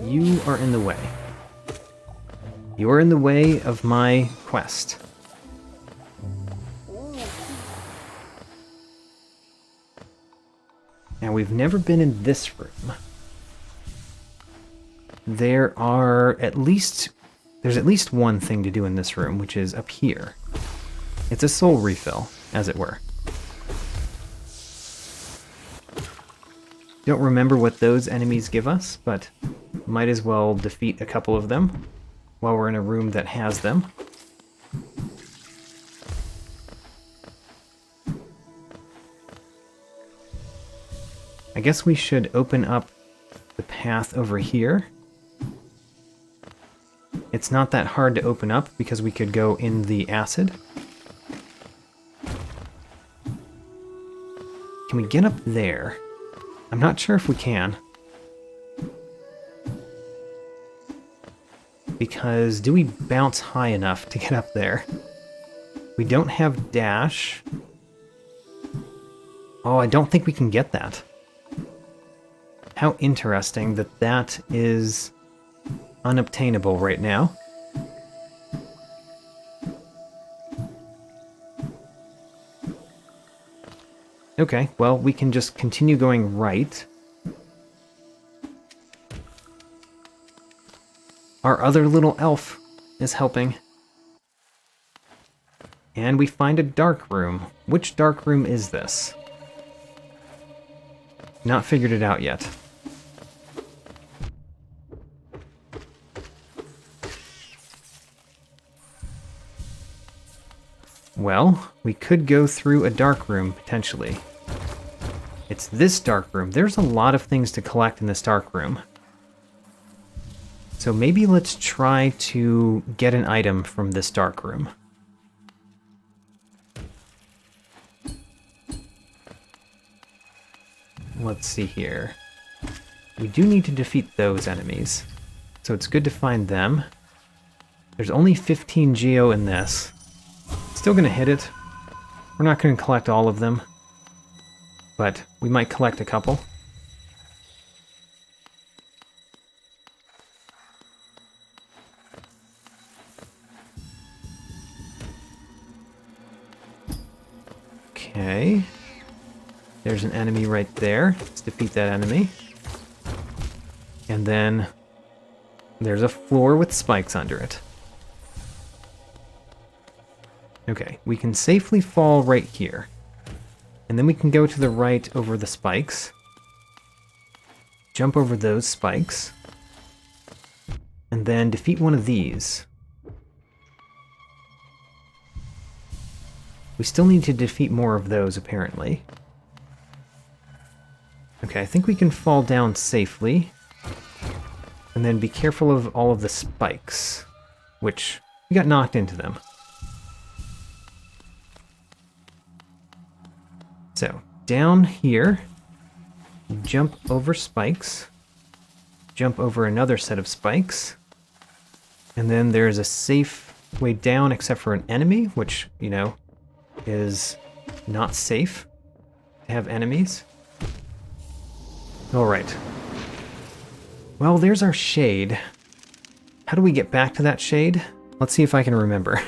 Speaker 1: You are in the way. You are in the way of my quest. Now, we've never been in this room. There's at least one thing to do in this room, which is up here. It's a soul refill, as it were. Don't remember what those enemies give us, but might as well defeat a couple of them while we're in a room that has them. I guess we should open up the path over here. It's not that hard to open up because we could go in the acid. Can we get up there? I'm not sure if we can. Because do we bounce high enough to get up there? We don't have dash. Oh, I don't think we can get that. How interesting that that is unobtainable right now. Okay, well, we can just continue going right. Our other little elf is helping. And we find a dark room. Which dark room is this? Not figured it out yet. Well, we could go through a dark room, potentially. It's this dark room. There's a lot of things to collect in this dark room. So maybe let's try to get an item from this dark room. Let's see here. We do need to defeat those enemies, so it's good to find them. There's only 15 geo in this. Still gonna hit it. We're not gonna collect all of them, but we might collect a couple. Okay. There's an enemy right there. Let's defeat that enemy. And then there's a floor with spikes under it. Okay, we can safely fall right here. And then we can go to the right over the spikes. Jump over those spikes. And then defeat one of these. We still need to defeat more of those, apparently. Okay, I think we can fall down safely. And then be careful of all of the spikes, which we got knocked into them. So, down here, jump over spikes, jump over another set of spikes, and then there's a safe way down except for an enemy, which, you know, is not safe to have enemies. Alright. Well, there's our shade. How do we get back to that shade? Let's see if I can remember.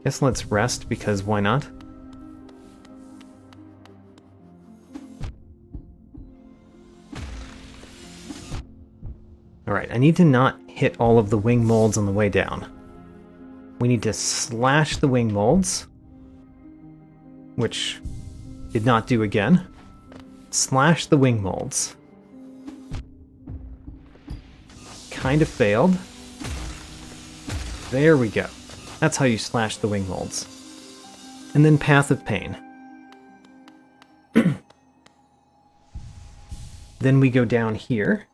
Speaker 1: Guess let's rest, because why not? Alright, I need to not hit all of the wing molds on the way down. We need to slash the wing molds, which did not do again. Slash the wing molds. Kind of failed. There we go. That's how you slash the wing molds. And then Path of Pain. Then we go down here.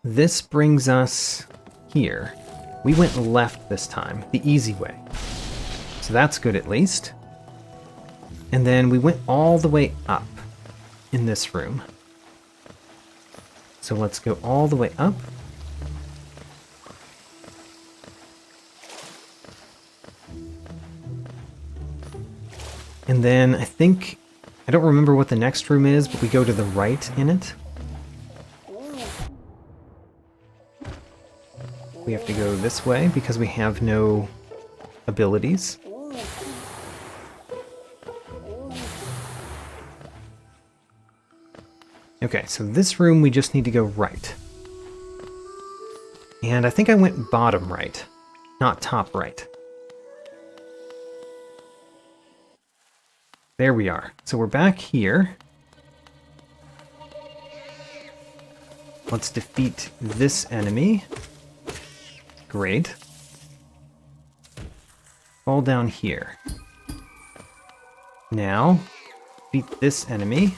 Speaker 1: This brings us here. We went left this time, the easy way. So that's good at least. And then we went all the way up in this room. So let's go all the way up. And then I don't remember what the next room is, but we go to the right in it. We have to go this way because we have no abilities. Okay, so this room we just need to go right. And I think I went bottom right, not top right. There we are. So we're back here. Let's defeat this enemy. Great. Fall down here. Now, defeat this enemy.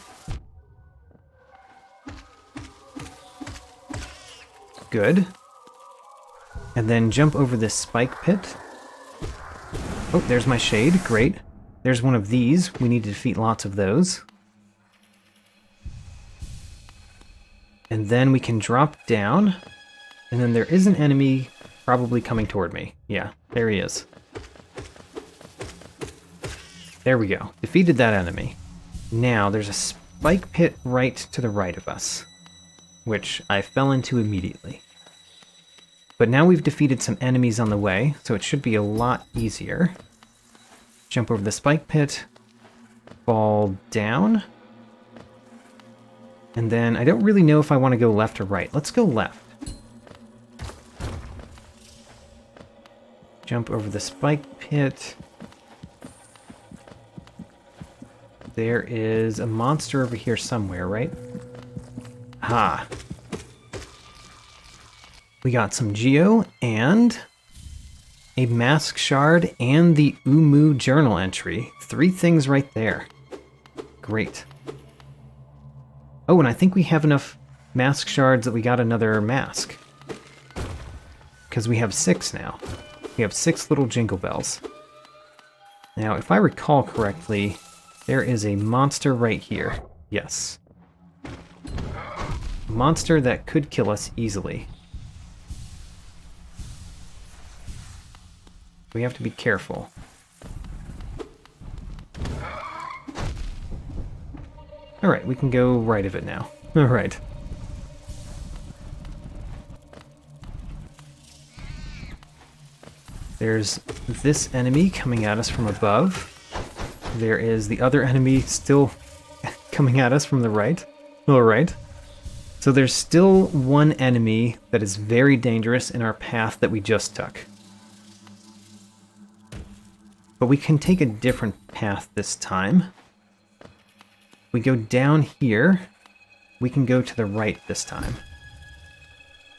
Speaker 1: Good. And then jump over this spike pit. Oh, there's my shade. Great. There's one of these. We need to defeat lots of those. And then we can drop down. And then there is an enemy probably coming toward me. Yeah, there he is. There we go. Defeated that enemy. Now, there's a spike pit right to the right of us, which I fell into immediately. But now we've defeated some enemies on the way, so it should be a lot easier. Jump over the spike pit, fall down, and then I don't really know if I want to go left or right. Let's go left. Jump over the spike pit. There is a monster over here somewhere, right? Ha! We got some Geo and a mask shard and the Umu journal entry. 3 things right there. Great. Oh, and I think we have enough mask shards that we got another mask. Because we have 6 now. We have 6 little jingle bells. Now, if I recall correctly, there is a monster right here. Yes. A monster that could kill us easily. We have to be careful. Alright, we can go right of it now. Alright. There's this enemy coming at us from above. There is the other enemy still coming at us from the right. All right. So there's still one enemy that is very dangerous in our path that we just took. But we can take a different path this time. We go down here. We can go to the right this time.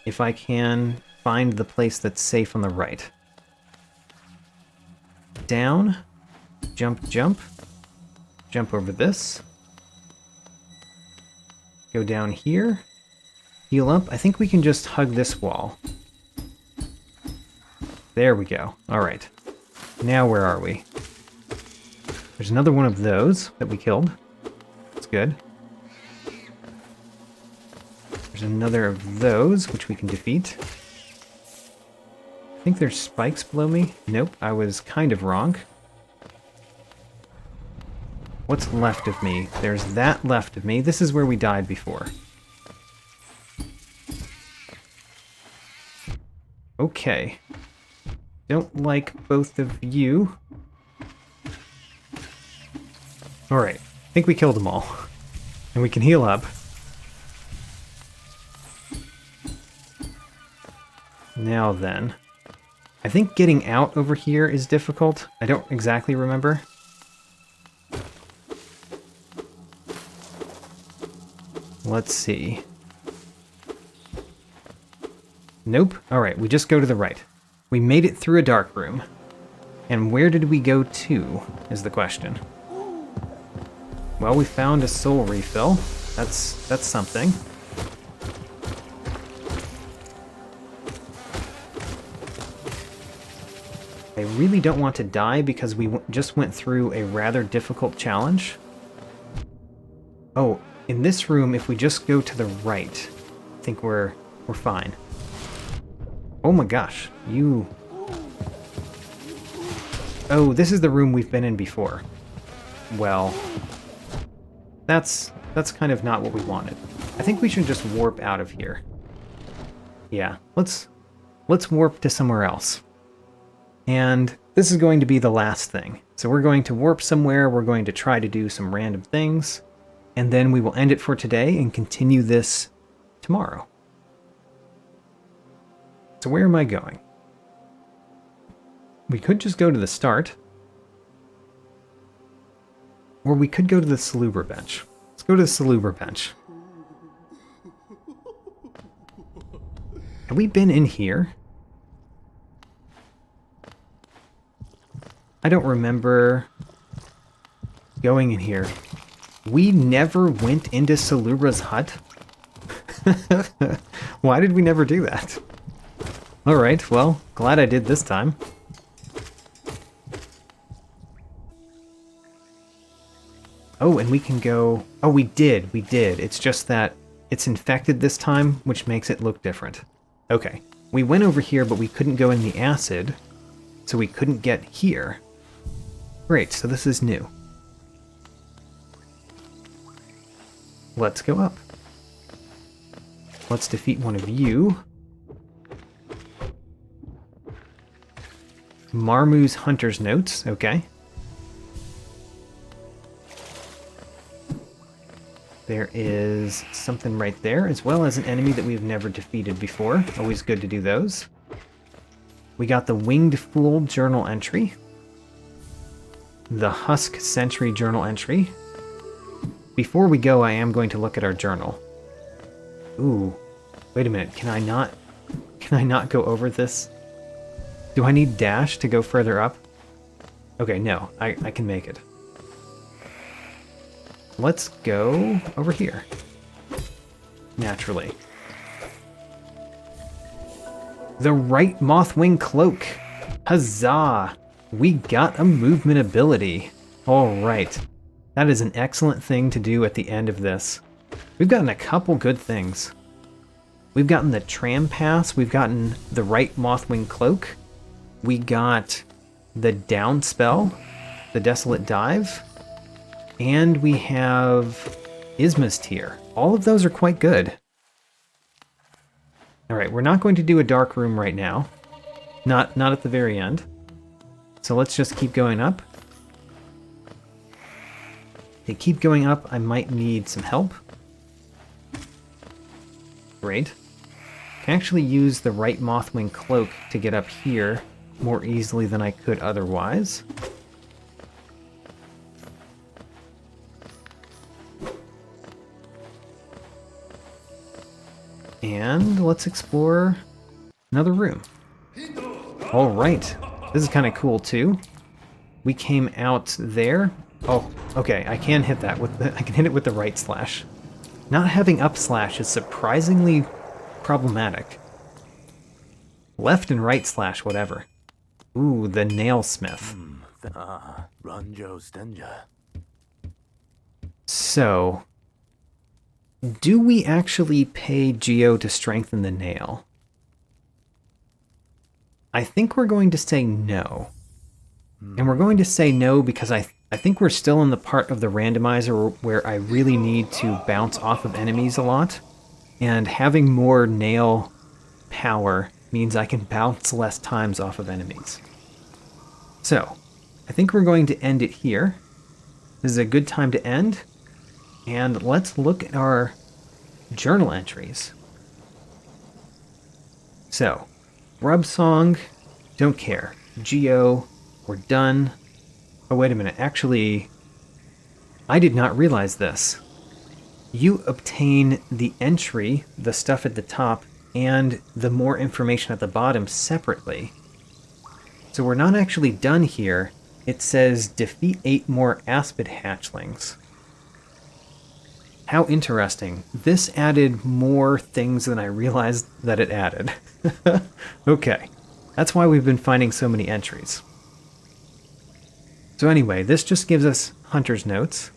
Speaker 1: If I can find the place that's safe on the right. Down. Jump, jump. Jump over this. Go down here. Heal up. I think we can just hug this wall. There we go. Alright. Now where are we? There's another one of those that we killed. That's good. There's another of those, which we can defeat. I think there's spikes below me. Nope, I was kind of wrong. What's left of me? There's that left of me. This is where we died before. Okay. Don't like both of you. Alright. I think we killed them all. And we can heal up. Now then. I think getting out over here is difficult. I don't exactly remember. Let's see. Nope. Alright, we just go to the right. We made it through a dark room. And where did we go to, is the question. Well, we found a soul refill. That's something. I really don't want to die because we just went through a rather difficult challenge. Oh, in this room, if we just go to the right, I think we're fine. Oh my gosh, you... Oh, this is the room we've been in before. Well, that's kind of not what we wanted. I think we should just warp out of here. Yeah, let's warp to somewhere else. And this is going to be the last thing. So we're going to warp somewhere, we're going to try to do some random things, and then we will end it for today and continue this tomorrow. So where am I going? We could just go to the start. Or we could go to the Salubra bench. Let's go to the Salubra bench. Have we been in here? I don't remember going in here. We never went into Salubra's hut? Why did we never do that? Alright, well, glad I did this time. Oh, and we can go... Oh, we did. It's just that it's infected this time, which makes it look different. Okay, we went over here, but we couldn't go in the acid, so we couldn't get here. Great, so this is new. Let's go up. Let's defeat one of you. Marmu's Hunter's Notes, okay. There is something right there, as well as an enemy that we've never defeated before. Always good to do those. We got the Winged Fool journal entry. The Husk Sentry journal entry. Before we go, I am going to look at our journal. Ooh, wait a minute, can I not go over this? Do I need dash to go further up? Okay, no, I can make it. Let's go over here. Naturally. The right Mothwing Cloak! Huzzah! We got a movement ability. Alright. That is an excellent thing to do at the end of this. We've gotten a couple good things. We've gotten the Tram Pass, we've gotten the right Mothwing Cloak, we got the Down Spell, the Desolate Dive, and we have Isma's Tear. All of those are quite good. Alright, we're not going to do a dark room right now. Not at the very end. So let's just keep going up. They keep going up. I might need some help. Great. Can actually use the right Mothwing Cloak to get up here more easily than I could otherwise. And let's explore another room. All right, this is kind of cool too. We came out there. Oh, okay, I can hit that with I can hit it with the right slash. Not having up slash is surprisingly problematic. Left and right slash, whatever. Ooh, the nailsmith. So, do we actually pay Geo to strengthen the nail? I think we're going to say no. And we're going to say no because I think we're still in the part of the randomizer where I really need to bounce off of enemies a lot. And having more nail power means I can bounce less times off of enemies. So, I think we're going to end it here. This is a good time to end. And let's look at our journal entries. So, Grub Song, don't care. Geo, we're done. Oh, wait a minute. Actually, I did not realize this. You obtain the entry, the stuff at the top, and the more information at the bottom separately. So we're not actually done here. It says defeat 8 more aspid hatchlings. How interesting. This added more things than I realized that it added. Okay, that's why we've been finding so many entries. So anyway, this just gives us Hunter's Notes.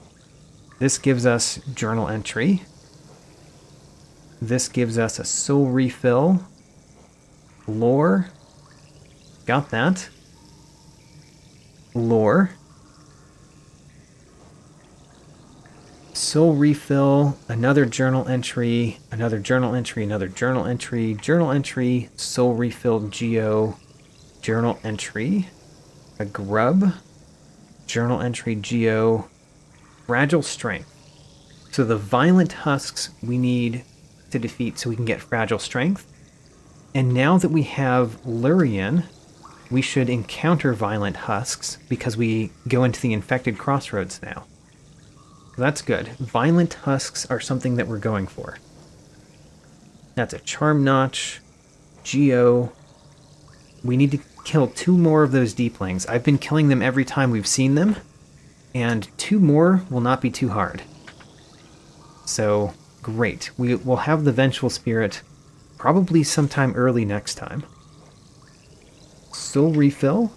Speaker 1: This gives us Journal Entry. This gives us a Soul Refill. Lore. Got that. Lore. Soul Refill, another journal entry, another journal entry, another journal entry, Soul Refill Geo, journal entry, a Grub, journal entry Geo, Fragile Strength. So the Violent Husks we need to defeat so we can get Fragile Strength. And now that we have Lurian, we should encounter Violent Husks because we go into the Infected Crossroads now. That's good. Violent Husks are something that we're going for. That's a Charm Notch, Geo. We need to kill 2 more of those Deeplings. I've been killing them every time we've seen them, and 2 more will not be too hard. So, great. We will have the Vengeful Spirit probably sometime early next time. Soul Refill,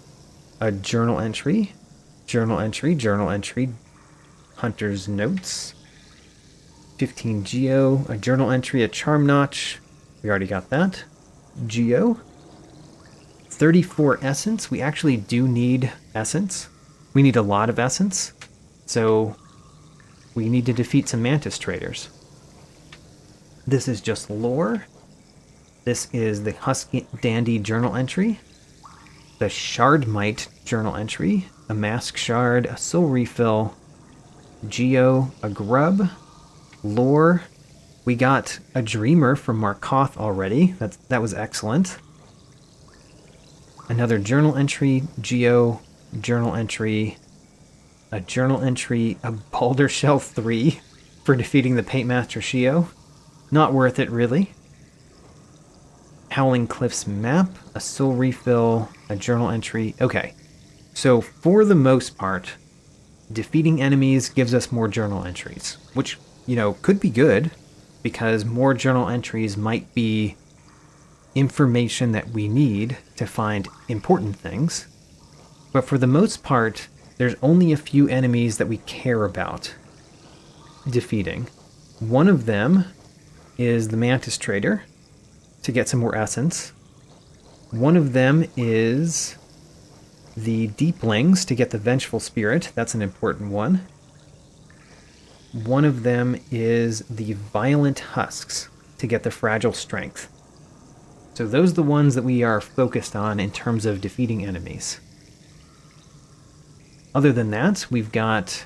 Speaker 1: a journal entry, journal entry, journal entry, Hunter's Notes, 15 Geo, a journal entry, a Charm Notch, we already got that, Geo, 34 Essence, we actually do need Essence, we need a lot of Essence, so we need to defeat some Mantis Traders. This is just Lore, this is the Husky Dandy journal entry, the Shardmite journal entry, a Mask Shard, a Soul Refill, Geo, a Grub, Lore. We got a Dreamer from Markoth already. That was excellent. Another journal entry, Geo, journal entry, a journal entry, a Boulder Shell 3 for defeating the Paintmaster Shio. Not worth it, really. Howling Cliffs map, a Soul Refill, a journal entry. Okay, so for the most part, defeating enemies gives us more journal entries, which, you know, could be good, because more journal entries might be information that we need to find important things. But for the most part, there's only a few enemies that we care about defeating. One of them is the Mantis Trader, to get some more essence. One of them is the Deeplings, to get the Vengeful Spirit. That's an important one. One of them is the Violent Husks, to get the Fragile Strength. So those are the ones that we are focused on in terms of defeating enemies. Other than that, we've got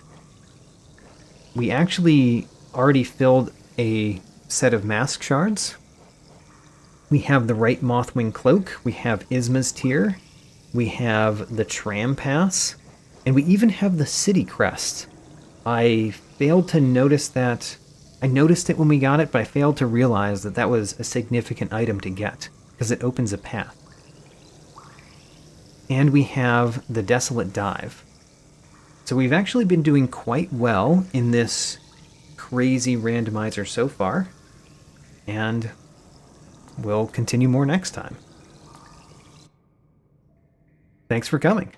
Speaker 1: we actually already filled a set of mask shards. We have the right Mothwing Cloak, we have Isma's Tier, we have the Tram Pass, and we even have the City Crest. I failed to notice that. I noticed it when we got it, but I failed to realize that that was a significant item to get, because it opens a path. And we have the Desolate Dive. So we've actually been doing quite well in this crazy randomizer so far, and we'll continue more next time. Thanks for coming.